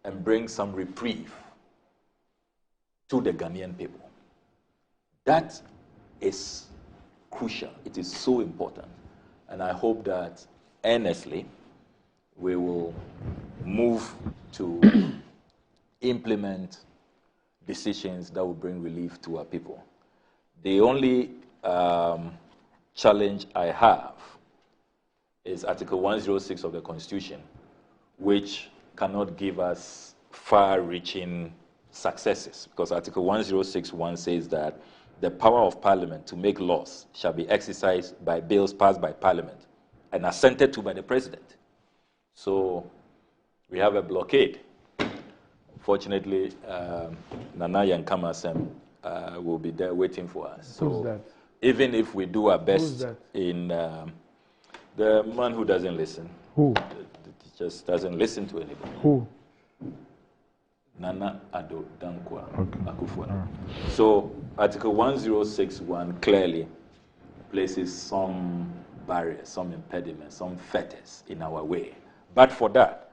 and bring some reprieve to the Ghanaian people? That is crucial. It is so important. And I hope that earnestly we will move to implement decisions that will bring relief to our people. The only challenge I have is Article 106 of the Constitution, which cannot give us far-reaching successes, because Article 106.1 says that the power of Parliament to make laws shall be exercised by bills passed by Parliament and assented to by the President. So we have a blockade. Fortunately, Nana Yankamasem will be there waiting for us. Who's that? Even if we do our best Who's that? in the man who doesn't listen. Who? Just doesn't listen to anybody. Who? Nana Addo Dankwa Akufo. So Article 106.1 clearly places some barriers, some impediments, some fetters in our way. But for that,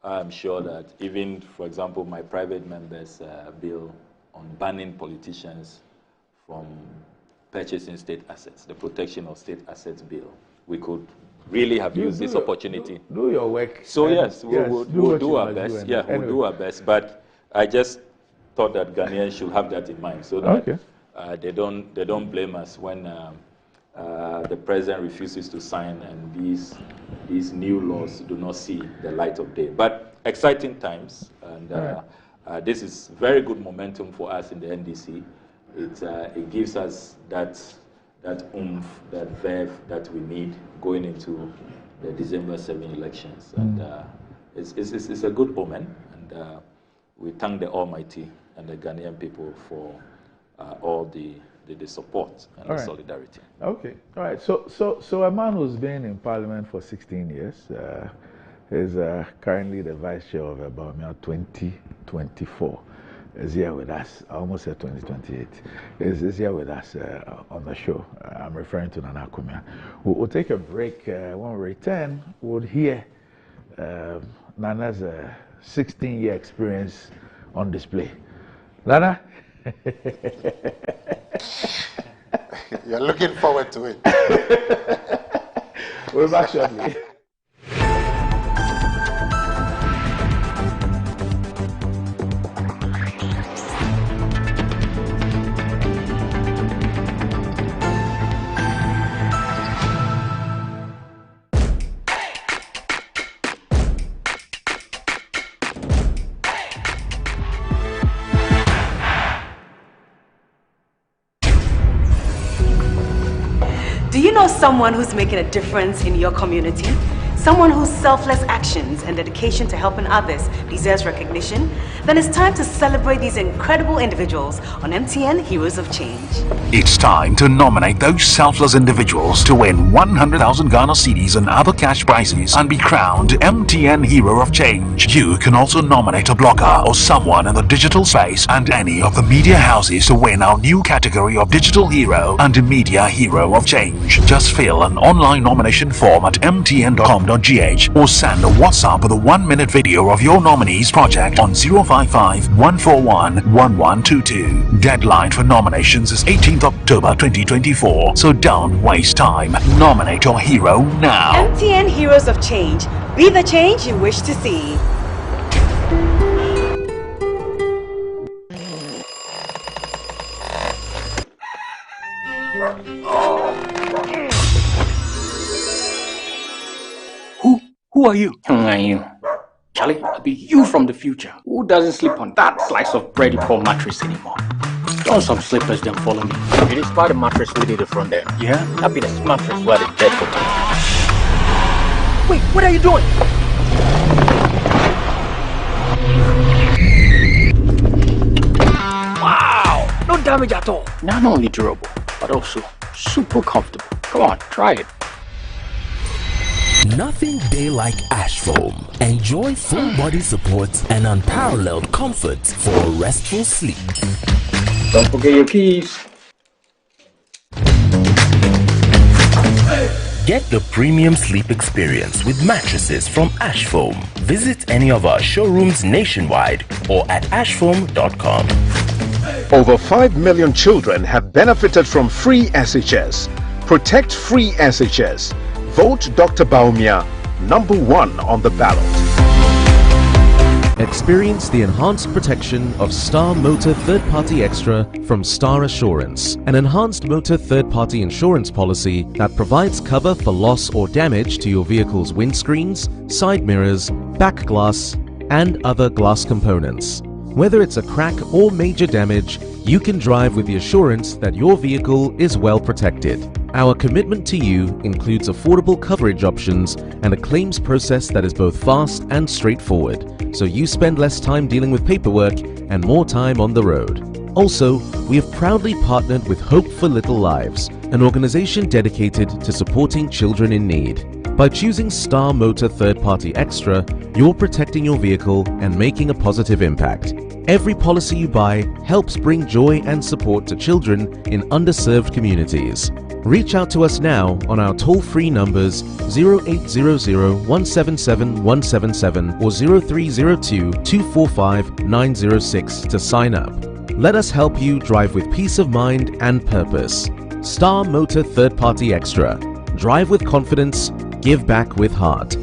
I'm sure that even, for example, my private member's bill on banning politicians from purchasing state assets, the protection of state assets bill, we could really have used this opportunity. Do your work. So yes, we'll do our best. Yeah, we'll do our best. But I just thought that Ghanaians should have that in mind, so that they don't blame us when the president refuses to sign and these new laws do not see the light of day. But exciting times, and this is very good momentum for us in the NDC. It gives us that oomph, that verve that we need going into the December 7 elections, and it's a good omen. And we thank the Almighty and the Ghanaian people for all the support and the solidarity. Okay, all right. So a man who's been in Parliament for 16 years is currently the Vice Chair of Bawumia 2024. Is here with us. I almost said 2028. Is here with us on the show. I'm referring to Nana Kumia. We'll take a break. When we return, we'll hear Nana's 16-year experience on display. Nana? You're looking forward to it. We're back shortly. Do you know someone who's making a difference in your community? Someone whose selfless actions and dedication to helping others deserves recognition? Then it's time to celebrate these incredible individuals on MTN Heroes of Change. It's time to nominate those selfless individuals to win 100,000 Ghana cedis and other cash prizes and be crowned MTN Hero of Change. You can also nominate a blogger or someone in the digital space and any of the media houses to win our new category of Digital Hero and Media Hero of Change. Just fill an online nomination form at mtn.com.gh or send a WhatsApp with a 1-minute video of your nominee's project on 055-141-1122. Deadline for nominations is 18th October 2024, so don't waste time. Nominate your hero now. MTN Heroes of Change. Be the change you wish to see. Who are you? Who are you? Charlie, I'll be you from the future. Who doesn't sleep on that slice of bready poor mattress anymore? Don't some slippers then follow me. It is by the mattress we did the front there. Yeah? That be the mattress where the dead for. Wait, what are you doing? Wow! No damage at all. Not only durable, but also super comfortable. Come on, try it. Nothing day like ash foam. Enjoy full body support and unparalleled comfort for a restful sleep. Don't forget your keys. Get the premium sleep experience with mattresses from Ash Foam. Visit any of our showrooms nationwide or at ashfoam.com. Over 5 million children have benefited from free SHS. Protect free SHS. Vote Dr. Baumia #1 on the ballot. Experience the enhanced protection of Star Motor Third Party Extra from Star Assurance, an enhanced motor third party insurance policy that provides cover for loss or damage to your vehicle's windscreens, side mirrors, back glass, and other glass components. Whether it's a crack or major damage, you can drive with the assurance that your vehicle is well protected. Our commitment to you includes affordable coverage options and a claims process that is both fast and straightforward, so you spend less time dealing with paperwork and more time on the road. Also, we have proudly partnered with Hope for Little Lives, an organization dedicated to supporting children in need. By choosing Star Motor Third Party Extra, you're protecting your vehicle and making a positive impact. Every policy you buy helps bring joy and support to children in underserved communities. Reach out to us now on our toll-free numbers 0800-177-177 or 0302-245-906 to sign up. Let us help you drive with peace of mind and purpose. Star Motor Third Party Extra. Drive with confidence, give back with heart.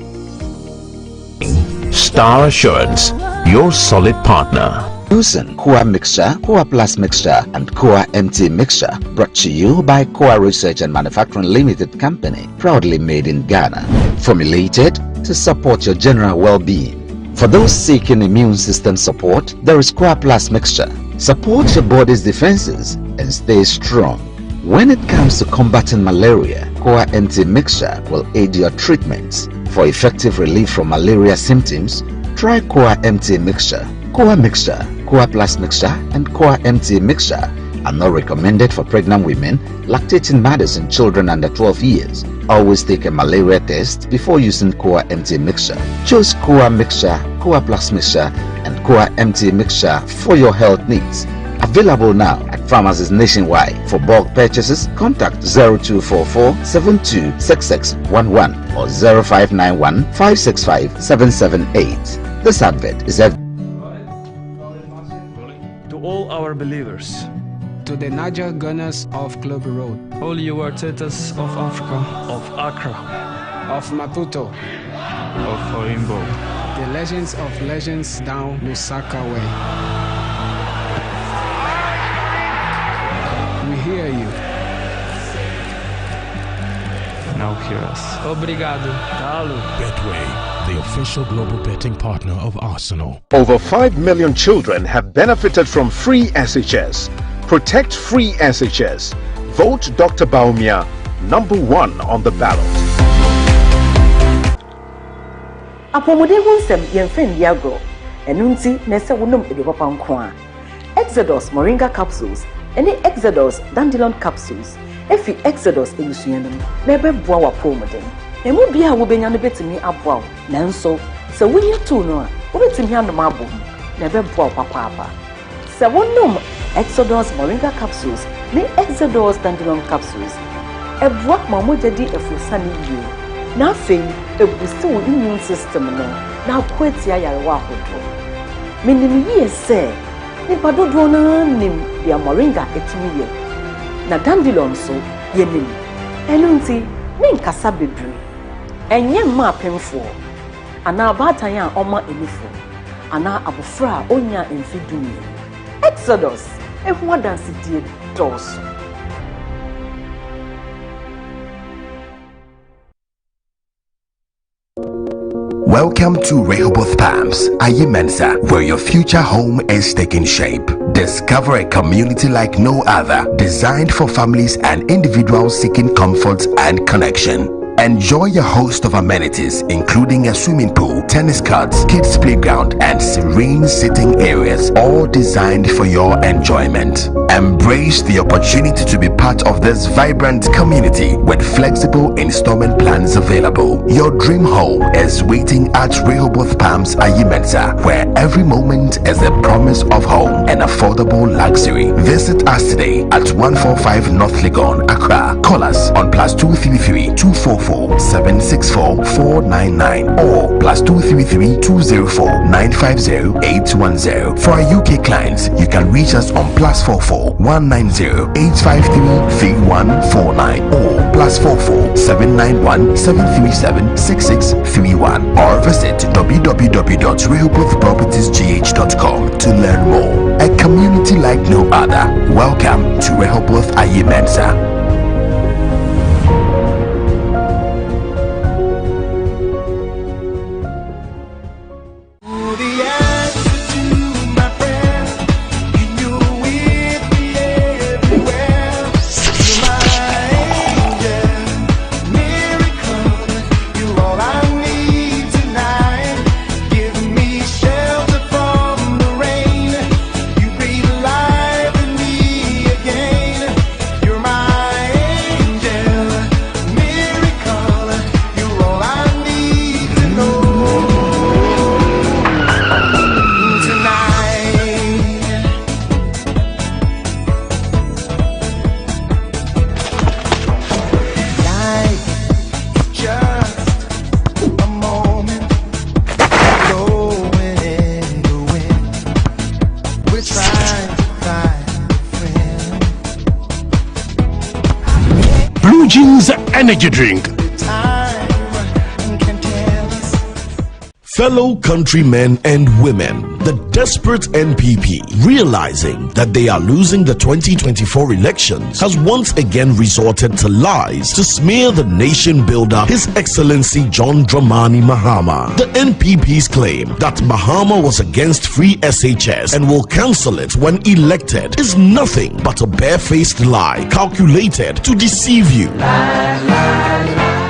Star Assurance, your solid partner. Using Koa Mixture, Koa Plus Mixture, and Koa MT Mixture, brought to you by Koa Research and Manufacturing Limited Company, proudly made in Ghana. Formulated to support your general well-being. For those seeking immune system support, there is Koa Plus Mixture. Support your body's defenses and stay strong. When it comes to combating malaria, Koa MT Mixture will aid your treatments. For effective relief from malaria symptoms, try Koa MT Mixture. Koa Mixture, Koa Plus Mixture, and Koa MT Mixture are not recommended for pregnant women, lactating mothers, and children under 12 years. Always take a malaria test before using Koa MT Mixture. Choose Koa Mixture, Koa Plus Mixture, and Koa MT Mixture for your health needs. Available now at pharmacies nationwide. For bulk purchases, contact 0244-726611 or 0591-565-778. This advert is to all our believers, to the Niger Gunners of Globe Road, all you Artetas of Africa, of Accra, of Maputo, of Oimbo, the legends of legends down Lusaka way. We hear you. Now hear us. Obrigado. Galo. Betway, the official global betting partner of Arsenal. Over 5 million children have benefited from free SHS. Protect free SHS. Vote Dr. Baumia #1 on the ballot. Apomode wonsem yemfen diagro. Enunti nese wonom edopapa nko a. Exodus moringa capsules ene Exodus dandelion capsules. Efi Exodus elusuyanum na beboa wa pomode. Emu bia wo benya no betimi aboa. Nanso se wonye tu no a wo betimi anom abom na beboa papa. Se wonom Exodus moringa capsules ne Exodus dandelion capsules. Eboa mamoja di efusani yie. Na afei ebusi wo immune system no na akwatia yarewa ahodo. Minim yie se nipa dodo na nim dia moringa etimi ye. Na dandelion so yenim. Enu nti me nkasa bebre. Enye mma apemfo. Ana abatan a oma elifo. Ana abofra a onya emfidumi. Exodus ehu adansi die dos. Welcome to Rehoboth Palms, Ayimensa, where your future home is taking shape. Discover a community like no other, designed for families and individuals seeking comfort and connection. Enjoy a host of amenities, including a swimming pool, tennis courts, kids playground, and serene sitting areas, all designed for your enjoyment. Embrace the opportunity to be part of this vibrant community with flexible installment plans available. Your dream home is waiting at Rehoboth Palms Ayimensa, where every moment is a promise of home and affordable luxury. Visit us today at 145 North Legon, Accra. Call us on +233 244 764 499 or +233 204 950 810. For our UK clients, you can reach us on +44 190 853 3149 or +44 791 737 6631 or visit www.rehobothpropertiesgh.com to learn more. A community like no other. Welcome to Rehoboth Ayimensa. Energy drink. Fellow countrymen and women, the desperate NPP, realizing that they are losing the 2024 elections, has once again resorted to lies to smear the nation builder, His Excellency John Dramani Mahama. The NPP's claim that Mahama was against free SHS and will cancel it when elected is nothing but a barefaced lie calculated to deceive you.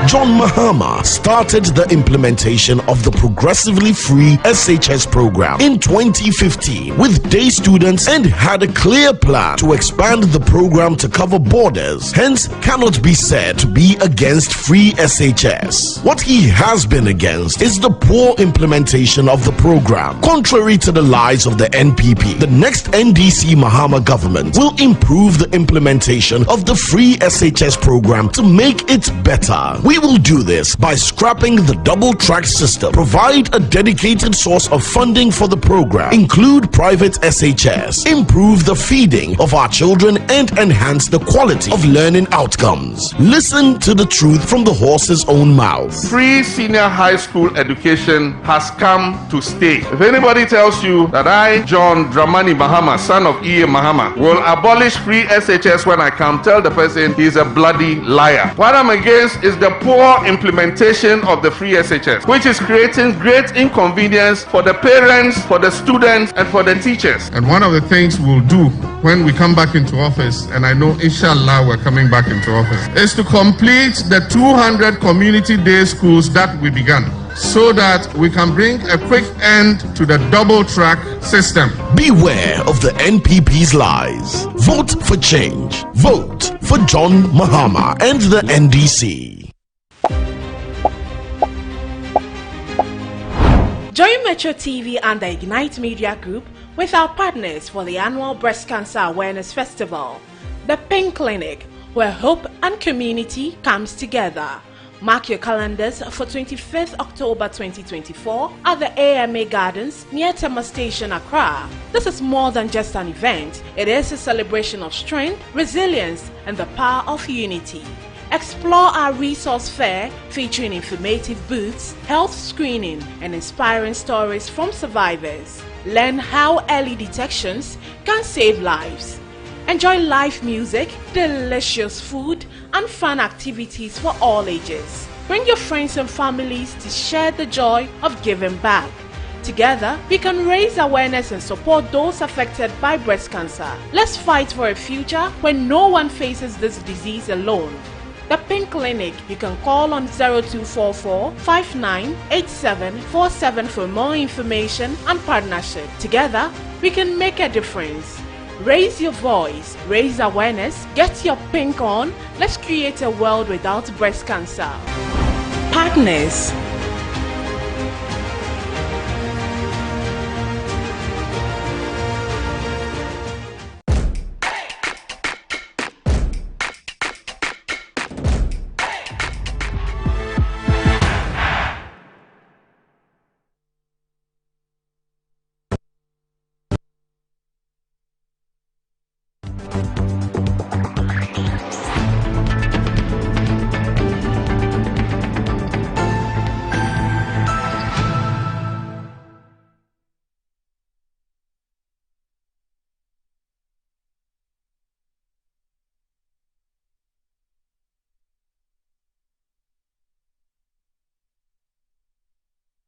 John Mahama started the implementation of the progressively free SHS program in 2015 with day students and had a clear plan to expand the program to cover borders, hence cannot be said to be against free SHS. What he has been against is the poor implementation of the program. Contrary to the lies of the NPP, the next NDC Mahama government will improve the implementation of the free SHS program to make it better. We will do this by scrapping the double-track system, provide a dedicated source of funding for the program, include private SHS, improve the feeding of our children, and enhance the quality of learning outcomes. Listen to the truth from the horse's own mouth. Free senior high school education has come to stay. If anybody tells you that I, John Dramani Mahama, son of E.A. Mahama, will abolish free SHS when I come, tell the person he's a bloody liar. What I'm against is the poor implementation of the free SHS, which is creating great inconvenience for the parents, for the students, and for the teachers. And one of the things we'll do when we come back into office, and I know inshallah we're coming back into office, is to complete the 200 community day schools that we began, so that we can bring a quick end to the double-track system. Beware of the NPP's lies. Vote for change. Vote for John Mahama and the NDC. Join Metro TV and the Ignite Media Group with our partners for the annual Breast Cancer Awareness Festival, the Pink Clinic, where hope and community comes together. Mark your calendars for 25th October 2024 at the AMA Gardens near Tema Station, Accra. This is more than just an event. It is a celebration of strength, resilience, and the power of unity. Explore our resource fair featuring informative booths, health screening, and inspiring stories from survivors. Learn how early detections can save lives. Enjoy live music, delicious food, and fun activities for all ages. Bring your friends and families to share the joy of giving back. Together, we can raise awareness and support those affected by breast cancer. Let's fight for a future where no one faces this disease alone. The Pink Clinic, you can call on 0244 598747 for more information and partnership. Together, we can make a difference. Raise your voice, raise awareness, get your pink on. Let's create a world without breast cancer. Partners.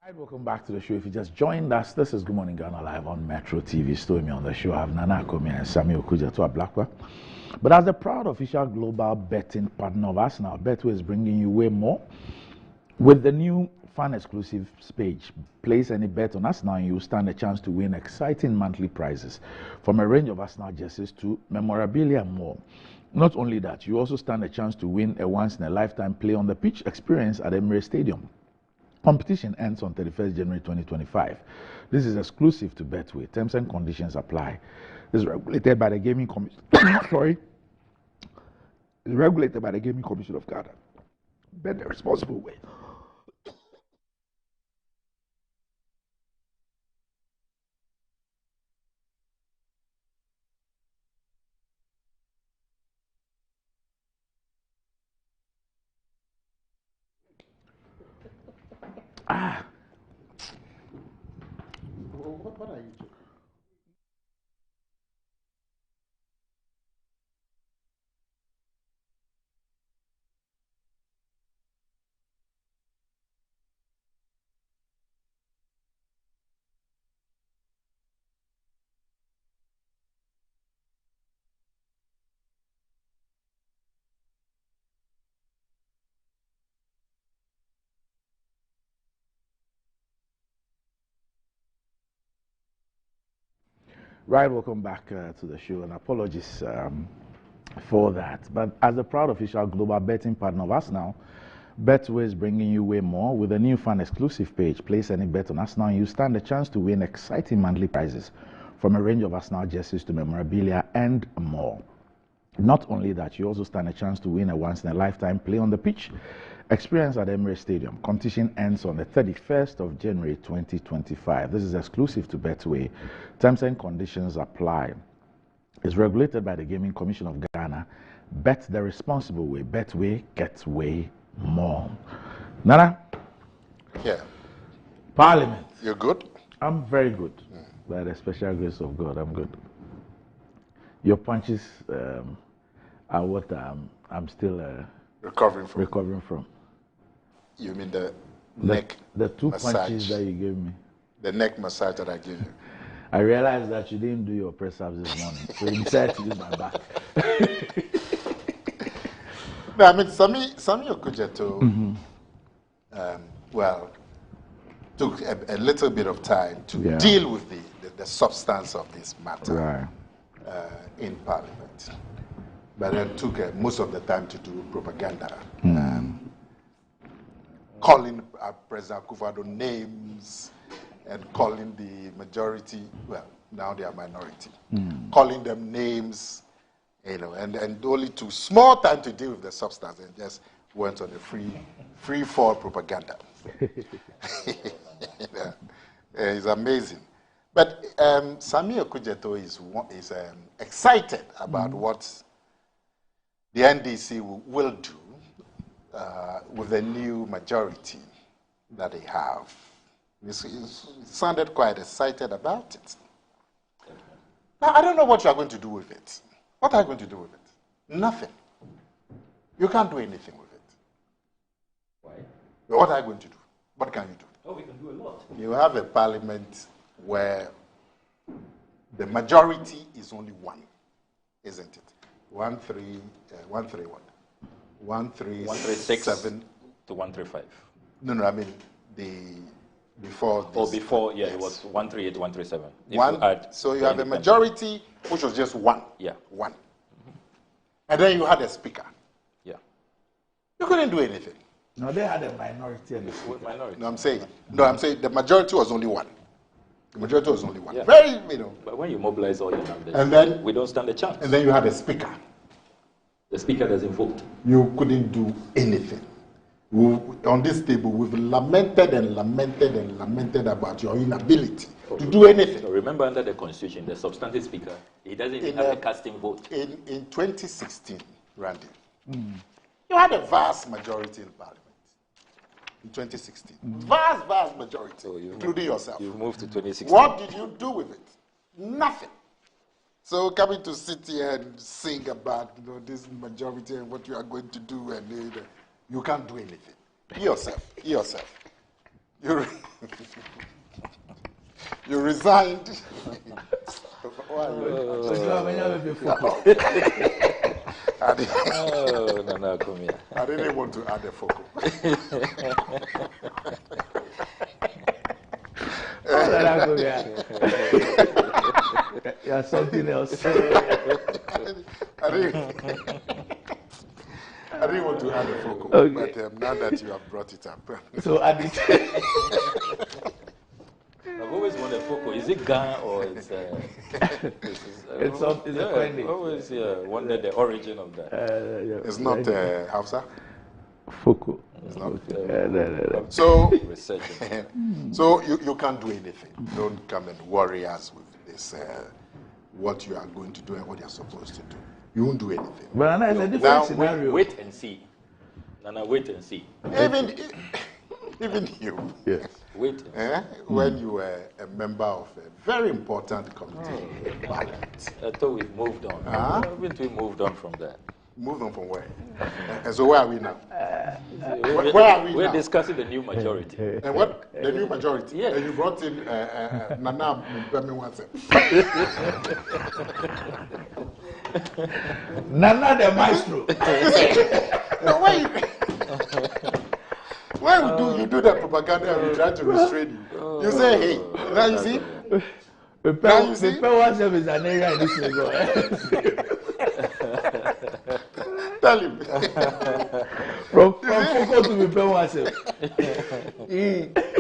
Hi, welcome back to the show. If you just joined us, this is Good Morning Ghana live on Metro TV. Still me on the show. I have Nana Akomi and Samuel Okuja to Ablakwa. But as the proud official global betting partner of Arsenal, Betway is bringing you way more with the new fan exclusive page. Place any bet on Arsenal and you stand a chance to win exciting monthly prizes from a range of Arsenal jerseys to memorabilia and more. Not only that, you also stand a chance to win a once-in-a-lifetime play on the pitch experience at Emirates Stadium. Competition ends on 31st January 2025. This is exclusive to Betway. Terms and conditions apply. This is regulated by the Gaming Commission. Sorry. It's regulated by the Gaming Commission of Ghana. Bet the responsible way. What are you doing? Right, welcome back to the show, and apologies for that. But as the proud official global betting partner of Arsenal, Betway is bringing you way more with a new fan exclusive page. Place any bet on Arsenal and you stand a chance to win exciting monthly prizes from a range of Arsenal jerseys to memorabilia and more. Not only that, you also stand a chance to win a once-in-a-lifetime play on the pitch experience at Emirates Stadium. Competition ends on the 31st of January 2025. This is exclusive to Betway. Terms and conditions apply. It's regulated by the Gaming Commission of Ghana. Bet the responsible way. Betway gets way more. Nana? Yeah. Parliament. You're good? I'm very good. By the special grace of God, I'm good. Your punches are what I'm still recovering from. You mean the neck The two massage. punches that you gave me. The neck massage that I gave you. I realized that you didn't do your press ups this morning, so you decided to use my back. No, I mean, Sami Okujeto, well, took a little bit of time to deal with the substance of this matter in Parliament. But then took most of the time to do propaganda. Calling President Akufo-Addo names and calling the majority, well, now they are minority, calling them names, you know, and only took small time to deal with the substance and just went on a free fall propaganda. It's amazing. But Sami Okujeto is excited about what the NDC will do with the new majority that they have. He sounded quite excited about it. Now, I don't know what you are going to do with it. What are you going to do with it? Nothing. You can't do anything with it. Why? What are you going to do? What can you do? Oh, we can do a lot. You have a parliament where the majority is only one, isn't it? 136 to 135. No, I mean the Before this. Or before, yeah, it was 138, 137. So you have a majority, which was just one. Yeah. One. And then you had a speaker. Yeah. You couldn't do anything. No, they had a minority and a speaker. Minority. No, I'm saying the majority was only one. The majority was only one. Yeah. Very, But when you mobilize all your numbers, and then we don't stand a chance. And then you had a speaker. The speaker doesn't vote. You couldn't do anything. On this table, we've lamented and lamented and lamented about your inability to do anything. So remember, under the Constitution, the substantive speaker, he doesn't even have a casting vote. In 2016, Randy, you had a vast majority in Parliament. In 2016, vast majority, so including yourself. You've moved to 2016. What did you do with it? Nothing. So coming to sit here and sing about this majority and what you are going to do, and you can't do anything. Yourself. You resigned. Why are no, come here. I didn't want to add a focal. Yeah, something else. I didn't want to add a focal, but now that you have brought it up. So add it. I've always wondered, focal, is it Ghana or it's it's a coin name. I always wondered the origin of that. It's not Hausa? Focal. It's not. So, so you can't do anything. Don't come and worry us with this, what you are going to do and what you are supposed to do. You won't do anything. But it's a different scenario. Wait and see. Nana, wait and see. Even you. Yes. Wait. When you were a member of a very important committee in Parliament. I thought we've moved on. Haven't we moved on from that? Moved on from where? And so where are we now? Where are we We're discussing the new majority. And what? The new majority? Yeah. And you brought in Nana Mpemi. Nana the maestro. No, why you do that propaganda and we try to restrain you? You say, hey, now you see? Now you see? Is an area in this Lagos. Tell him. From focus to be oneself.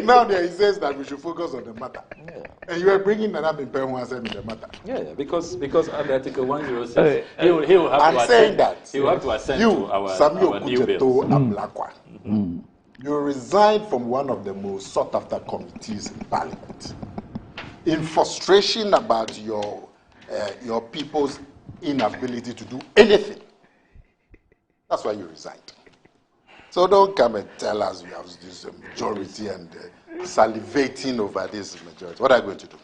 Now there he says that we should focus on the matter. Yeah. And you are bringing Nana Mpemi oneself in the matter. Yeah, because under Article 106, he will have to assent. He will have to assent to our new bills. You resigned from one of the most sought-after committees in Parliament in frustration about your people's inability to do anything. That's why you resigned. So don't come and tell us you have this majority and salivating over this majority. What are you going to do?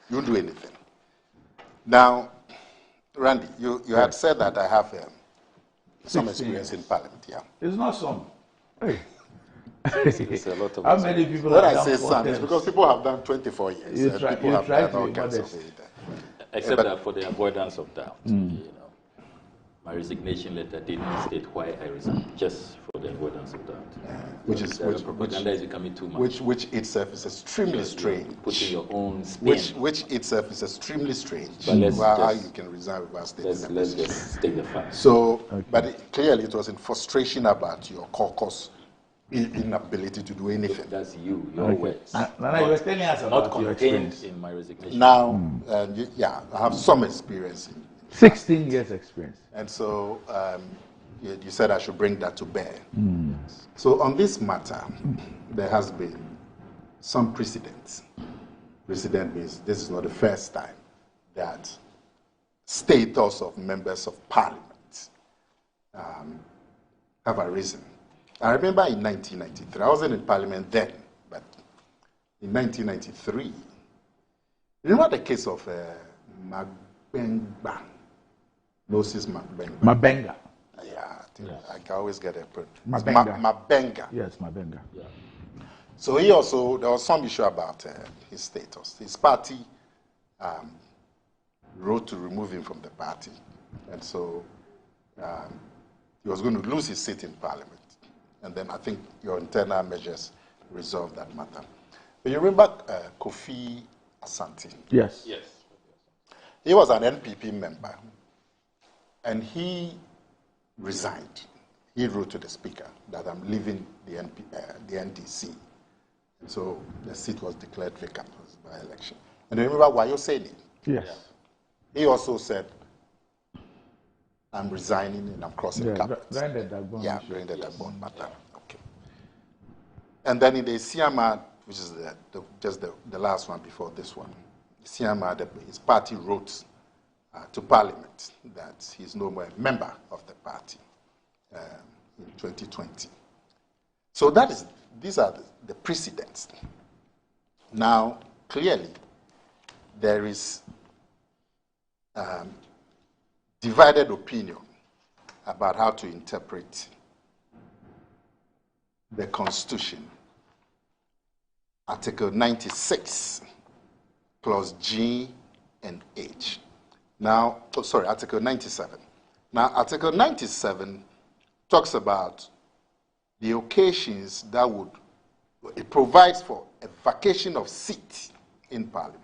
You won't do anything. Now, Randy, you had said that I have some experience in Parliament. Yeah. It's not some. Hey. It's a lot of how many people when have I say some, it's because people have done 24 years. People have done all kinds of it. Except that for the avoidance of doubt. You know, my resignation letter didn't state why I resigned, just for the avoidance of doubt. Propaganda is becoming too much. Which itself is extremely strange. Putting your own spin. Which itself is extremely strange. But how you can resign without stating let's just state the facts. So, but clearly it was in frustration about your caucus inability to do anything. That's your words. Nana, you were telling us about your experience in my resignation. Now, I have some experience. 16 years experience. And so you said I should bring that to bear. So on this matter, there has been some precedent. Precedent means this is not the first time that status of members of Parliament have arisen. I remember in 1993, I wasn't in Parliament then, but in 1993, remember the case of Mabenga, Moses Mabenga. Mabenga. Yeah, I can always get a Mabenga. Mabenga. Yes, Mabenga. Yeah. So there was some issue about his status. His party wrote to remove him from the party, and so he was going to lose his seat in Parliament. And then I think your internal measures resolved that matter. You remember Kofi Asante? Yes. Yes. He was an NPP member, and he resigned. He wrote to the speaker that I'm leaving the NDC. And so the seat was declared vacant by election. And remember Wayo said it? Yes. He also said, I'm resigning and I'm crossing carpets. During the Dagbon during the Dagbon matter. Okay. And then in the Siama, which is just the last one before this one, Siama, his party wrote to Parliament that he's no more a member of the party in 2020. So these are the precedents. Now, clearly, there is divided opinion about how to interpret the Constitution. Article 96, clause G and H. Now, Article 97. Now, Article 97 talks about the occasions that it provides for a vacation of seat in Parliament.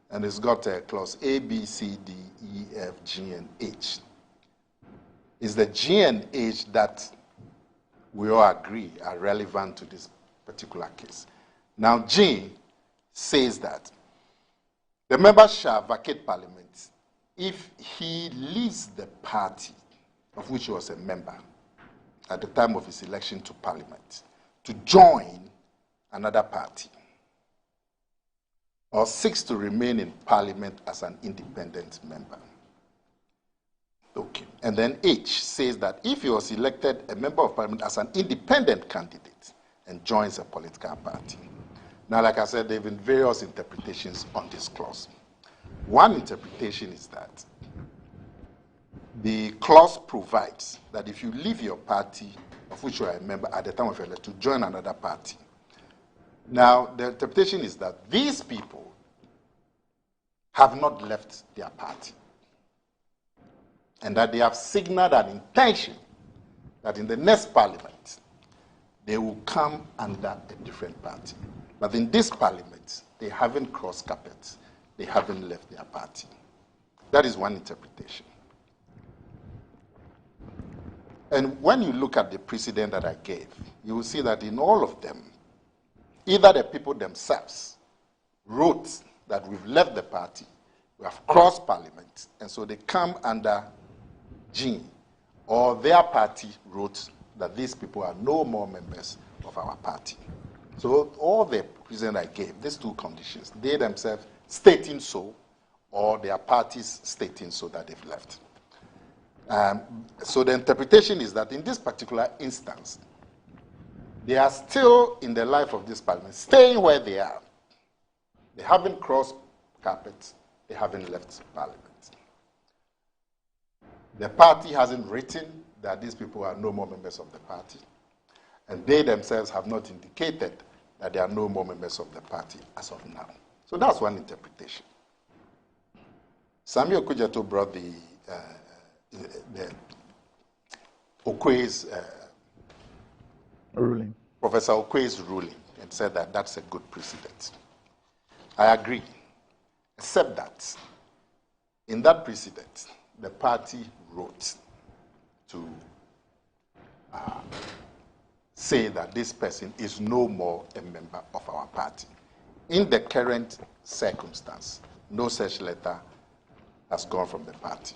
And it's got a clause A, B, C, D, E, F, G, and H. It's the G and H that we all agree are relevant to this particular case. Now, G says that the member shall vacate Parliament if he leaves the party of which he was a member at the time of his election to Parliament to join another party, or seeks to remain in Parliament as an independent member. Okay. And then H says that if he was elected a member of Parliament as an independent candidate and joins a political party. Now, like I said, there have been various interpretations on this clause. One interpretation is that the clause provides that if you leave your party of which you are a member at the time of your election to join another party. Now, the interpretation is that these people have not left their party and that they have signaled an intention that in the next Parliament they will come under a different party. But in this Parliament, they haven't crossed carpets. They haven't left their party. That is one interpretation. And when you look at the precedent that I gave, you will see that in all of them, either the people themselves wrote that we've left the party, we have crossed Parliament, and so they come under G, or their party wrote that these people are no more members of our party. So all the reasons I gave, these two conditions, they themselves stating so, or their parties stating so that they've left. So the interpretation is that in this particular instance, they are still in the life of this Parliament, staying where they are. They haven't crossed carpets, they haven't left Parliament. The party hasn't written that these people are no more members of the party, and they themselves have not indicated that they are no more members of the party as of now. So that's one interpretation. Samuel Kujato brought the Okwe's ruling. Professor Okwe's ruling, and said that that's a good precedent. I agree, except that in that precedent, the party wrote to say that this person is no more a member of our party. In the current circumstance, no such letter has gone from the party.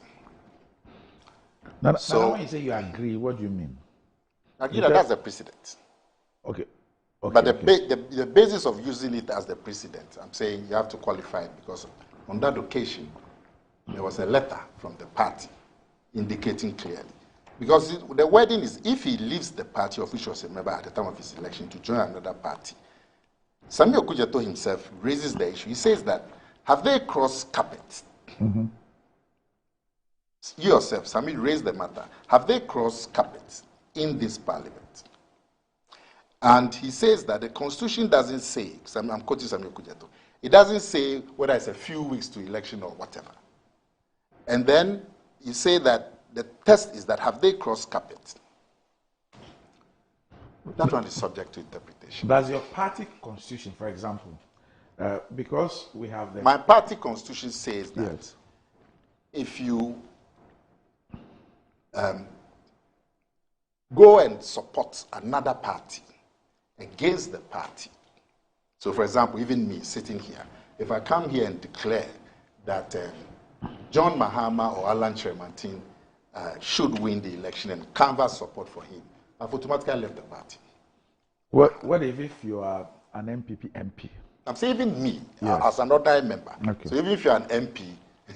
Now, when you say you agree, what do you mean? I agree that that's the precedent. Okay. But the basis of using it as the precedent, I'm saying you have to qualify it, because on that occasion, there was a letter from the party indicating clearly. Because the wording is, if he leaves the party of which he was a member at the time of his election to join another party, Samuel Kujato himself raises the issue. He says that, have they crossed carpets? Mm-hmm. You yourself, Samuel, raised the matter. Have they crossed carpets in this Parliament? And he says that the Constitution doesn't say, I'm quoting Samuel Kujato, it doesn't say whether it's a few weeks to election or whatever. And then you say that the test is that, have they crossed carpets? That one is subject to interpretation. Does your party constitution, for example, because we have the... My party constitution says that yes. if you go and support another party against the party, so for example, even me sitting here, if I come here and declare that John Mahama or Alan Tremantin should win the election and canvass support for him, I've automatically left the party. What if you are an MPP MP? I'm saying even me, yes. as an ordinary member. Okay. So even if you're an MP,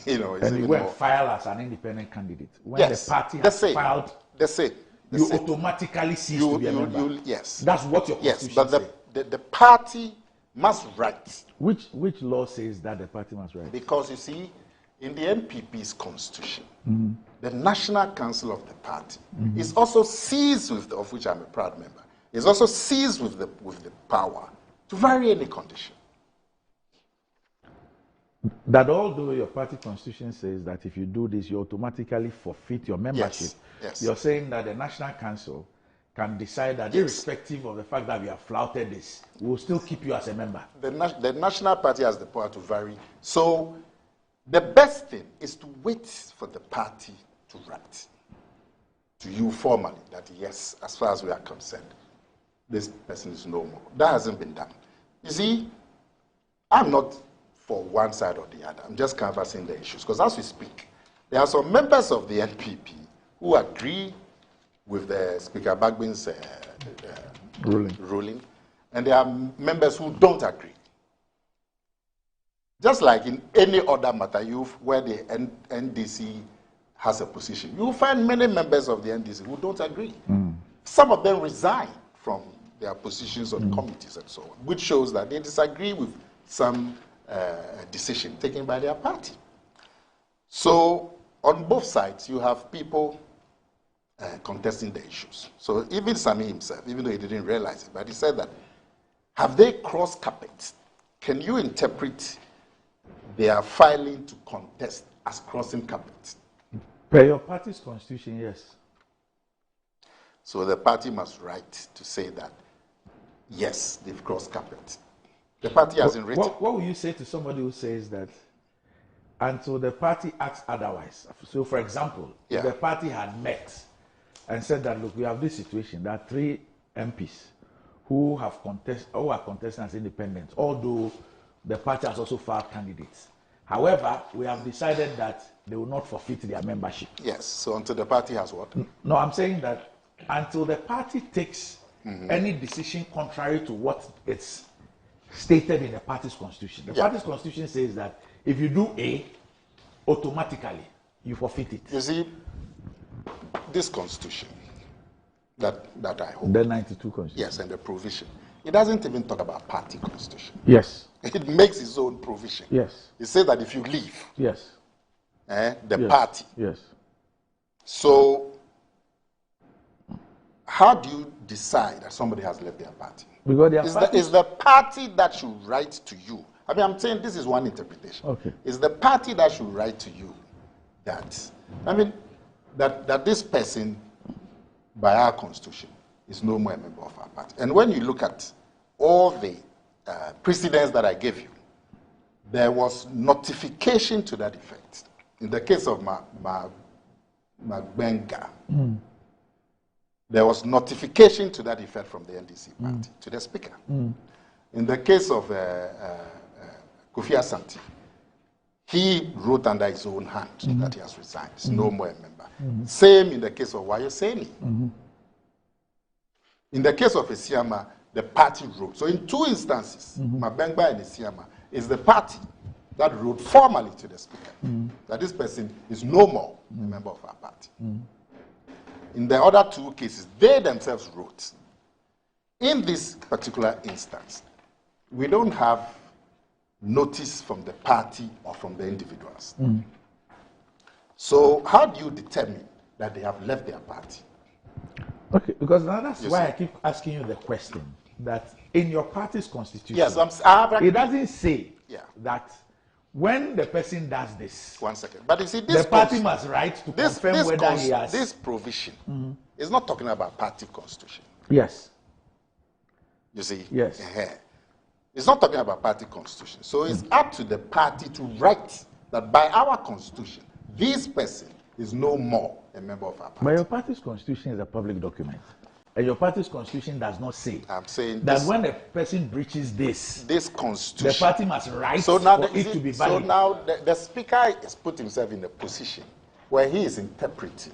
you know, it's and even you went more... file as an independent candidate. When yes, the party has filed, you automatically cease to be a member. Yes. That's what your constitution says. Yes, but the party must write. Which law says that the party must write? Because you see, in the NPP's constitution, the National Council of the party is also seized with, of which I'm a proud member, is also seized with the power to vary any condition. That although your party constitution says that if you do this, you automatically forfeit your membership, yes. You're saying that the National Council can decide that irrespective of the fact that we have flouted this, we'll still keep you as a member. The National Party has the power to vary. So the best thing is to wait for the party to write to you formally that yes, as far as we are concerned, this person is no more. That hasn't been done. You see, I'm not for one side or the other. I'm just canvassing the issues. Because as we speak, there are some members of the NPP who agree with the Speaker Bagbin's ruling, and there are members who don't agree. Just like in any other matter, where the NDC has a position, you will find many members of the NDC who don't agree. Some of them resign from their positions on committees and so on, which shows that they disagree with some decision taken by their party. So on both sides, you have people contesting the issues. So even Sami himself, even though he didn't realize it, but he said that, have they crossed carpets? Can you interpret their filing to contest as crossing carpets? Per your party's constitution, yes. So the party must write to say that, yes, they've crossed carpets. The party hasn't written. What will you say to somebody who says that until the party acts otherwise? So, for example, if the party had met and said that, look, we have this situation, there are 3 MPs who are contesting as independents, although the party has also filed candidates. However, we have decided that they will not forfeit their membership. Yes, so until the party has what? No, I'm saying that until the party takes any decision contrary to what it's stated in the party's constitution. The party's constitution says that if you do A, automatically you forfeit it. You see, this constitution that I hold. The 92 constitution. Yes, and the provision. It doesn't even talk about party constitution. Yes. It makes its own provision. Yes. It says that if you leave, yes, the party. Yes. So, how do you decide that somebody has left their party? Because it's the party that should write to you. I mean, I'm saying this is one interpretation. Okay. It's the party that should write to you that, I mean, that this person, by our constitution, is no more a member of our party. And when you look at all the precedents that I gave you, there was notification to that effect. In the case of Magbenga, there was notification to that effect from the NDC party to the speaker. In the case of Kofi Asante, he wrote under his own hand that he has resigned. He's no more a member. Same in the case of Wayoseni. In the case of Esiama, the party wrote. So in 2 instances, Magbenga and Esiama, is the party that wrote formally to the speaker that this person is no more a member of our party. In the other 2 cases, they themselves wrote. In this particular instance, we don't have notice from the party or from the individuals. So how do you determine that they have left their party? Okay, because now that's why I keep asking you the question, that in your party's constitution, it doesn't say that when the person does this, 1 second. But you see, this the party must write to confirm whether he has. This provision is not talking about party constitution. Yes. You see? Yes. It's not talking about party constitution. So it's up to the party to write that by our constitution, this person is no more a member of our party. But your party's constitution is a public document. And your party's constitution does not say that when a person breaches this constitution, the party must write for it to be valid. So now the speaker has put himself in a position where he is interpreting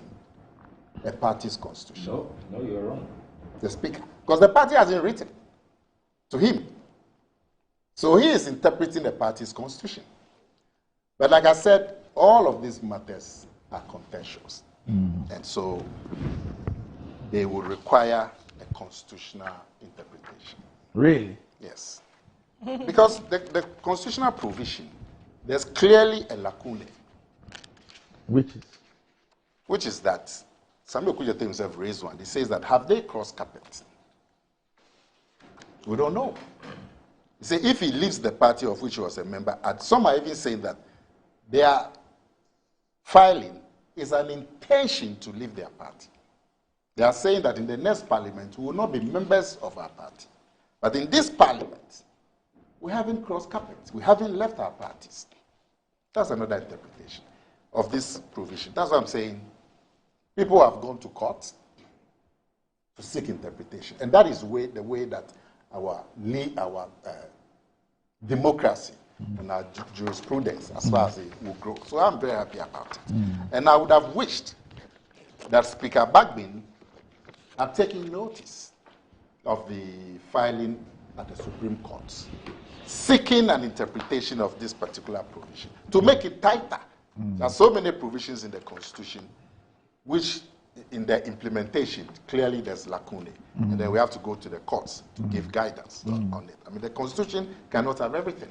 a party's constitution. No, you're wrong. The speaker. Because the party hasn't written to him. So he is interpreting the party's constitution. But like I said, all of these matters are contentious. And so they will require a constitutional interpretation. Really? Yes. Because the constitutional provision, there's clearly a lacuna. Which is that Samuel Kujate himself raised one. He says that, have they crossed carpet? We don't know. He said if he leaves the party of which he was a member, and some are even saying that their filing is an intention to leave their party. They are saying that in the next parliament, we will not be members of our party. But in this parliament, we haven't crossed carpets. We haven't left our parties. That's another interpretation of this provision. That's what I'm saying. People have gone to court to seek interpretation. And that is the way that our democracy and our jurisprudence, as far as it will grow. So I'm very happy about it. And I would have wished that Speaker Bagbin had taken notice of the filing at the Supreme Court, seeking an interpretation of this particular provision to make it tighter. There are so many provisions in the Constitution which in their implementation, clearly there's lacunae. And then we have to go to the courts to give guidance on it. I mean, the Constitution cannot have everything.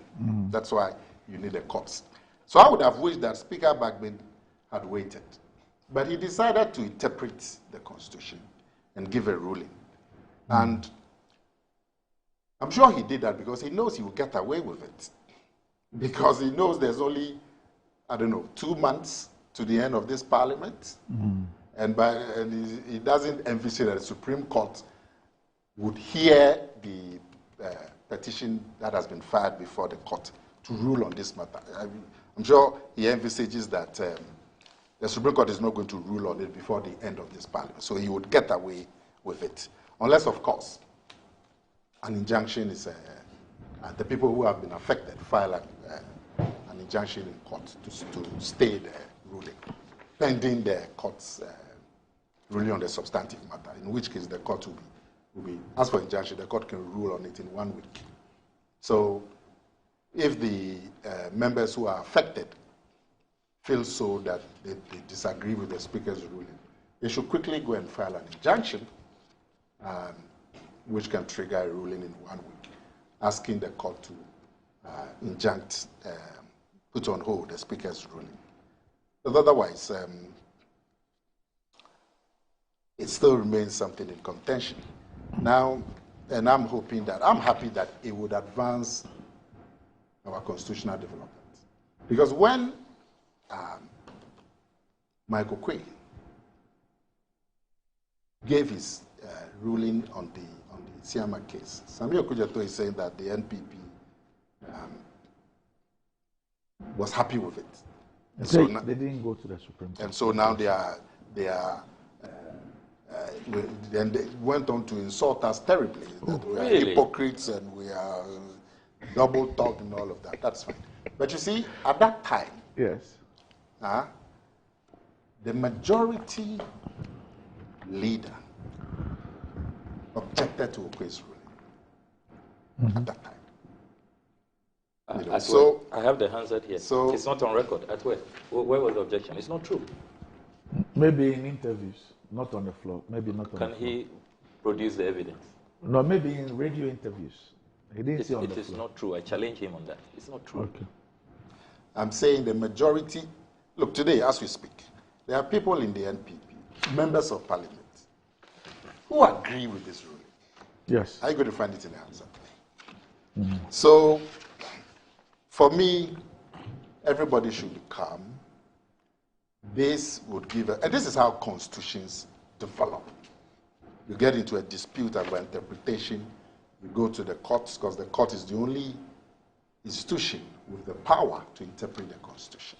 That's why you need the courts. So I would have wished that Speaker Bagbin had waited. But he decided to interpret the Constitution and give a ruling. And I'm sure he did that because he knows he will get away with it. Because he knows there's only, 2 months to the end of this parliament. And he doesn't envisage that the Supreme Court would hear the petition that has been filed before the court to rule on this matter. I'm sure he envisages that the Supreme Court is not going to rule on it before the end of this parliament. So he would get away with it. Unless, of course, an injunction is, the people who have been affected file an injunction in court to stay the ruling, pending the court's ruling on the substantive matter, in which case the court will be, as for injunction, the court can rule on it in 1 week. So if the members who are affected feel so that they disagree with the Speaker's ruling, they should quickly go and file an injunction, which can trigger a ruling in 1 week, asking the court to injunct, put on hold the Speaker's ruling. But otherwise, it still remains something in contention. Now, and I'm happy that it would advance our constitutional development. Because when Michael Quay gave his ruling on the Siama case, Samuel Kujato is saying that the NPP was happy with it. And so now, they didn't go to the Supreme Court. And so now they went on to insult us terribly. That we are hypocrites and we are double talk and all of that. That's fine. But you see, at that time, yes, the majority leader objected to Okwei's ruling at that time. So I have the answer here. So it's not on record. At where? Where was the objection? It's not true. Maybe in interviews, not on the floor. Maybe not on the floor. Can he produce the evidence? No, maybe in radio interviews. He didn't say on the floor. It is not true. I challenge him on that. It's not true. Okay. I'm saying the majority. Look, today, as we speak, there are people in the NPP, members of parliament, who agree with this ruling. Yes. Are you going to find it in the answer? So, for me, everybody should be calm. This would give and this is how constitutions develop. You get into a dispute about interpretation, You go to the courts because the court is the only institution with the power to interpret the Constitution.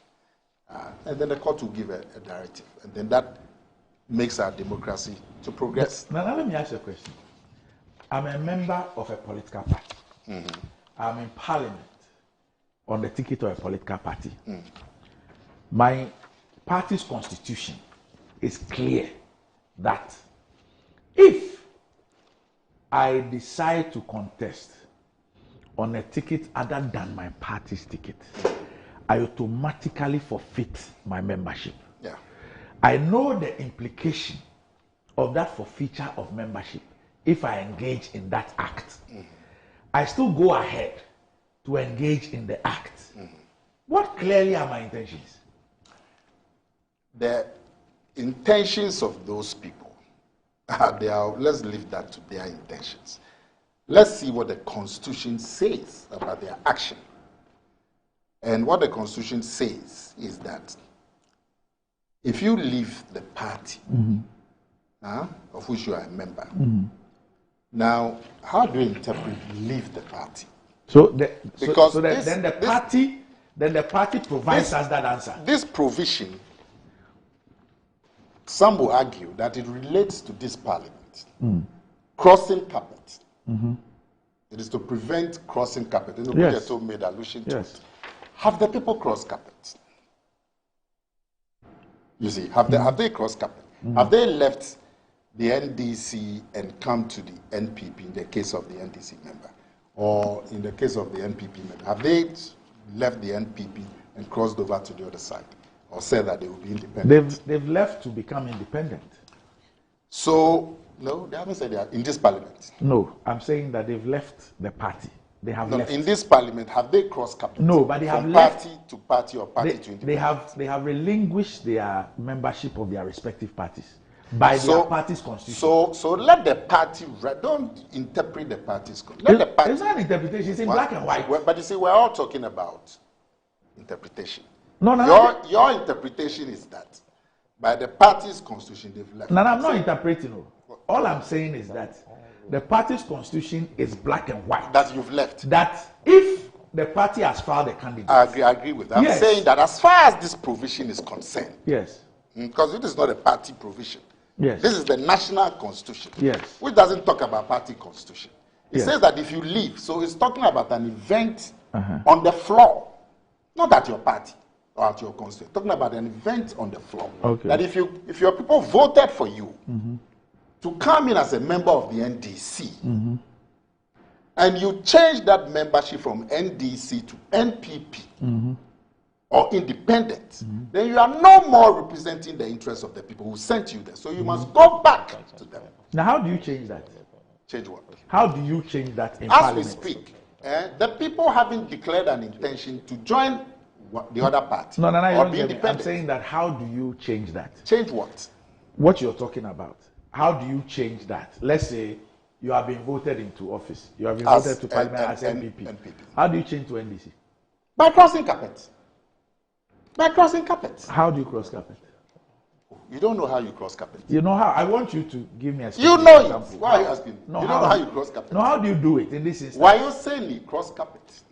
And then the court will give a directive. And then that makes our democracy to progress. Now let me ask you a question. I'm a member of a political party. Mm-hmm. I'm in Parliament on the ticket of a political party. Mm. My party's constitution is clear that if I decide to contest on a ticket other than my party's ticket, I automatically forfeit my membership. Yeah. I know the implication of that forfeiture of membership if I engage in that act. Mm-hmm. I still go ahead to engage in the act. Mm-hmm. What clearly are my intentions? The intentions of those people, let's leave that to their intentions. Let's see what the Constitution says about their action. And what the Constitution says is that if you leave the party, of which you are a member, now, how do you interpret leave the party? Then the party provides us that answer. This provision, some will argue that it relates to this parliament. Crossing carpet. It is to prevent crossing carpet. Yes. Made allusion to it. Have the people crossed carpet? You see, have they crossed carpet? Have they left the NDC and come to the NPP in the case of the NDC member? Or in the case of the NPP member, have they left the NPP and crossed over to the other side? Or said that they will be independent? They've left to become independent. So, no, they haven't said they are in this parliament. No, I'm saying that they've left the party. They have left. In this parliament, have they crossed capital? No, but they have left. Party to party or party to independent? They have relinquished their membership of their respective parties by their party's constitution. So let the party, don't interpret the party's constitution. Let the party. It's not an interpretation, it's in black and white. But you see, we're all talking about interpretation. No. Your interpretation is that by the party's constitution, they've left. No, I'm not interpreting. All I'm saying is that the party's constitution is black and white. That you've left. That if the party has filed a candidate. I agree with that. I'm saying that as far as this provision is concerned. Yes. Because it is not a party provision. Yes. This is the national constitution. Yes. Which doesn't talk about party constitution. It says that if you leave, so it's talking about an event on the floor. Not at your party or at your constituency. Talking about an event on the floor. Okay. That if your people voted for you to come in as a member of the NDC, and you change that membership from NDC to NPP or independent, then you are no more representing the interests of the people who sent you there. So you must go back to them. Now, how do you change that? Change what? How do you change that in As Parliament? we speak, the people haven't declared an intention to join the other party No, or be independent. I'm saying that how do you change that? Change what? What you're talking about. How do you change that? Let's say you have been voted into office. You have been voted to Parliament as NPP. How do you change to NDC? By crossing carpet. By crossing carpet. How do you cross carpet? You don't know how you cross carpet. You know how? I want you to give me a You know it. Why are you asking? No, you don't know how you cross carpet. No, how do you do it in this instance? Why are you saying he cross carpet?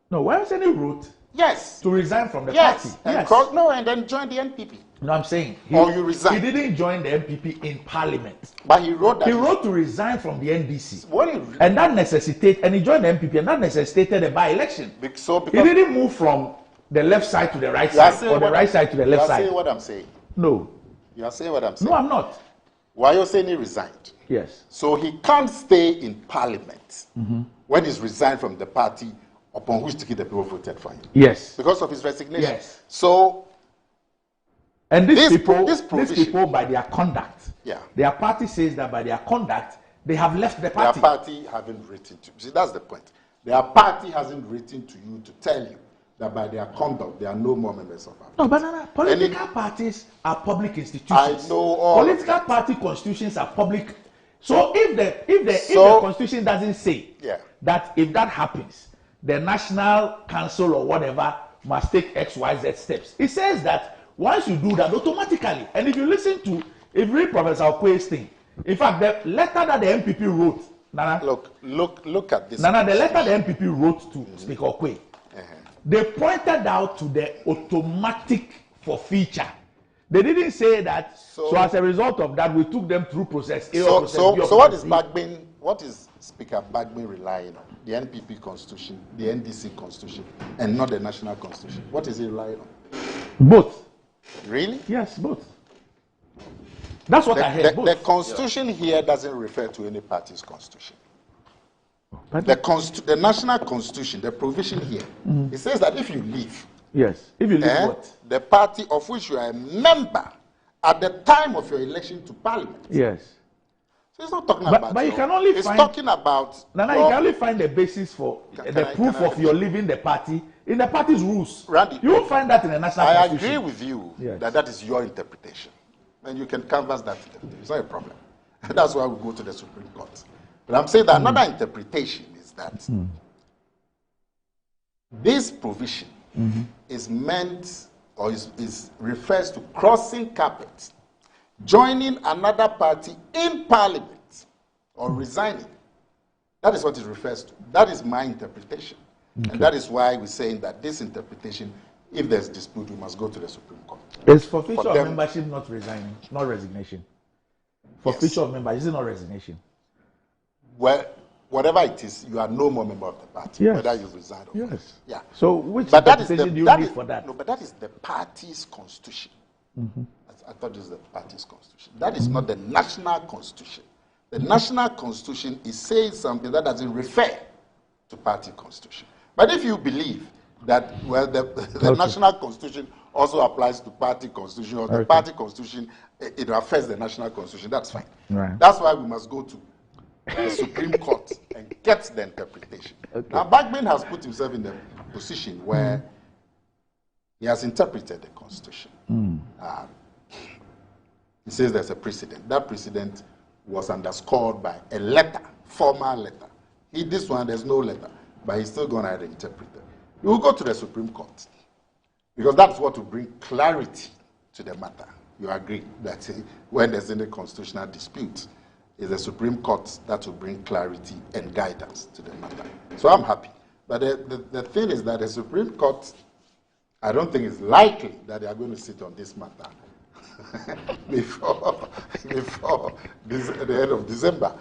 No, why are you saying he wrote? Yes. To resign from the party. And then join the NPP. No, I'm saying you resign. He didn't join the NPP in Parliament. But he wrote that. He wrote to resign from the NDC. And that necessitated, and he joined the NPP, and that necessitated a by-election. He didn't move from the left side to the right side, or the right side to the left side. You are saying what I'm saying. No. You are saying what I'm saying. No, I'm not. Why are you saying he resigned? Yes. So he can't stay in Parliament when he's resigned from the party upon which ticket the people voted for him. Yes. Because of his resignation. Yes. So, and these people, by their conduct, yeah, their party says that by their conduct, they have left the party. Their party haven't written to you. See, that's the point. Their party hasn't written to you to tell you that by their conduct, they are no more members of our party. No, but political parties are public institutions. I know all political party constitutions are public. So if the constitution doesn't say that if that happens, the National Council or whatever must take XYZ steps. It says that once you do that, automatically, and if you read Professor Okwe's thing, in fact, the letter that the MPP wrote Nana, look at this. Nana, the letter the MPP wrote to Speaker Okwe, they pointed out to the automatic forfeiture. They didn't say that. So as a result of that, we took them through process A or process B. So what is Bagbin? What is Speaker Bagbin relying on? The NPP constitution, the NDC constitution, and not the national constitution. What is he relying on? Both. Really? Yes, both. That's what I heard. The constitution here doesn't refer to any party's constitution. The national constitution, the provision here, it says that if you leave, yes, if you leave what? The party of which you are a member at the time of your election to parliament. Yes. So it's not talking about. But you can only it's find. Talking about. Nana, you can only find the basis for the proof of your leaving the party in the party's rules. Randy, you won't find that in the national constitution. I agree with you that is your interpretation, and you can canvass that. It's not a problem. That's why we go to the Supreme Court. But I'm saying that another interpretation is that this provision is meant or is refers to crossing carpets, joining another party in parliament, or resigning. That is what it refers to. That is my interpretation. And that is why we're saying that this interpretation, if there's dispute, we must go to the Supreme Court. Is forfeiture of membership not resigning, not resignation? Forfeiture of membership, is it not resignation? Well, whatever it is, you are no more member of the party, whether you resign or not. Yeah. So which interpretation do you need for that? No, but that is the party's constitution. I thought this is the party's constitution. That is not the national constitution. The national constitution is saying something that doesn't refer to party constitution. But if you believe that, well, the national constitution also applies to party constitution, or the party constitution, it affects the national constitution, that's fine. Right. That's why we must go to the Supreme Court and get the interpretation. Now, Bagbin has put himself in the position where he has interpreted the constitution. He says there's a precedent. That precedent was underscored by a letter, formal letter. This one, there's no letter, but he's still going to interpret it. We will go to the Supreme Court, because that's what will bring clarity to the matter. You agree that when there's any constitutional dispute, it's the Supreme Court that will bring clarity and guidance to the matter. So I'm happy. But the thing is that the Supreme Court, I don't think it's likely that they are going to sit on this matter before the end of December.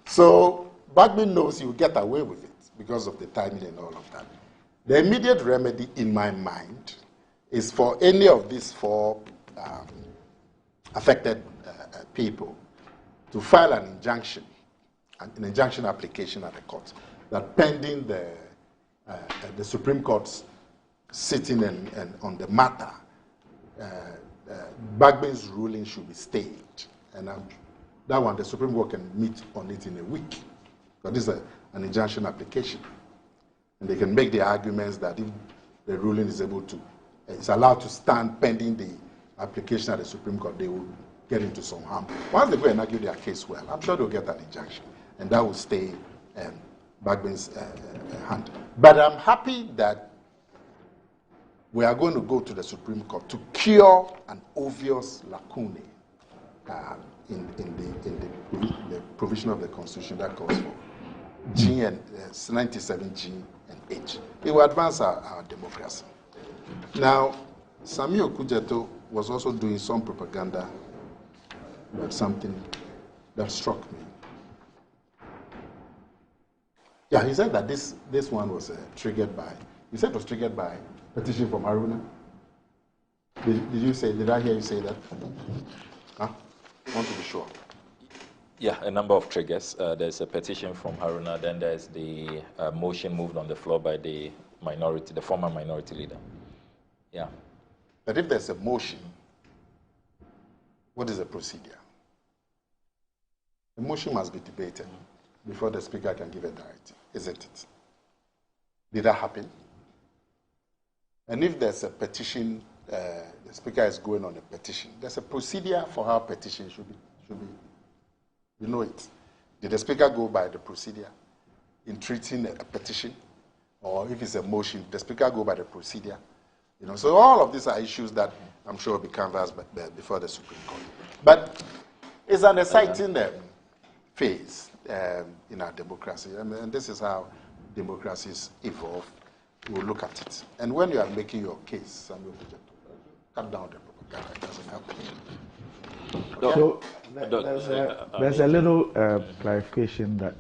So Bagbin knows he will get away with it because of the timing and all of that. The immediate remedy in my mind is for any of these four affected people to file an injunction application at the court, that pending the Supreme Court's sitting and on the matter, Bagbin's ruling should be stayed. And that one, the Supreme Court can meet on it in a week. But this is an injunction application. And they can make the arguments that if the ruling is it's allowed to stand pending the application at the Supreme Court, they will get into some harm. Once they go and argue their case well, I'm sure they'll get an injunction. And that will stay Bagbin's hand. But I'm happy that we are going to go to the Supreme Court to cure an obvious lacune in the provision of the Constitution that calls for G and 97 G and H. It will advance our democracy. Now, Samuel Kujeto was also doing some propaganda about something that struck me. Yeah, he said that this one was triggered by, he said it was triggered by petition from Haruna. Did I hear you say that? Huh? I want to be sure. Yeah, a number of triggers. There's a petition from Haruna, then there's the motion moved on the floor by the former minority leader. Yeah. But if there's a motion, what is the procedure? The motion must be debated before the Speaker can give a directive, isn't it? Did that happen? And if there's a petition, the Speaker is going on a petition, there's a procedure for how petition should be. You know it. Did the Speaker go by the procedure in treating a petition? Or if it's a motion, the Speaker go by the procedure? You know, so all of these are issues that I'm sure will be canvassed before the Supreme Court. But it's an exciting phase. in our democracy. And this is how democracies evolve. We'll look at it. And when you are making your case, cut down the propaganda. It doesn't help. So there's a little clarification that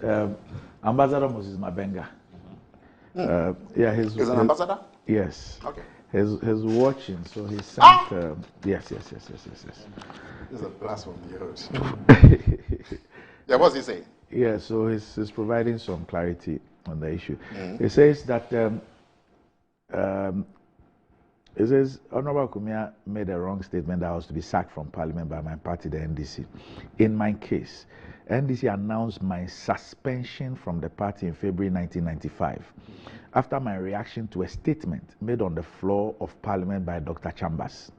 Ambassador Moses Mabenga. He's an ambassador? Yes. Okay. He's watching, so he sent. Yes. This is a blasphemy. Yeah, what's he saying? Yeah, so he's providing some clarity on the issue. He says that Honorable Kumia made a wrong statement that I was to be sacked from Parliament by my party, the NDC. In my case, NDC announced my suspension from the party in February 1995 after my reaction to a statement made on the floor of Parliament by Dr. Chambers.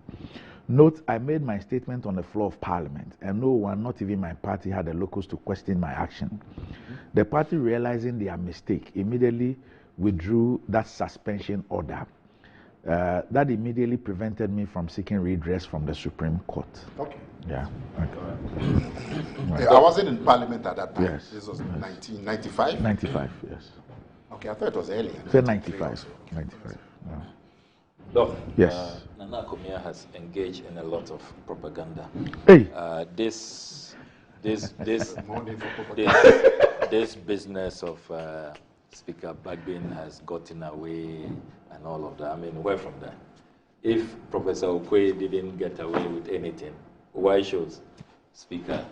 Note, I made my statement on the floor of Parliament, and no one, not even my party, had the locus to question my action. The party, realizing their mistake, immediately withdrew that suspension order. That immediately prevented me from seeking redress from the Supreme Court. Okay. Yeah. Okay. I wasn't in Parliament at that time. Yes. This was 1995? 95, yes. Okay, I thought it was earlier. It's 95. 95. Yeah. Doc, yes. Nana Kumia has engaged in a lot of propaganda. Hey. This business of Speaker Bagbin has gotten away and all of that. I mean, where from that? If Professor Okwe didn't get away with anything, why should Speaker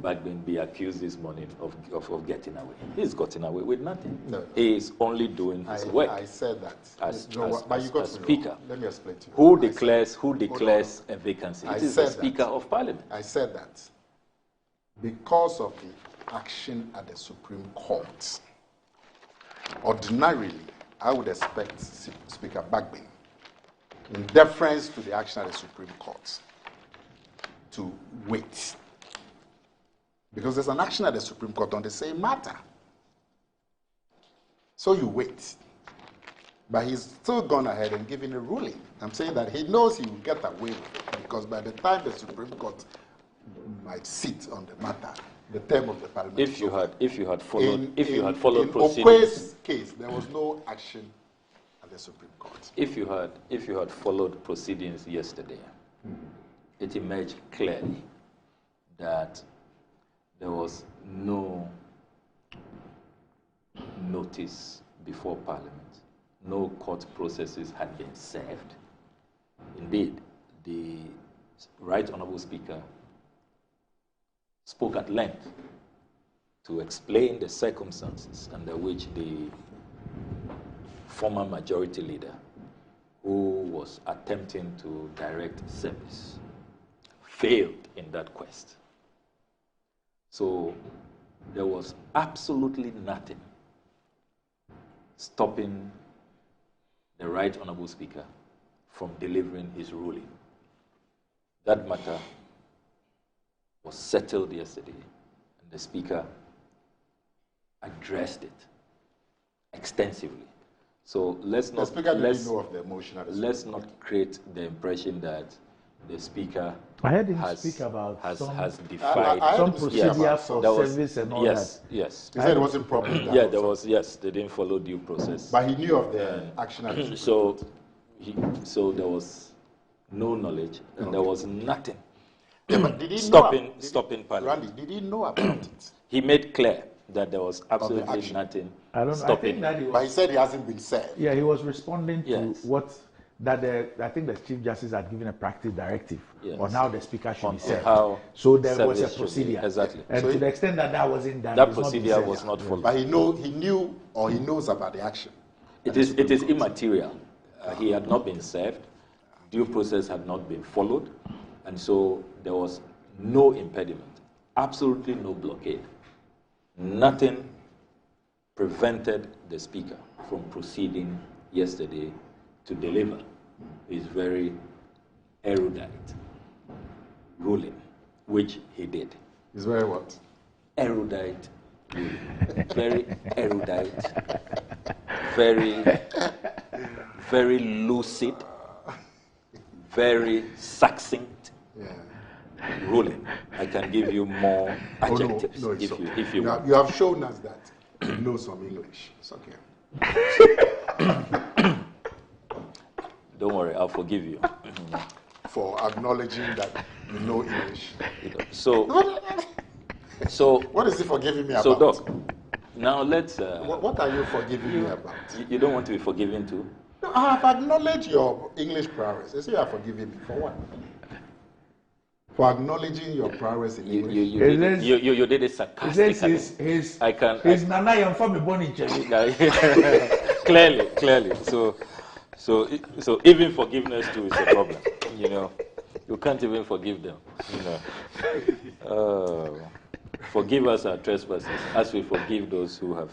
Bagbin be accused this morning of getting away? He's gotten away with nothing. No. He is only doing his work. I said that. As Speaker. Let me explain to you. Who declares a vacancy? It is the Speaker of Parliament. I said that because of the action at the Supreme Court, ordinarily, I would expect Speaker Bagbin, in deference to the action at the Supreme Court, to wait. Because there's an action at the Supreme Court on the same matter. So you wait. But he's still gone ahead and given a ruling. I'm saying that he knows he will get away with it, because by the time the Supreme Court might sit on the matter, the term of the Parliament. If you had followed proceedings. In Okwe's case, there was no action at the Supreme Court. If you had followed proceedings yesterday, it emerged clearly that there was no notice before Parliament. No court processes had been served. Indeed, the Right Honourable Speaker spoke at length to explain the circumstances under which the former majority leader, who was attempting to direct service, failed in that quest. So there was absolutely nothing stopping the Right Honourable Speaker from delivering his ruling. That matter was settled yesterday, and the Speaker addressed it extensively. So let's not create the impression that the Speaker I heard him speak about has defied some procedure for service and all that. Yes. He said it wasn't proper. Yeah, there was. Yes, they didn't follow due process. But he knew of the action. So there was no knowledge, and there was nothing. Yeah, but did he stopping Parliament. Randy, did he know about it? He made clear that there was absolutely nothing stopping. But he said he hasn't been served. Yeah, he was responding to what I think the Chief Justice had given a practice directive on how the Speaker should be served. So there was a procedure. Exactly. And so to the extent that wasn't done, that procedure was not followed. But he knew or he knows about the action. It is immaterial. He had not been served. Due process had not been followed. And so there was no impediment, absolutely no blockade. Nothing prevented the Speaker from proceeding yesterday to deliver his very erudite ruling, which he did. His very what? Erudite ruling. Very erudite, very lucid, very succinct, ruling, I can give you more adjectives if you want. You have shown us that you know some English. It's okay. Don't worry, I'll forgive you. For acknowledging that you know English. So what is he forgiving me about? So, Doc, now let's... what are you forgiving me about? You don't want to be forgiven too? No, I have acknowledged your English prowess. You say you are forgiving me. For what? For acknowledging your prowess in English. You did it sarcastically. His nana young from the bonnie. Clearly. So even forgiveness too is a problem. You know, you can't even forgive them. You know, forgive us our trespasses as we forgive those who have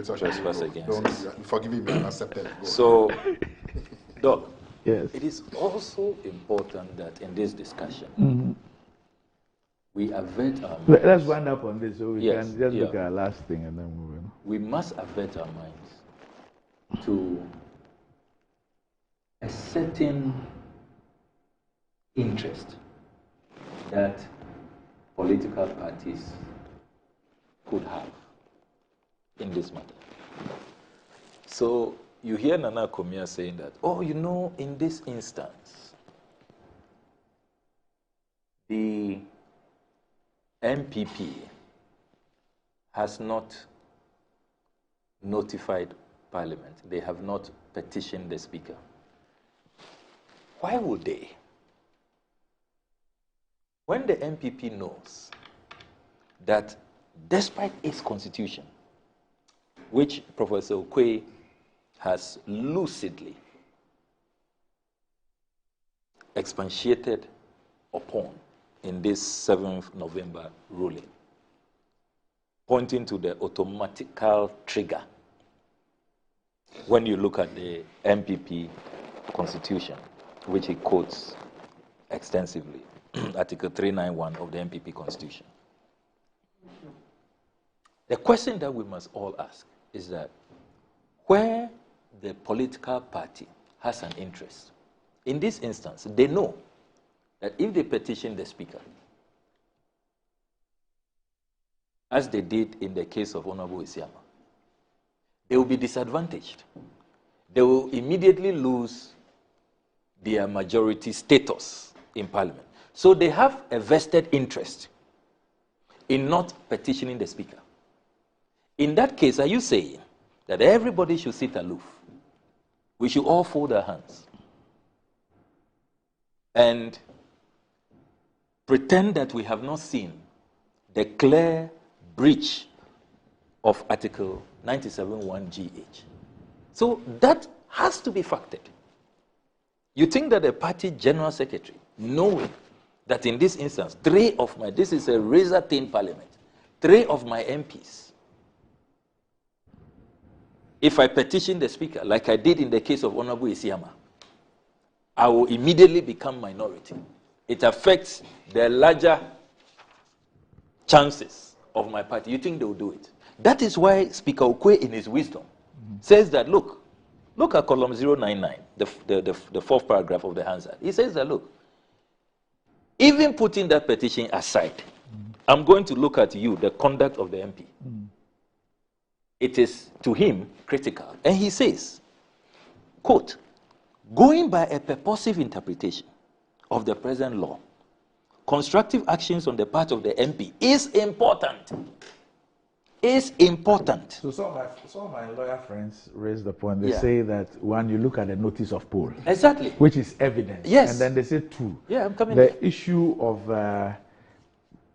trespassed against us. Forgiving me unaccepted. So, Doc, yes. It is also important that in this discussion we avert our minds. Let's wind up on this so we can just look at our last thing and then move on. We must avert our minds to a certain interest that political parties could have in this matter. So you hear Nana Komia saying that, oh, you know, in this instance, the MPP has not notified Parliament. They have not petitioned the Speaker. Why would they? When the MPP knows that despite its constitution, which Professor Okwe has lucidly expatiated upon in this 7th November ruling, pointing to the automatical trigger when you look at the MPP constitution, which he quotes extensively, Article 391 of the MPP constitution. The question that we must all ask is that where the political party has an interest, in this instance, they know that if they petition the Speaker, as they did in the case of Honorable Isiama, they will be disadvantaged. They will immediately lose their majority status in Parliament. So they have a vested interest in not petitioning the Speaker. In that case, are you saying that everybody should sit aloof? We should all fold our hands and pretend that we have not seen the clear breach of Article 97(1)GH. So that has to be factored. You think that the party general secretary, knowing that in this instance, this is a razor-thin parliament, 3 of my MPs, if I petition the Speaker, like I did in the case of Honorable Isiama, I will immediately become minority. It affects the larger chances of my party. You think they will do it? That is why Speaker Okwe, in his wisdom, says that, look at column 099, the 4th paragraph of the Hansard. He says that, look, even putting that petition aside, I'm going to look at you, the conduct of the MP. It is, to him, critical. And he says, quote, going by a purposive interpretation of the present law, constructive actions on the part of the MP is important. Is important. So some of my lawyer friends raise the point. They say that when you look at the notice of poll, exactly, which is evidence, yes, and then they say 2. Yeah, I'm coming. The issue of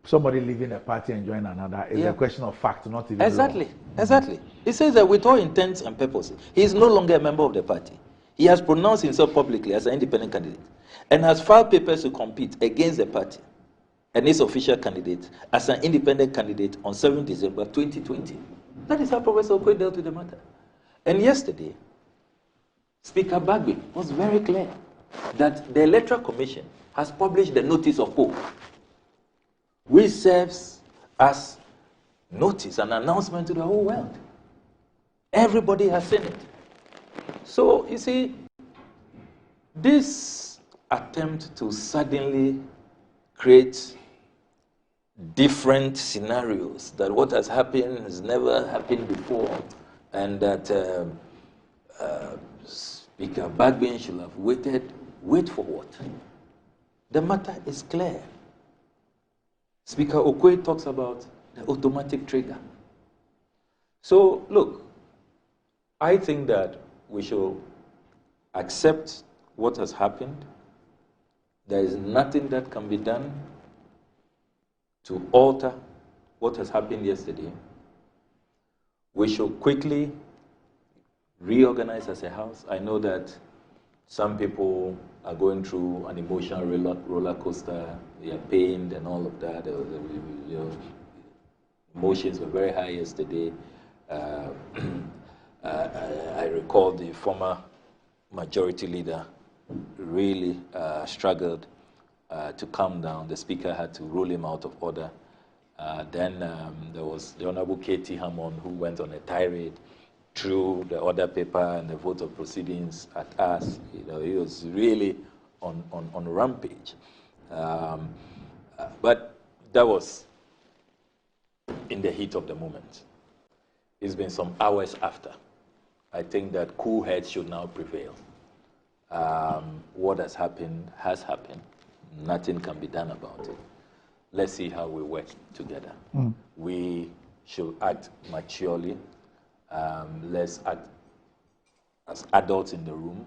somebody leaving a party and joining another is a question of fact, not even exactly. law. Exactly. He says that with all intents and purposes, he is no longer a member of the party. He has pronounced himself publicly as an independent candidate and has filed papers to compete against the party and its official candidate as an independent candidate on 7 December 2020. That is how Professor Okwe dealt with the matter. And yesterday, Speaker Bagbe was very clear that the Electoral Commission has published the notice of poll, which serves as notice and announcement to the whole world. Everybody has seen it. So, you see, this attempt to suddenly create different scenarios, that what has happened has never happened before, and that Speaker Bagbin should have waited. Wait for what? The matter is clear. Speaker Okwe talks about the automatic trigger. So, look, I think that we should accept what has happened. There is nothing that can be done to alter what has happened yesterday. We should quickly reorganize as a house. I know that some people are going through an emotional roller coaster. They are pained and all of that. Emotions were very high yesterday. I recall the former majority leader really struggled to calm down. The speaker had to rule him out of order. Then there was the Honorable K.T. Hammond, who went on a tirade, threw the order paper and the vote of proceedings at us. He was really on rampage. But that was in the heat of the moment. It's been some hours after. I think that cool heads should now prevail. What has happened has happened. Nothing can be done about it. Let's see how we work together. We should act maturely. Let's act as adults in the room.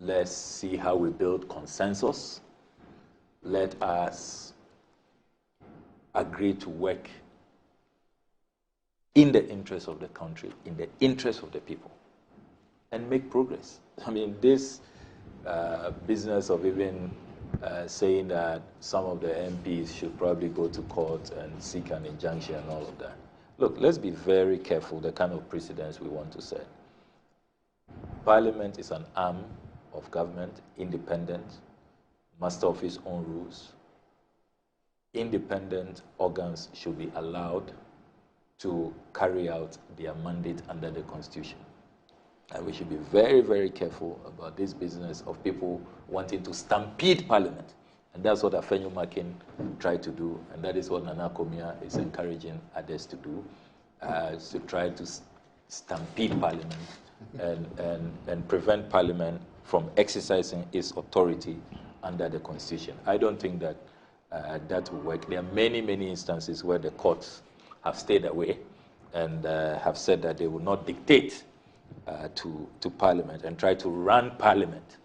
Let's see how we build consensus. Let us agree to work in the interest of the country, in the interest of the people, and make progress. I mean, this business of even saying that some of the MPs should probably go to court and seek an injunction and all of that. Look, let's be very careful the kind of precedents we want to set. Parliament is an arm of government, independent, must have its own rules. Independent organs should be allowed to carry out their mandate under the Constitution. And we should be very, very careful about this business of people wanting to stampede Parliament. And that's what Afenyo Makin tried to do, and that is what Nana Komia is encouraging others to do, to try to stampede Parliament and prevent Parliament from exercising its authority under the Constitution. I don't think that that will work. There are many, many instances where the courts have stayed away and have said that they will not dictate to Parliament and try to run Parliament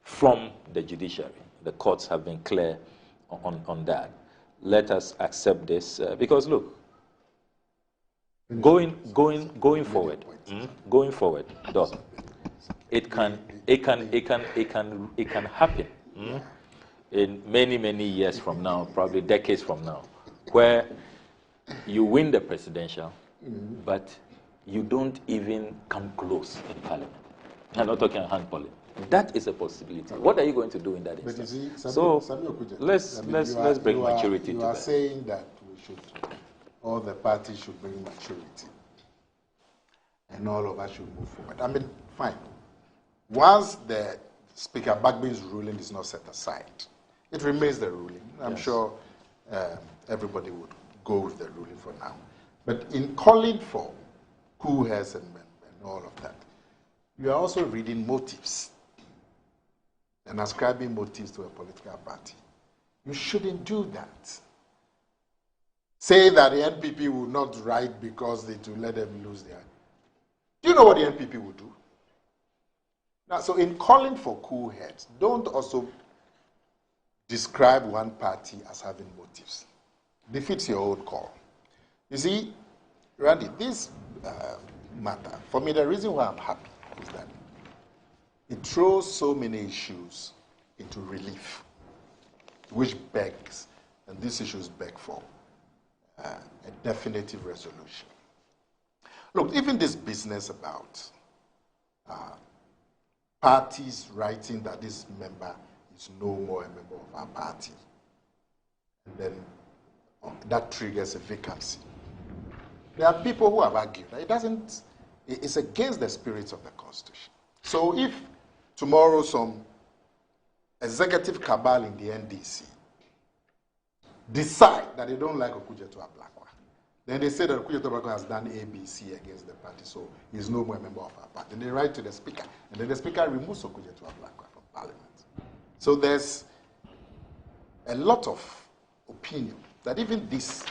from the judiciary. The courts have been clear on that. Let us accept this because look, going forward, Doc, it can happen in many years from now, probably decades from now, where you win the presidential, but you don't even come close in Parliament. I'm not talking hand polling. That is a possibility. What are you going to do in that instance? So let's bring maturity to that. You are saying that all the parties should bring maturity, and all of us should move forward. I mean, fine. Once the Speaker Bagbin's ruling is not set aside, it remains the ruling. I'm sure everybody would go with the ruling for now. But in calling for cool heads and all of that, you are also reading motives and ascribing motives to a political party. You shouldn't do that. Say that the NPP will not write because they to let them lose their... Do you know what the NPP will do? Now, so in calling for cool heads, don't also describe one party as having motives. Defeats your own call. You see, Randy, this matter, for me, the reason why I'm happy is that it throws so many issues into relief, which begs, and these issues beg for, a definitive resolution. Look, even this business about parties writing that this member is no more a member of our party, and then that triggers a vacancy. There are people who have argued that it's against the spirit of the Constitution. So if tomorrow some executive cabal in the NDC decide that they don't like Okujeto Ablakwa, then they say that Okujeto Ablakwa has done ABC against the party, so he's no more a member of our party. Then they write to the speaker, and then the speaker removes Okujeto Ablakwa from Parliament. So there's a lot of opinion that even this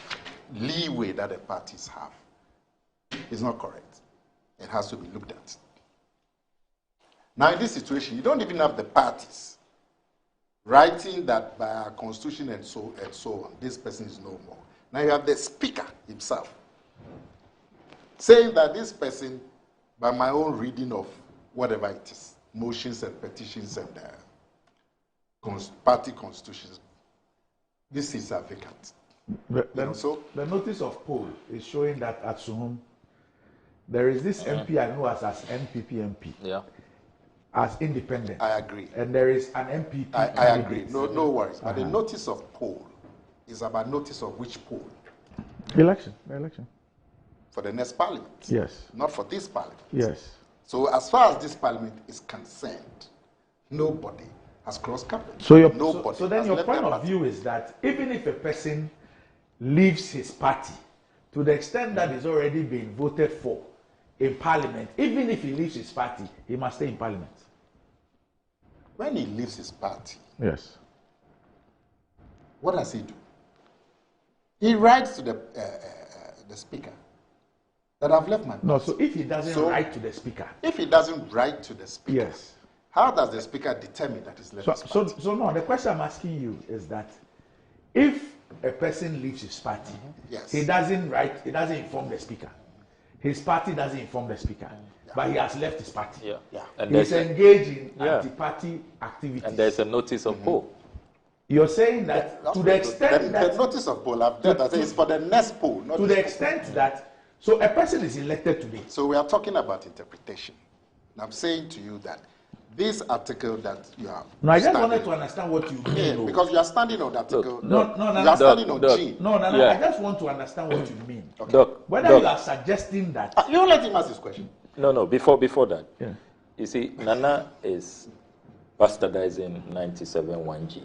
leeway that the parties have is not correct. It has to be looked at. Now, in this situation, you don't even have the parties writing that by our constitution and so on, this person is no more. Now you have the speaker himself saying that this person, by my own reading of whatever it is, motions and petitions and party constitutions, this is vacant. The notice of poll is showing that at Suhum, there is this MP I know as NPP MP. Yeah. As independent. I agree. And there is an MPP. I agree. No worries. But the notice of poll is about notice of which poll? The election. For the next parliament. Yes. Not for this parliament. Yes. So as far as this parliament is concerned, nobody has crossed carpet. So then your point of view is that even if a person leaves his party, to the extent that he's already been voted for in parliament, even if he leaves his party, he must stay in parliament. When he leaves his party, yes, what does he do? He writes to the speaker that I've left my party. No, so if he doesn't write to the speaker, yes, how does the speaker determine that he's left his party? So no, the question I'm asking you is that if a person leaves his party, yes, he doesn't write, he doesn't inform the speaker. His party doesn't inform the speaker, but he has left his party. And he's engaged in anti-party activities. And there's a notice of poll. You're saying that to the extent that the notice of poll, is for the next poll. Not to the extent that, so a person is elected today. So we are talking about interpretation. And I'm saying to you that this article that you have. No, I just wanted to understand what you mean. Because you are standing on the article. No. You are standing on G. No. I just want to understand what you mean. Whether you are suggesting that. You don't let him ask this question. No. Before that. Yeah. You see, Nana is bastardizing 97(1)G.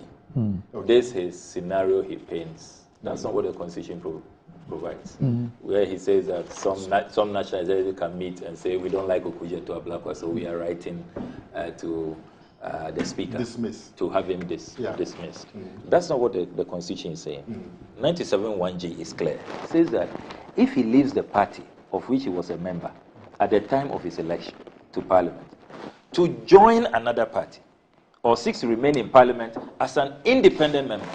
This is scenario he paints. That's not what the Constitution provides. Where he says that some nationalities can meet and say we don't like Okujeto Ablakwa, so we are writing to the speaker to have him dismissed. That's not what the Constitution is saying. 97(1)G is clear. It says that if he leaves the party of which he was a member at the time of his election to Parliament to join another party or seeks to remain in Parliament as an independent member,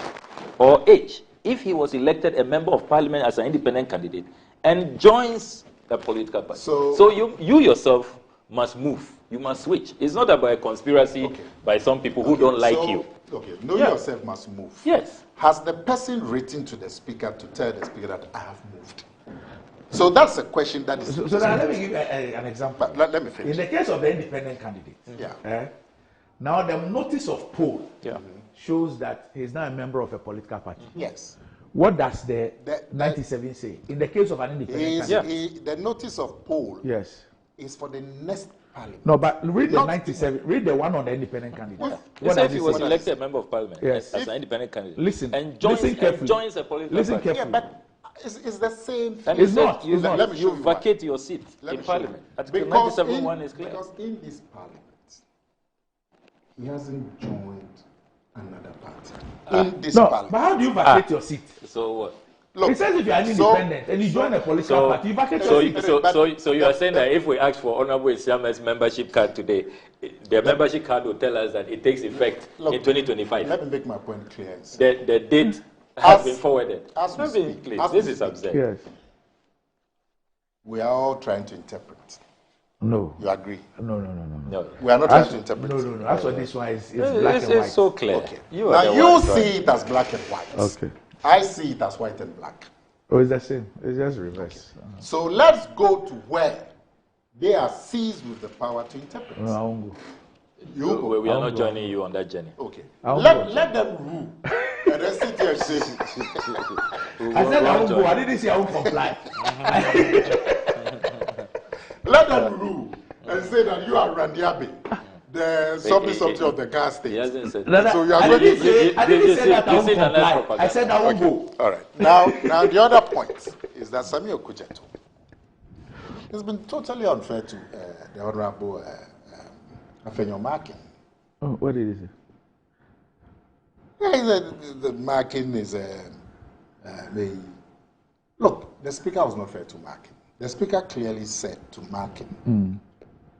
or H, if he was elected a member of Parliament as an independent candidate and joins the political party. So you yourself must move. You must switch. It's not about a conspiracy by some people who don't like you. Yourself must move. Yes. Has the person written to the speaker to tell the speaker that I have moved? So that's a question that is... So let me give an example. Let me finish. In the case of the independent candidate, now the notice of poll shows that he's not a member of a political party. Yes. What does the 97 say? In the case of an independent candidate. The notice of poll is for the next parliament. No, but read the 97, read the one on the independent candidate. What if he was elected a member of Parliament as an independent candidate? Listen, and joins a political party. Yeah, but it's the same thing. And it's not. You vacate your seat in Parliament. Article 97(1) is clear. Because in this Parliament, he hasn't joined another party. In this Parliament. But how do you vacate your seat? So what? Look, it says if you are independent and you join a political party, you vacate your seat. So you are saying that if we ask for Honorable Isiama's membership card today, the membership card will tell us that it takes effect in 2025. Let me make my point clear. The date has been forwarded. This is absurd. Yes. We are all trying to interpret. No. You agree? No. We are not trying to interpret. No. That's what this one is black and white. It's so clear. Okay. You see it as black and white. Okay. I see it as white and black. Oh, it's the same. It's just reverse. Okay. So let's go to where they are seized with the power to interpret. No, I won't go. We are not joining you on that journey. Okay. Let them rule. And then sit here and say, I said I won't go. I didn't say I won't comply. Let them rule and say that you are Randiabe. the something of the gas station. He hasn't said So you are going to say, I didn't say that I won't comply. I said I won't go. All right. Now the other point is that Samuel Kujeto has been totally unfair to the Honorable Afenyo Markin. Oh, what did he say? Yeah, the Markin is look, the Speaker was not fair to Markin. The Speaker clearly said to Markin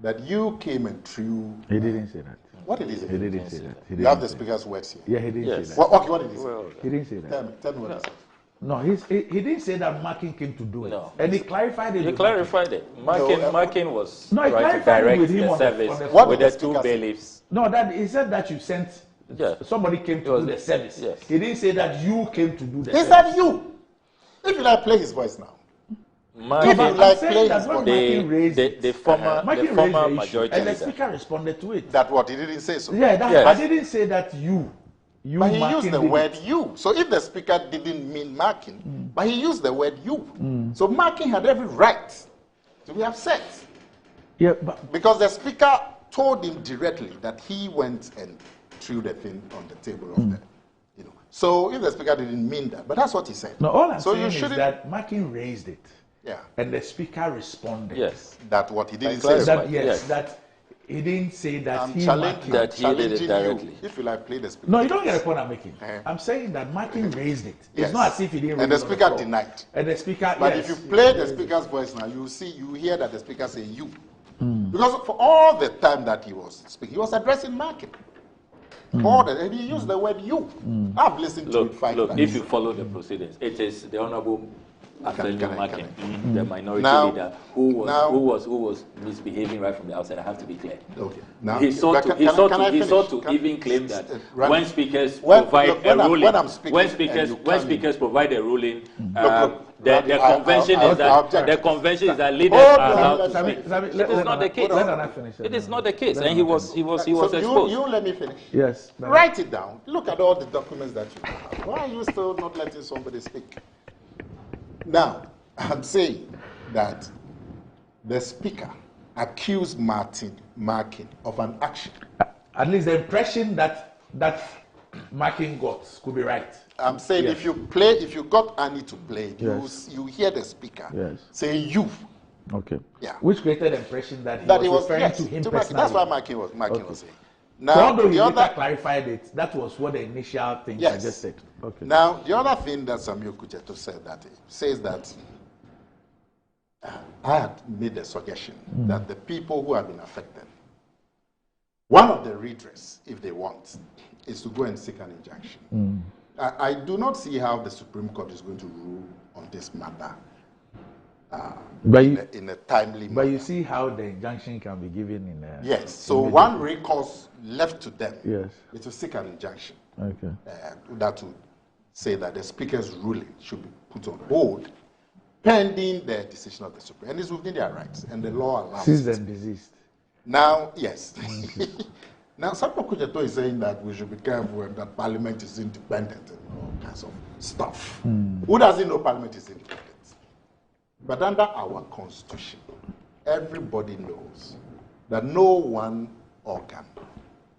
that you came and threw. He didn't say that. What did he say? He didn't say that. You have the Speaker's words here. Yeah, he didn't say that. What did he say? He didn't say that. Tell me what he said. No, he didn't say that Markin came to do it. No. And he clarified it. He clarified it. Markin was trying to direct the service with the two bailiffs. No, that he said that you sent. Somebody came to do the service. Yes. He didn't say that you came to do the service. He said you. If you like, play his voice now. The former majority and the Speaker responded to it. That what he didn't say so. Yeah, I didn't say that you. But he used the word you. So if the Speaker didn't mean Markin, but he used the word you. So Markin had every right to be upset. Yeah, because the Speaker told him directly that he went and threw the thing on the table of the. So if the Speaker didn't mean that, but that's what he said. No, all I'm saying is that Markin raised it. Yeah. And the Speaker responded. Yes. That what he didn't say. That he didn't say that he did it directly. If you like, play the Speaker. No, you don't get the point I'm making. I'm saying that Markin raised it. It's not as if he didn't raise it. And the Speaker denied. And the Speaker, but if you play the Speaker's voice now, you hear that the Speaker say you. Because for all the time that he was speaking, he was addressing Markin. And he used the word you. I've listened to it 5 times. If you follow the proceedings, it is the Honorable Afenyo Markin, the minority leader, who was misbehaving right from the outset. I have to be clear. Okay. Now, he sought to even claim that when speakers provide a ruling, when speakers provide a ruling, the convention is that leaders are allowed to speak. It is not the case. It is not the case, and he was exposed. You let me finish. Yes. Write it down. Look at all the documents that you have. Why are you still not letting somebody speak? Now, I'm saying that the Speaker accused Markin of an action. At least the impression that Markin got could be right. I'm saying if you got Annie to play, you hear the Speaker say you. Okay. Yeah. Which created the impression that he was referring to him personally. That's what Markin was saying. Now, so although he later clarified it, that was what the initial thing I just said. Okay. Now, the other thing that Samuel Kujeto said says that I had made a suggestion that the people who have been affected, one of the redress, if they want, is to go and seek an injunction. I do not see how the Supreme Court is going to rule on this matter in a timely manner. But you see how the injunction can be given in a... Yes, so one recourse left to them is to seek an injunction. Okay. That would say that the Speaker's ruling should be put on hold pending the decision of the Supreme. And it's within their rights, and the law allows Ceased and desist. Now, yes. Now, Samuel Kujeto is saying that we should be careful and that Parliament is independent and all kinds of stuff. Who doesn't know Parliament is independent? But under our Constitution, everybody knows that no one organ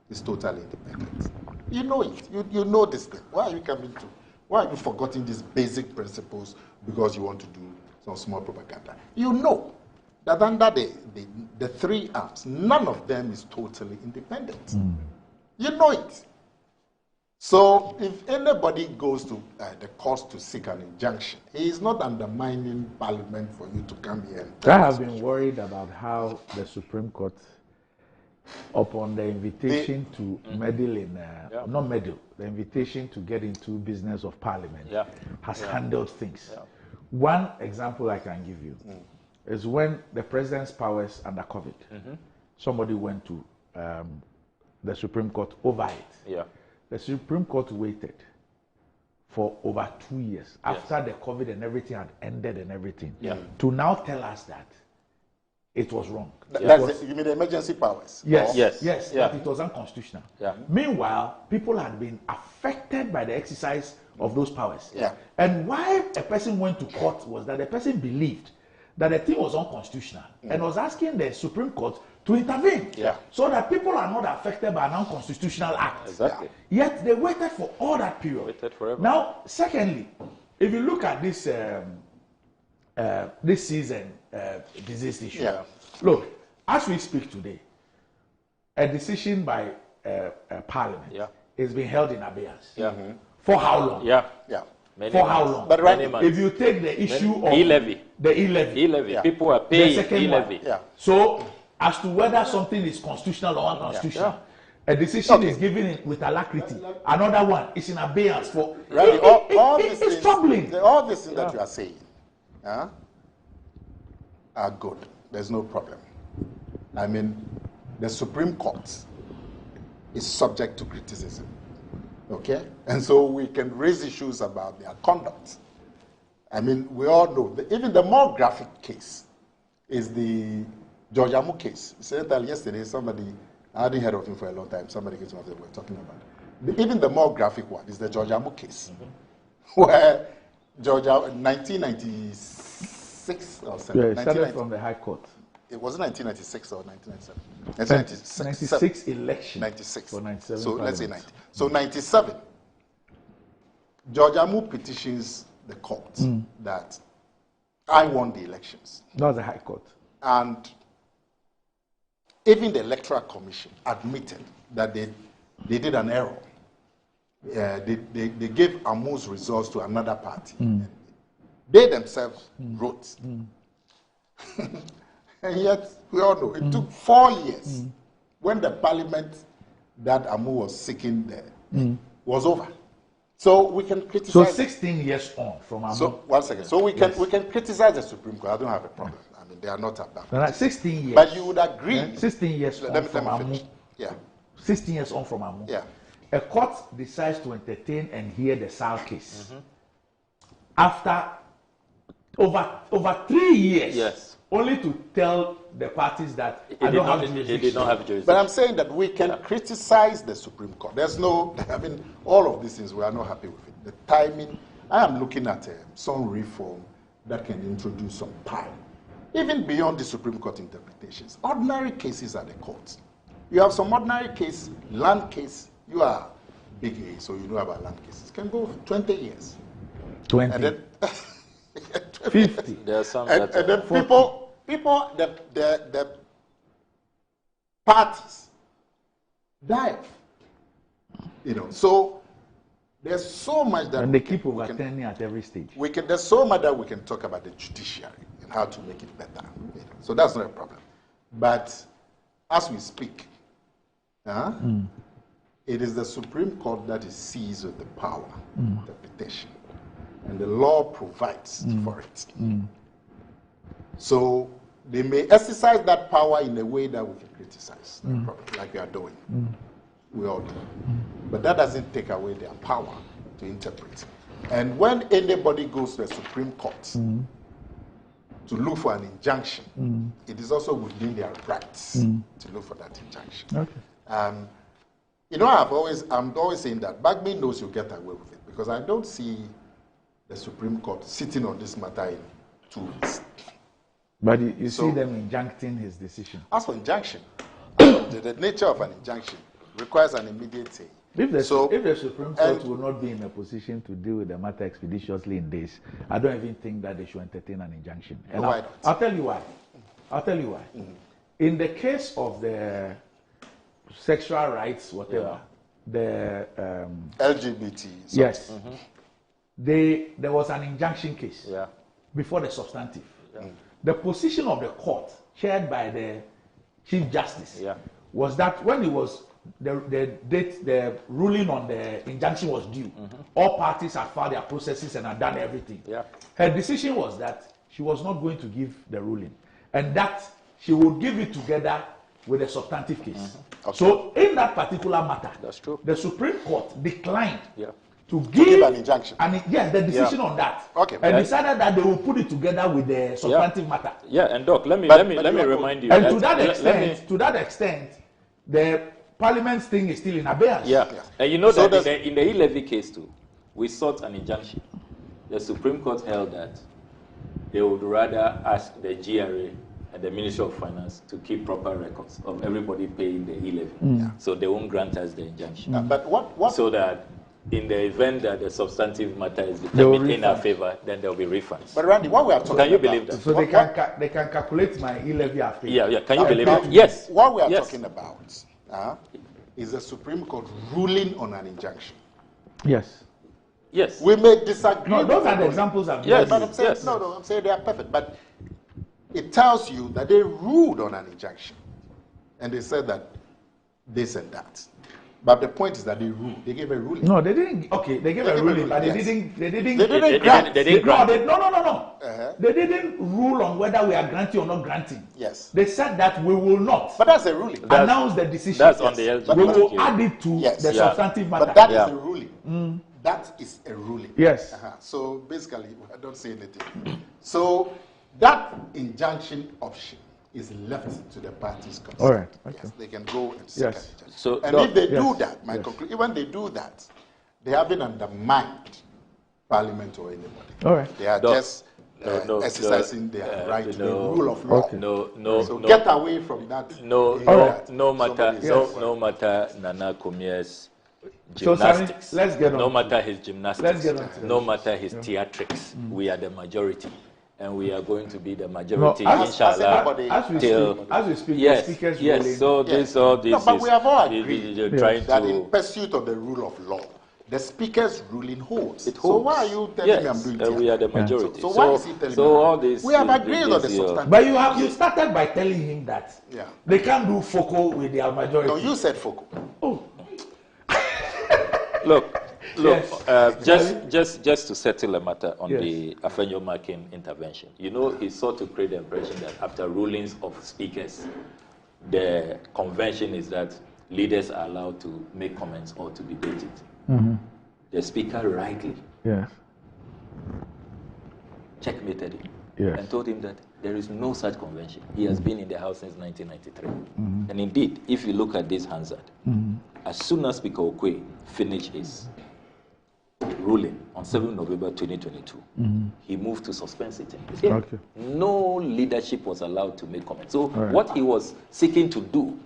is totally independent. You know it. You know this thing. Why are you forgetting these basic principles because you want to do some small propaganda? You know that under the three arms, none of them is totally independent. You know it. So if anybody goes to the court to seek an injunction, he is not undermining Parliament for you to come here. I have been worried about how the Supreme Court, upon the invitation to meddle in, not meddle, the invitation to get into business of Parliament, has handled things. One example I can give you is when the President's powers under COVID, somebody went to the Supreme Court over it. The Supreme Court waited for over 2 years after the COVID and everything had ended and everything to now tell us that it was wrong. You mean the emergency powers? Yes. That it was unconstitutional. Meanwhile, people had been affected by the exercise of those powers. And why a person went to court was that the person believed that the thing was unconstitutional and was asking the Supreme Court to intervene, so that people are not affected by an unconstitutional act. Exactly. Yet they waited for all that period. Waited forever. Now, secondly, if you look at this this season disease issue, look, as we speak today, a decision by Parliament is being held in abeyance. For how long? For how long? But if you take the issue of e-levy, people are paying e-levy. So, as to whether something is constitutional or unconstitutional, a decision is given with alacrity. Another one is in abeyance for. It's troubling. All these things that you are saying are good. There's no problem. I mean, the Supreme Court is subject to criticism. Okay? And so we can raise issues about their conduct. I mean, we all know, even the more graphic case is the George Amu case. Said that yesterday, somebody, I hadn't heard of him for a long time, somebody came to me and we're talking about it. Even the more graphic one is the George Amu case, where Georgia, 1996 or 7. Yeah, it started from the High Court. It was 1996 or 1997. 96 election. 96. For 97 so let's say 90. So 97, George Amu petitions the court that I won the elections. That was the High Court. And even the Electoral Commission admitted that they did an error. They gave Amu's results to another party. They themselves wrote. And yet, we all know, it took 4 years when the parliament that Amu was seeking there was over. So we can criticize. So 16 years on from Amu. So, 1 second. So we can criticize the Supreme Court. I don't have a problem. I mean, they are not about that. 16 years. But you would agree. 16 years on from Amu. Yeah. 16 years on from Amu. Yeah. A court decides to entertain and hear the Sal case. After over 3 years. Only to tell the parties that I don't have jurisdiction. But I'm saying that we can criticize the Supreme Court. There's no, I mean, all of these things, we are not happy with it. The timing, I am looking at some reform that can introduce some time. Even beyond the Supreme Court interpretations, ordinary cases at the courts. You have some ordinary case, land case, you are big A, so you know about land cases. Can go for 20 years. 20. And then 50. There are some and then people, the parties die. You know, so there's so much that and they keep overturning at every stage. There's so much that we can talk about the judiciary and how to make it better. You know, so that's not a problem. But as we speak, it is the Supreme Court that is seized with the power, interpretation. And the law provides for it. So they may exercise that power in a way that we can criticize, like we are doing. We all do. But that doesn't take away their power to interpret. And when anybody goes to the Supreme Court to look for an injunction, it is also within their rights to look for that injunction. Okay. You know, I'm always saying that Bagme knows you get away with it because I don't see the Supreme Court sitting on this matter in 2 weeks. But you see them injuncting his decision. As for injunction, the nature of an injunction requires an immediate say. If the Supreme Court will not be in a position to deal with the matter expeditiously in days, I don't even think that they should entertain an injunction. And I'll tell you why. In the case of the sexual rights, whatever, the LGBT. Yes. There was an injunction case before the substantive. The position of the court, chaired by the Chief Justice, was that when it was the ruling on the injunction was due, all parties had filed their processes and had done everything. Her decision was that she was not going to give the ruling, and that she would give it together with a substantive case. So in that particular matter, the Supreme Court declined to give an injunction. And the decision on that. And decided that they will put it together with the substantive matter. And Doc, let me remind you. And to that extent, the Parliament's thing is still in abeyance. And you know so that in the e-levy case too, we sought an injunction. The Supreme Court held that they would rather ask the GRA and the Ministry of Finance to keep proper records of everybody paying the e-levy. So they won't grant us the injunction. But what? So that in the event that the substantive matter is determined in our favor, then there will be refunds. But Randy, what we are talking about... Can you believe that? So they can calculate my e-levy after. Yeah. Can you believe it? Yes. What we are talking about is the Supreme Court ruling on an injunction. Yes. Yes. We may disagree. No, those are the examples I've given. Yes. But I'm saying, I'm saying they are perfect. But it tells you that they ruled on an injunction. And they said that this and that. But the point is that they ruled. They gave a ruling. No, they didn't. Okay, they gave a ruling, but yes. they didn't grant. They didn't grant. No. They didn't rule on whether we are granting or not granting. Yes. They said that we will not. But that's a ruling. Announce the decision. That's on the LGBT. We will add it to the substantive matter. But that is a ruling. That is a ruling. Yes. So basically, I don't say anything. So that injunction option is left to the parties concerned. All right. Okay. Yes, they can go and seek an injunction. So, and if they do that, even when they do that, they haven't undermined Parliament or anybody. All right. They are just exercising their right to the rule of law. Okay. So get away from that. No matter Nana Kumie's gymnastics. So, let's get on. No matter his gymnastics. No matter his theatrics. We are the majority. And we are going to be the majority, inshallah. As we speak, yes, the speakers yes. So this, all this but we have all agreed trying that to in pursuit of the rule of law, the speaker's ruling holds. It holds. So why are you telling me I'm doing theater? We are the majority. So why is he telling me? All this, we have agreed on the substance. But you started by telling him that they can't do focal with their majority. No, you said focal. Oh. Look, just to settle a matter on the Afenyo Makin intervention. You know, he sought to create the impression that after rulings of speakers, the convention is that leaders are allowed to make comments or to debate it. The speaker rightly checkmated him and told him that there is no such convention. He has been in the House since 1993. And indeed, if you look at this Hansard, as soon as Speaker Okwe finished his ruling on 7 November 2022, he moved to suspend sitting. No leadership was allowed to make comments. So what he was seeking to do,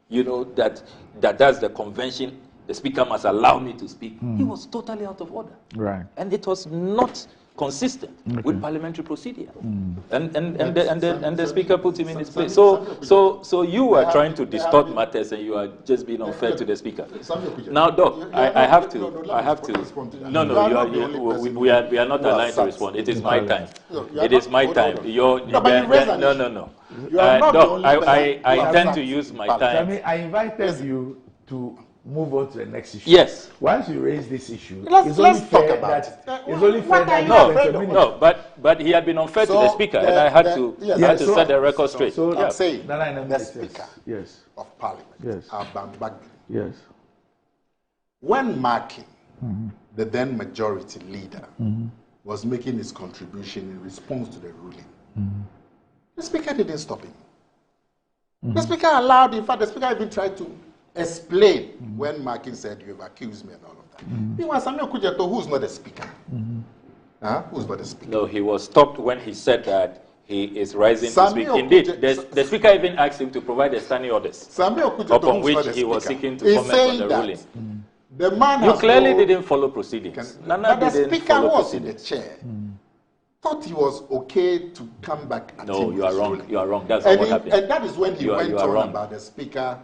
you know, that's the convention, the speaker must allow me to speak. He was totally out of order. Right. And it was not consistent with parliamentary procedure. And the speaker put him in his place. So you are trying to distort matters and you are just being unfair to the speaker. Now, Doc, I have to. No, we are not aligned to respond. It is my time. It is my time. No. Doc, I intend to use my time. I invited you to move on to the next issue. Yes. Once you raise this issue, let's talk about it. It's only fair that no, but he had been unfair to the speaker, and I had to set the record straight. So I'm saying the Speaker of Parliament, Alban Bagby, when Makin, the then majority leader, was making his contribution in response to the ruling, the Speaker didn't stop him. The Speaker allowed, in fact, the Speaker even tried to explain when Makin said, "You've accused me," and all of that. Meanwhile, Samuel Kujato, who's not a speaker? Who's not a speaker? No, he was stopped when he said that he is rising to speak. Indeed, the speaker even asked him to provide the standing orders, upon which he was seeking to comment on the ruling. The man you clearly didn't follow proceedings. But the speaker was in the chair. Thought he was okay to come back at him. No, you are wrong. You are wrong. That's not what happened. And that is when he went on about the speaker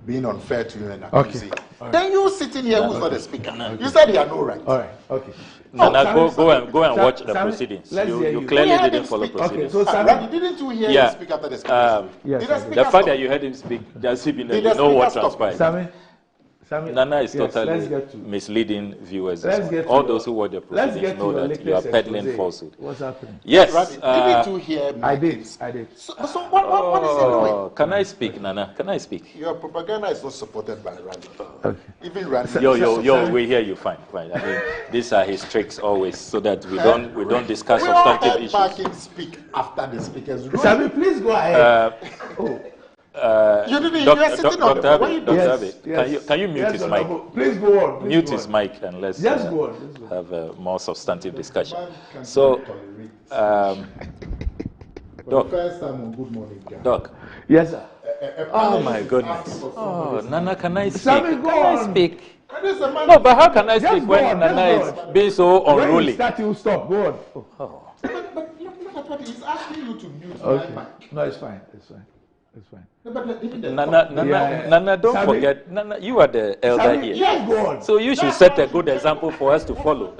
being unfair to you and accusing. Then you sitting here who's not a speaker. You said you had no right. All right. Okay. Go and watch the proceedings. You clearly didn't follow proceedings. Okay, so didn't you hear him speak after the speaker? The fact that you heard him speak, does he mean that you know what transpired? Nana is totally misleading viewers. All those who watch the proceedings know that you are peddling falsehood. What's happening? Yes. Didn't you hear I did. So what is he doing? Can I speak, Nana? Can I speak? Your propaganda is not supported by Randy. Okay. Even Randy. We hear you fine. I mean, these are his tricks always, so that we don't discuss substantive issues. Parking speak after the speaker's ruling. Sami, please go ahead. You didn't. You are sitting on the floor. Dr. Can you mute his mic? Please go on. Mute his mic and let's have a more substantive discussion. So, Doc. First time on Good Morning Ghana. Doc. Yes, sir. Oh my goodness. Oh, Nana, can I speak? Sammy, go Can I on. speak? No, but how can I Just speak go when on, Nana just is go on. being so When unruly? you start, you stop. Go on. Oh. But look at what he's asking you to mute Okay. my mic. No, it's fine. It's fine. It's fine. No, but even the Nana, don't Sammy? forget, Nana, you are the elder Sammy, here. yes, go on. So you should set a good example for us to follow.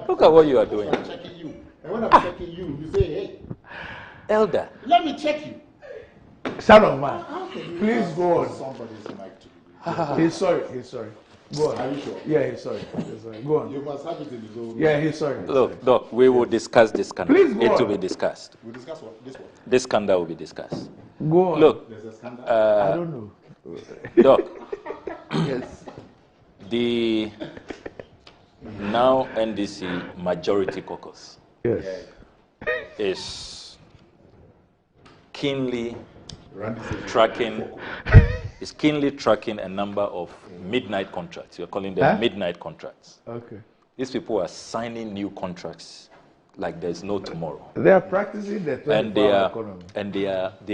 Look at what you are doing. I'm checking you. And when I'm checking you, you say, hey, Elder. let me check you. Son of man, How can you please ask go on. somebody's mic to be? He's sorry. He's sorry. Go on. Are you sure? Yeah, he's sorry. He's sorry. Go on. You must have it in his own. Yeah, he's sorry. Look, we will discuss this scandal. Please go It will on. be discussed. We discuss what? This one. This scandal will be discussed. Go on. Look, There's a scandal. I don't know. Doc, Yes. the now NDC majority caucus Yes. is keenly tracking a number of midnight contracts. You're calling them midnight contracts. Okay. These people are signing new contracts like there's no tomorrow. They are practicing the 24-hour economy. And they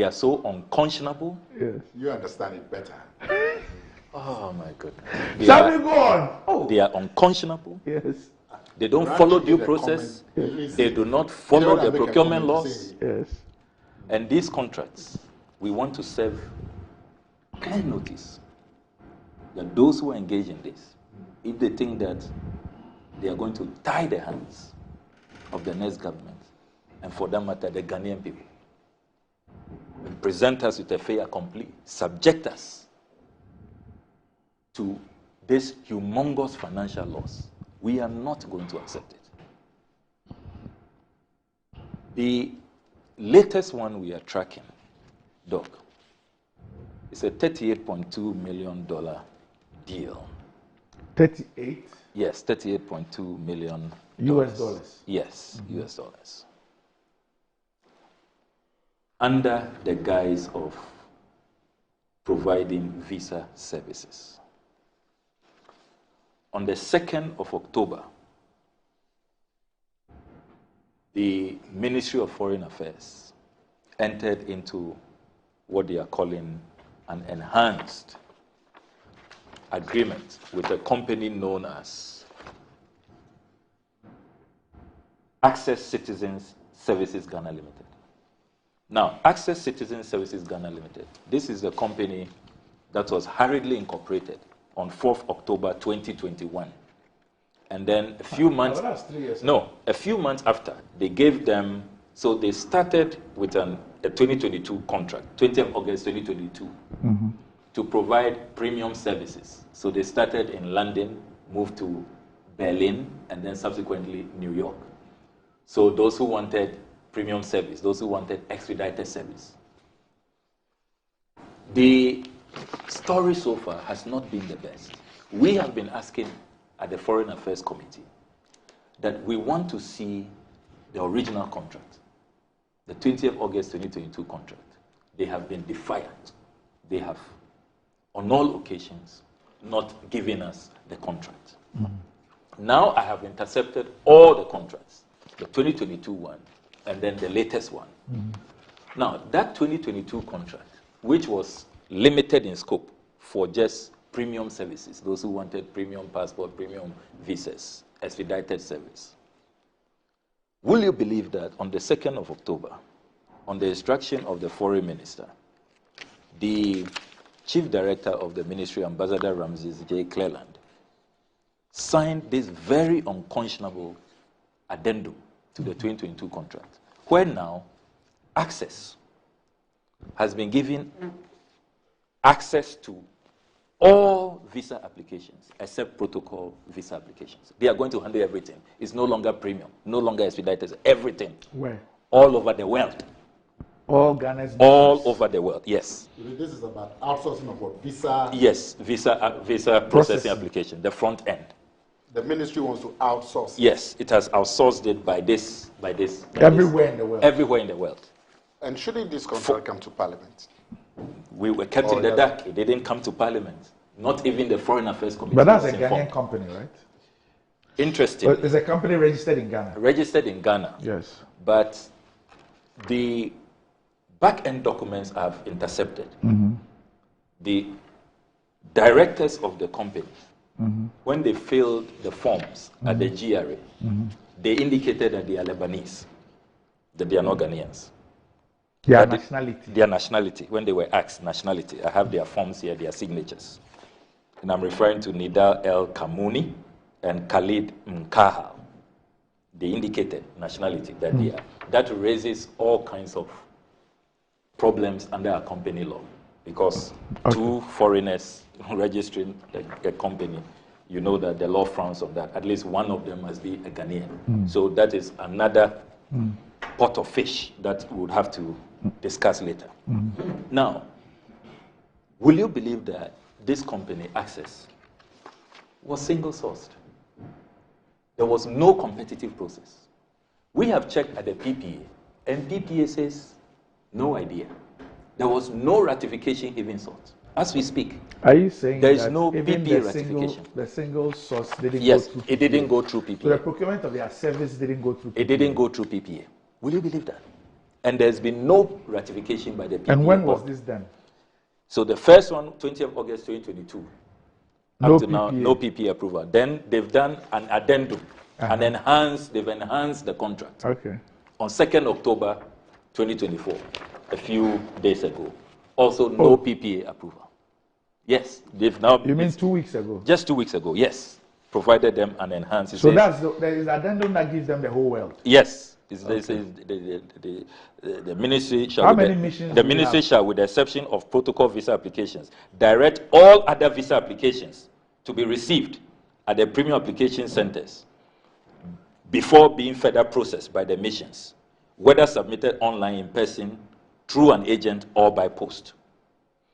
are so unconscionable. Yes. You understand it better. Oh my goodness. Shall we go on? Oh. They are unconscionable. Yes. They don't follow due process. They do not follow the procurement laws. Yes. And these contracts, we want to serve clear notice that those who engage in this, if they think that they are going to tie the hands of the next government, and for that matter, the Ghanaian people, and present us with a fait accompli, subject us to this humongous financial loss, we are not going to accept it. The latest one we are tracking, Doc, is a $38.2 million deal. 38? Yes, 38.2 million. US dollars? Yes, US dollars. Under the guise of providing visa services. On the 2nd of October, the Ministry of Foreign Affairs entered into what they are calling an enhanced agreement with a company known as Access Citizens Services Ghana Limited. Now, Access Citizen Services Ghana Limited, this is a company that was hurriedly incorporated on 4th October 2021. And then a few months, a few months after, they gave them, so they started with a 2022 contract, 20th August 2022, to provide premium services. So they started in London, moved to Berlin, and then subsequently New York. So those who wanted premium service, those who wanted expedited service. The story so far has not been the best. We have been asking at the Foreign Affairs Committee that we want to see the original contract, the 20th August 2022 contract. They have been defiant. They have, on all occasions, not given us the contract. Now I have intercepted all the contracts, the 2022 one, and then the latest one. Now, that 2022 contract, which was limited in scope for just premium services, those who wanted premium passport, premium visas, expedited service. Will you believe that on the 2nd of October, on the instruction of the foreign minister, the chief director of the ministry, Ambassador Ramses J. Cleland, signed this very unconscionable addendum to the 2022 contract, where now Access has been given access to all visa applications except protocol visa applications. They are going to handle everything. It's no longer premium, no longer expedited, everything. Where? All over the world. All Ghana's all over the world, yes. This is about outsourcing of what? Visa? Yes, visa processing application, the front end. The ministry wants to outsource. Yes, it has outsourced it by this. Everywhere in the world. Everywhere in the world. And shouldn't this contract come to Parliament? We were kept in the dark. It didn't come to Parliament. Not even the Foreign Affairs Committee. But that's a Ghanaian company, right? Interesting. It's a company registered in Ghana. Registered in Ghana. Yes. But the back-end documents I've intercepted. Mm-hmm. The directors of the company, Mm-hmm. when they filled the forms at the GRA, Mm-hmm. they indicated that they are Lebanese, that they are not Ghanaians. Their nationality. Their nationality, when they were asked nationality, I have their forms here, their signatures. And I'm referring to Nidal El Kamouni and Khalid Mkahal. They indicated nationality that they are. That raises all kinds of problems under a company law, because two foreigners registering a company, you know that the law frowns on that. At least one of them must be a Ghanaian. So that is another pot of fish that we would have to discuss later. Now, will you believe that this company, Access, was single-sourced? There was no competitive process. We have checked at the PPA, and PPA says, no idea. There was no ratification even sought. As we speak, are you saying there is that no even PPA the ratification? The single source didn't yes, go through PPA? It didn't go through PPA. So the procurement of their service didn't go through PPA? It didn't go through PPA. Will you believe that? And there's been no ratification by the PPA. And when was this done? So the first one, 20th August 2022. No Up to now, PPA. no PPA approval. Then they've done an addendum, they've enhanced the contract. Okay. On 2nd October 2024, a few days ago. Also, no PPA approval. Yes, they've now... You mean 2 weeks ago? Just 2 weeks ago, yes. Provided them an enhanced... So there is addendum that gives them the whole world? Yes. The ministry shall... How many missions The ministry shall, with the exception of protocol visa applications, direct all other visa applications to be received at the premium application centers before being further processed by the missions, whether submitted online, in person, through an agent, or by post.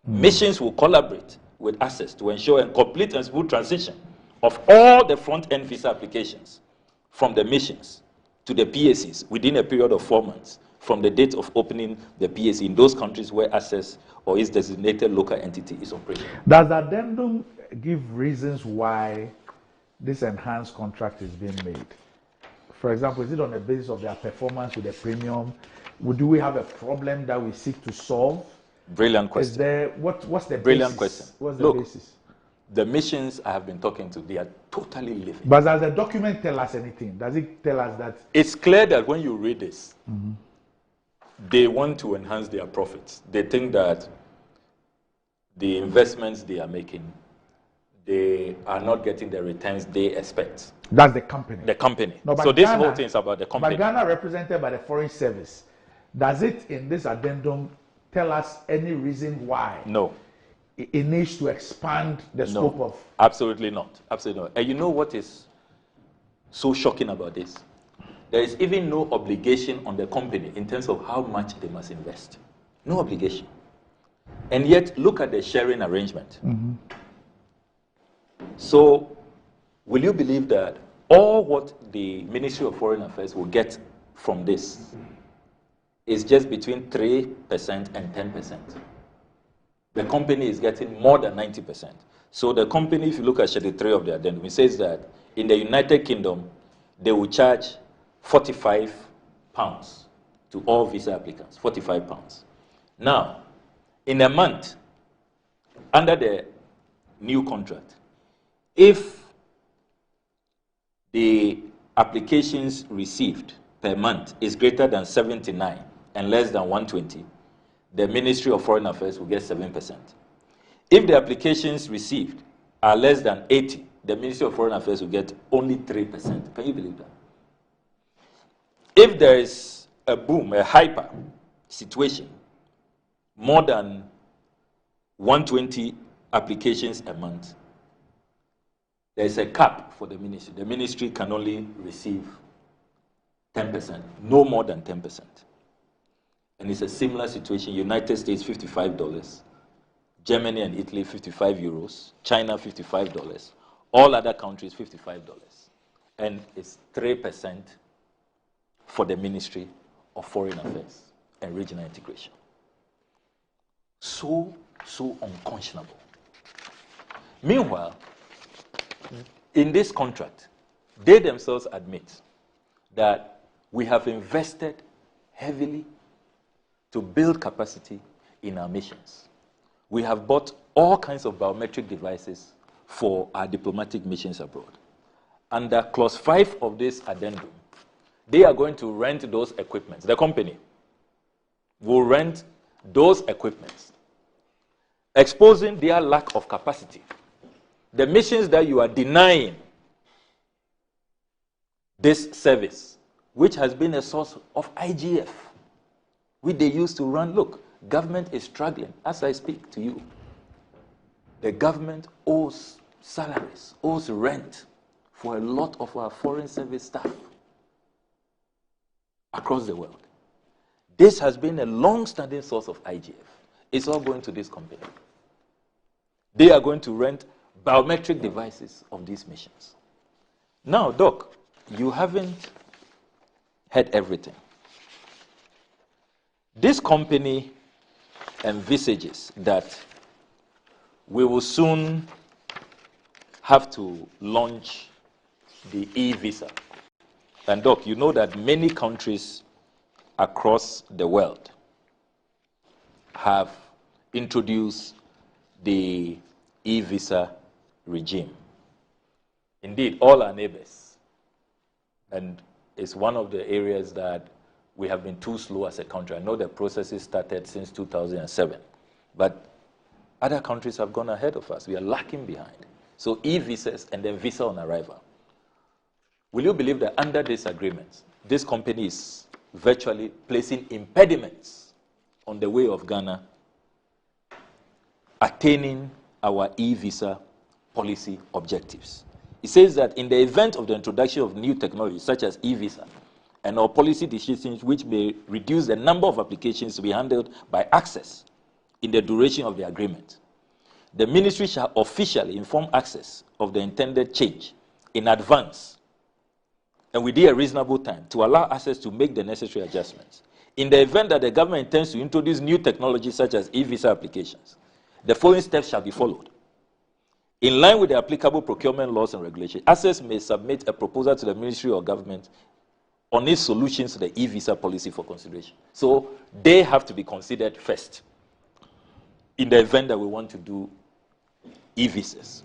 Missions will collaborate with Access to ensure a complete and smooth transition of all the front-end visa applications from the missions to the PACs within a period of 4 months from the date of opening the PAC in those countries where Access or its designated local entity is operating. Does the addendum give reasons why this enhanced contract is being made? For example, is it on the basis of their performance with the premium? Do we have a problem that we seek to solve? Brilliant question. Is there, what's the Brilliant basis? question. What's the Look, basis? the missions I have been talking to, they are totally living. But does the document tell us anything? Does it tell us that? It's clear that when you read this, they want to enhance their profits. They think that the investments they are making, they are not getting the returns they expect. That's the company. The company. No, but so this Ghana, whole thing is about the company. But Ghana, represented by the Foreign Service, does it in this addendum tell us any reason why? No. It needs to expand the scope of... Absolutely not. Absolutely not. And you know what is so shocking about this? There is even no obligation on the company in terms of how much they must invest. No obligation. And yet, look at the sharing arrangement. So, will you believe that all what the Ministry of Foreign Affairs will get from this is just between 3% and 10%? The company is getting more than 90%. So the company, if you look at Schedule 3 of the addendum, it says that in the United Kingdom, they will charge £45 to all visa applicants, £45. Now, in a month, under the new contract, if the applications received per month is greater than 79 and less than 120, the Ministry of Foreign Affairs will get 7%. If the applications received are less than 80, the Ministry of Foreign Affairs will get only 3%. Can you believe that? If there is a boom, a hyper situation, more than 120 applications a month, there is a cap for the ministry. The ministry can only receive 10%, no more than 10%. And it's a similar situation. United States, $55. Germany and Italy, €55. China, $55. All other countries, $55. And it's 3% for the Ministry of Foreign Affairs and Regional Integration. So unconscionable. Meanwhile, in this contract, they themselves admit that we have invested heavily to build capacity in our missions. We have bought all kinds of biometric devices for our diplomatic missions abroad. Under clause 5 of this addendum, they are going to rent those equipments. The company will rent those equipments, exposing their lack of capacity. The missions that you are denying this service, which has been a source of IGF, which they used to run. Look, government is struggling as I speak to you. The government owes salaries, owes rent for a lot of our foreign service staff across the world. This has been a long-standing source of IGF. It's all going to this company. They are going to rent biometric devices of these missions. Now, Doc, you haven't heard everything. This company envisages that we will soon have to launch the e-visa. And Doc, you know that many countries across the world have introduced the e-visa regime. Indeed, all our neighbors. And it's one of the areas that we have been too slow as a country. I know the processes started since 2007, but other countries have gone ahead of us. We are lacking behind. So e-visas and then visa on arrival. Will you believe that under this agreement, this company is virtually placing impediments on the way of Ghana attaining our e-visa policy objectives? It says that in the event of the introduction of new technologies such as e-visa and our policy decisions which may reduce the number of applications to be handled by access in the duration of the agreement, the ministry shall officially inform access of the intended change in advance and within a reasonable time to allow access to make the necessary adjustments. In the event that the government intends to introduce new technologies such as e-visa applications, the following steps shall be followed. In line with the applicable procurement laws and regulations, access may submit a proposal to the ministry or government on its solutions to the e-visa policy for consideration. So they have to be considered first in the event that we want to do e-visas.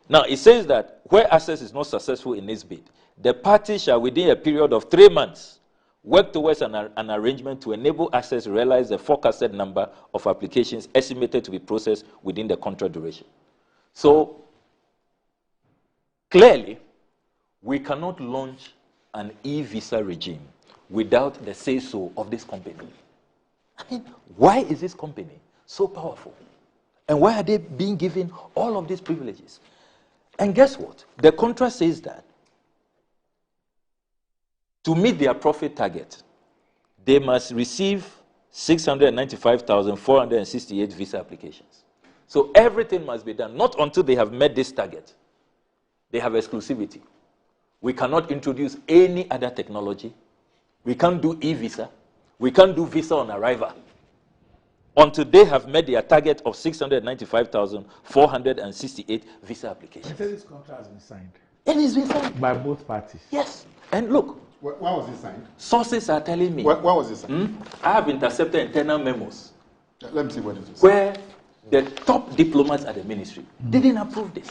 Now, it says that where access is not successful in its bid, the parties shall, within a period of 3 months, work towards an arrangement to enable access to realize the forecasted number of applications estimated to be processed within the contract duration. So, clearly, we cannot launch an e-visa regime without the say-so of this company. I mean, why is this company so powerful? And why are they being given all of these privileges? And guess what? The contract says that to meet their profit target, they must receive 695,468 visa applications. So everything must be done, not until they have met this target. They have exclusivity. We cannot introduce any other technology. We can't do e-visa. We can't do visa on arrival until they have met their target of 695,468 visa applications. I said this contract has been signed. It has been signed. By both parties. Yes. And look. When was it signed? Sources are telling me. When was it signed? I have intercepted internal memos. Let me see what it is. Where the top diplomats at the ministry didn't approve this.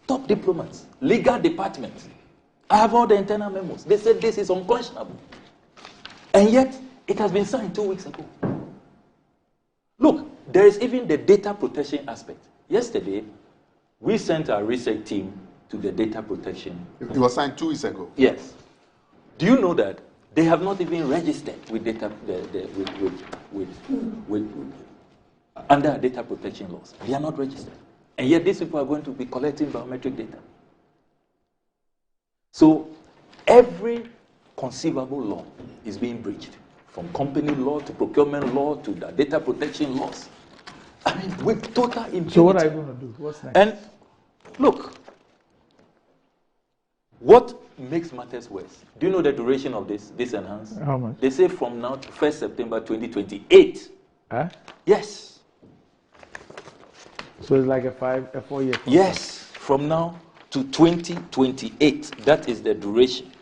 Top diplomats, legal department. I have all the internal memos. They said this is unconscionable. And yet, it has been signed 2 weeks ago. Look, there is even the data protection aspect. Yesterday, we sent our research team to the data protection. It was signed 2 weeks ago? Yes. Do you know that they have not even registered with data, under data protection laws? They are not registered. And yet these people are going to be collecting biometric data. So every conceivable law is being breached, from company law to procurement law to the data protection laws. I mean, with total impunity. So what are you going to do? What's next? And look, what makes matters worse? Do you know the duration of this enhanced? How much? They say from now to 1st September 2028. Huh? Yes. So it's like a 4-year contract? Yes, from now to 2028. That is the duration.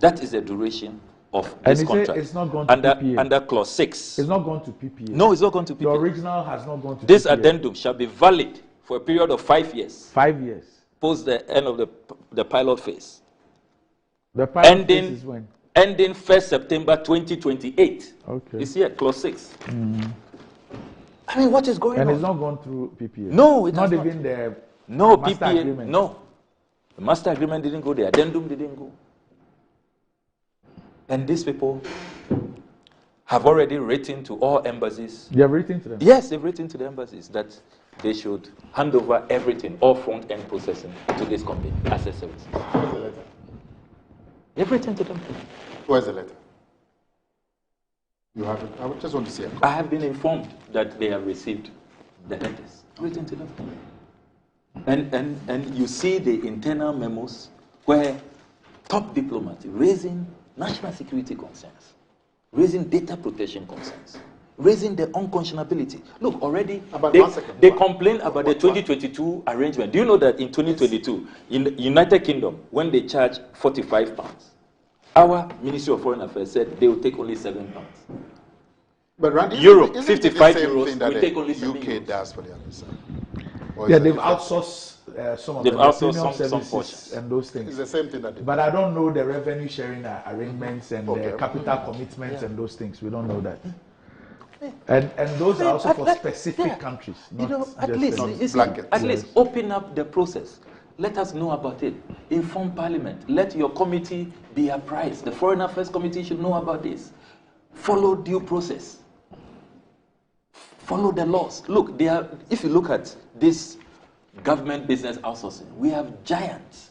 That is the duration of this contract. It's not going to PPA. Under clause 6. It's not going to PPA. No, it's not going to PPA. The original has not gone to this PPA. addendum shall be valid for a period of 5 years. 5 years. Post the end of the pilot phase. The pilot phase is when? Ending 1st September 2028. Okay. It's here, clause 6. I mean, what is going on? And it's not gone through PPA. No, it's not even the master PPA agreement. No, the master agreement didn't go. The addendum didn't go. And these people have already written to all embassies. You have written to them? Yes, they've written to the embassies that they should hand over everything, all front-end processing, to this company as a service. Where's the letter? They've written to them. Where's the letter? You have it. I just want to see it. I have been informed that they have received the letters written to them. And you see the internal memos where top diplomats raising national security concerns, raising data protection concerns, raising the unconscionability. Look, already they complain about the 2022 arrangement. Do you know that in 2022, in the United Kingdom, when they charge £45, our Ministry of Foreign Affairs said they will take only £7. But Randy, Europe, isn't 55 it the same euros, thing that we take only UK does for the other side? Yeah, they've outsourced some of the premium services portions and those things. It's the same thing that they But I don't know the revenue sharing arrangements and the capital commitments and those things. We don't know that. And those are also for specific countries. Not at least open up the process. Let us know about it. Inform Parliament. Let your committee be apprised. The Foreign Affairs Committee should know about this. Follow due process. Follow the laws. Look, if you look at this government business outsourcing, we have giants.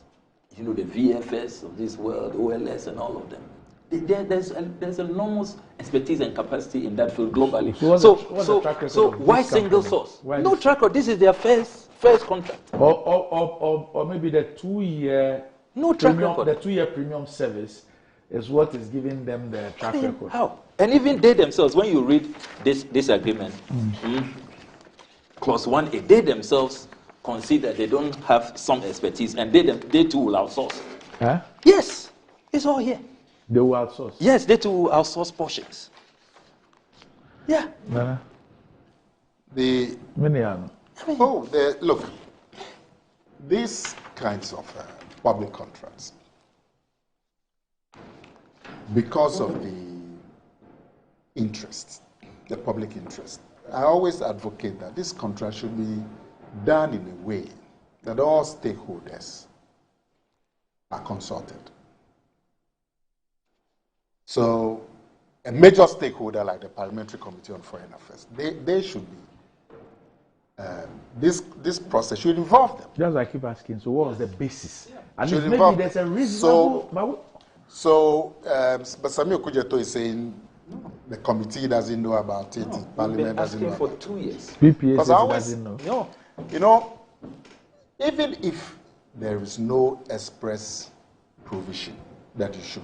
You know, the VFS of this world, OLS and all of them. There's enormous expertise and capacity in that field globally. So why single source? No track record. This is their first contract. Or maybe the 2-year track record. The 2-year premium service is what is giving them the track record. How? And even they themselves, when you read this agreement, clause 1A, they themselves concede that they don't have some expertise, and they too will outsource. Huh? Yes, it's all here. They will outsource? Yes, they too will outsource portions. Yeah. Look, these kinds of public contracts, because of the interest, the public interest, I always advocate that this contract should be done in a way that all stakeholders are consulted. So a major stakeholder like the Parliamentary Committee on Foreign Affairs, they should be, this process should involve them. Just like I keep asking, so what was the basis? And Should maybe involve there's a them. reasonable... But Samuel Kujeto is saying the committee doesn't know about it, the Parliament doesn't know for about 2 years. PPA doesn't know. No, you know, even if there is no express provision that you should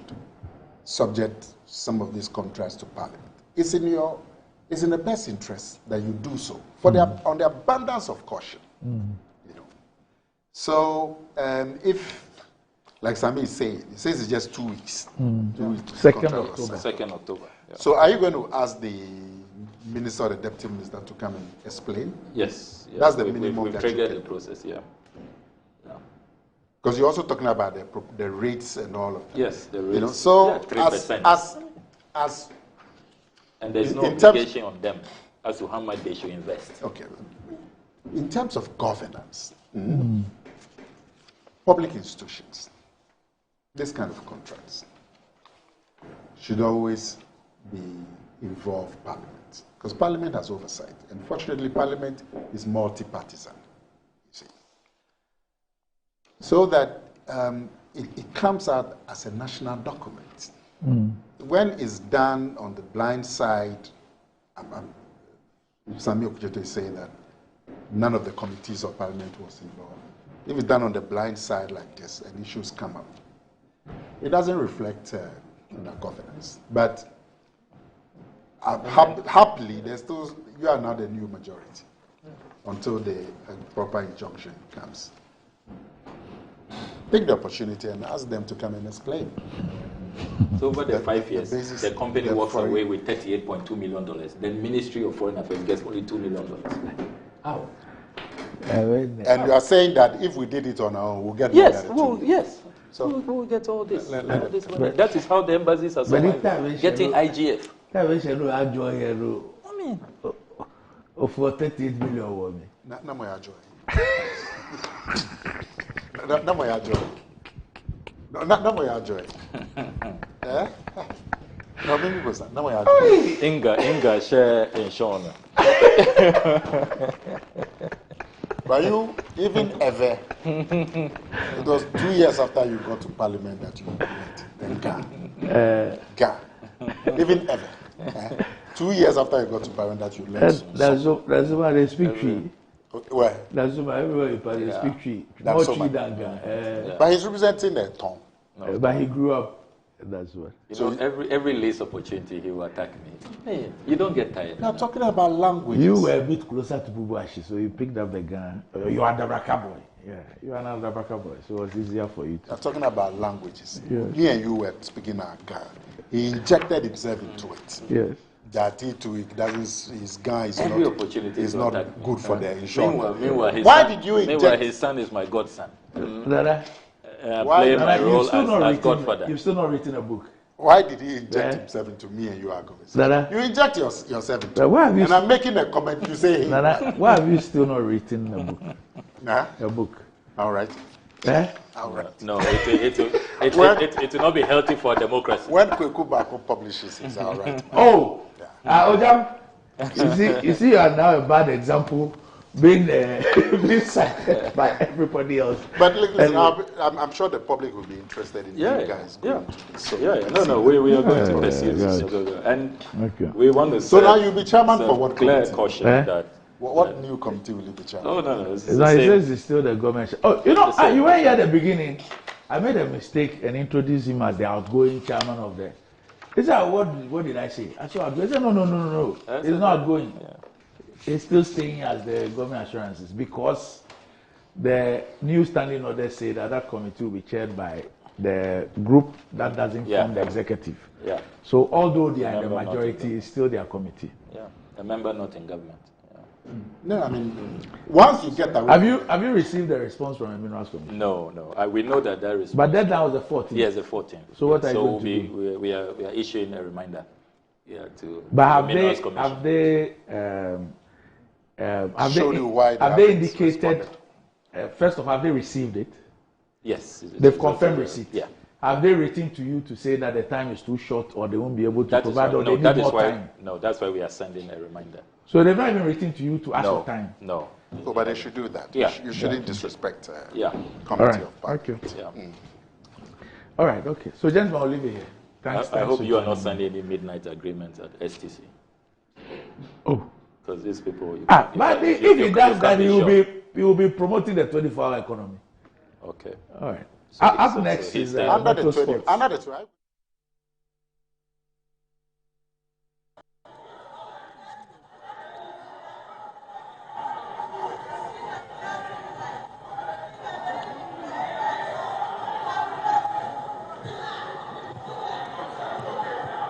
subject some of these contracts to Parliament, it's in the best interest that you do so on the abundance of caution. You know, so if, like Sami is saying, he says it's just 2 weeks. 2 weeks. 2nd October. 2nd October. Yeah. So are you going to ask the minister or the deputy minister to come and explain? Yes. That's the minimum. We've triggered the process. Yeah. Because you're also talking about the rates and all of that. Yes, the rates. You know, so 3%. As and there's no obligation on them as to how much they should invest. Okay. In terms of governance, public institutions, this kind of contracts should always be involved Parliament, because Parliament has oversight. And fortunately, Parliament is multi-partisan, you see. So that it comes out as a national document. When it's done on the blind side, Samuel Kujeto is saying that none of the committees of Parliament was involved. If it's done on the blind side like this and issues come up, it doesn't reflect on our governance. But happily, you are now the new majority until the proper injunction comes. Take the opportunity and ask them to come and explain. So over the 5 years, the company walks away with $38.2 million. Then Ministry of Foreign Affairs gets only $2 million. How? And you are saying that if we did it on our own, we'll get yes, more than yes. So we'll get all this. That is how the embassies are getting IGF. I mean, for 38 million women. Not my joy. Not my joy. Not my joy. Eh? No, maybe was not my joy. Inga share insurance. But you even ever, it was 2 years after you got to Parliament that you went, then Ga. Even ever. 2 years after you got to Parliament that you learned. That's why they speak tree. Where? That's why everybody they speak tree. More tree than Ga. But he's representing a tongue. But he grew up. That's what. So every least opportunity he will attack me. Hey, you don't get tired. Now talking about language. You were a bit closer to Bubuashi, so you picked up the gun. You are the Braka boy. Yeah, you are not the Braka boy, so it's easier for you. Now talking about languages. Yes. Me and you were speaking our gun. He injected himself into it. Yes. That his gun is every not, opportunity is not good for the insurance. Meanwhile, why did you inject? Meanwhile, his son is my godson. Why? Play my role as godfather. You've still not written a book. Why did he inject himself into me and you are conversation? You inject yourself into me. And I'm making a comment, you say why have you still not written a book? A book. All right. All right. No, it will not be healthy for democracy. When Kweku Bako publishes, it's all right. Ojam, you see, you are now a bad example, being cited by everybody else. But listen, I'm sure the public will be interested in you guys. No, we are going to pursue this. And we want to. So now you'll be chairman for what? Clear caution that. What new committee will you be chairman? Oh no, it says it's still the government. Oh, you know, you were here at the beginning. I made a mistake and introduced him as the outgoing chairman of the. Is that what did I say? I said outgoing. I said no. It's not outgoing. He's still staying as the government assurances because the new standing order say that committee will be chaired by the group that doesn't form the executive. Yeah. So although they are in the majority, it's still their committee. Yeah. A member not in government. No, I mean, once you get that. Have you received the response from the Minerals Commission? No. We know that there is. But that was the 14th. Yes, the 14th. So what are you going to do? We are issuing a reminder. Yeah, to. But have they indicated? First of all, have they received it? Yes. They've confirmed receipt. Yeah. Have they written to you to say that the time is too short or they won't be able to provide or they need more time? No, that's why we are sending a reminder. So they've not even written to you to ask for time? No. But they should do that. Yeah. You shouldn't disrespect committee of parliament. All right, okay. So gentlemen, I'll leave it here. Thanks. I hope you are not signing any midnight agreements at STC. Oh. Because these people... But if he does that, he will be promoting the 24-hour economy. Okay. All right. So up next is under the 20. Under the 20.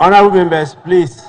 Honorable members, please.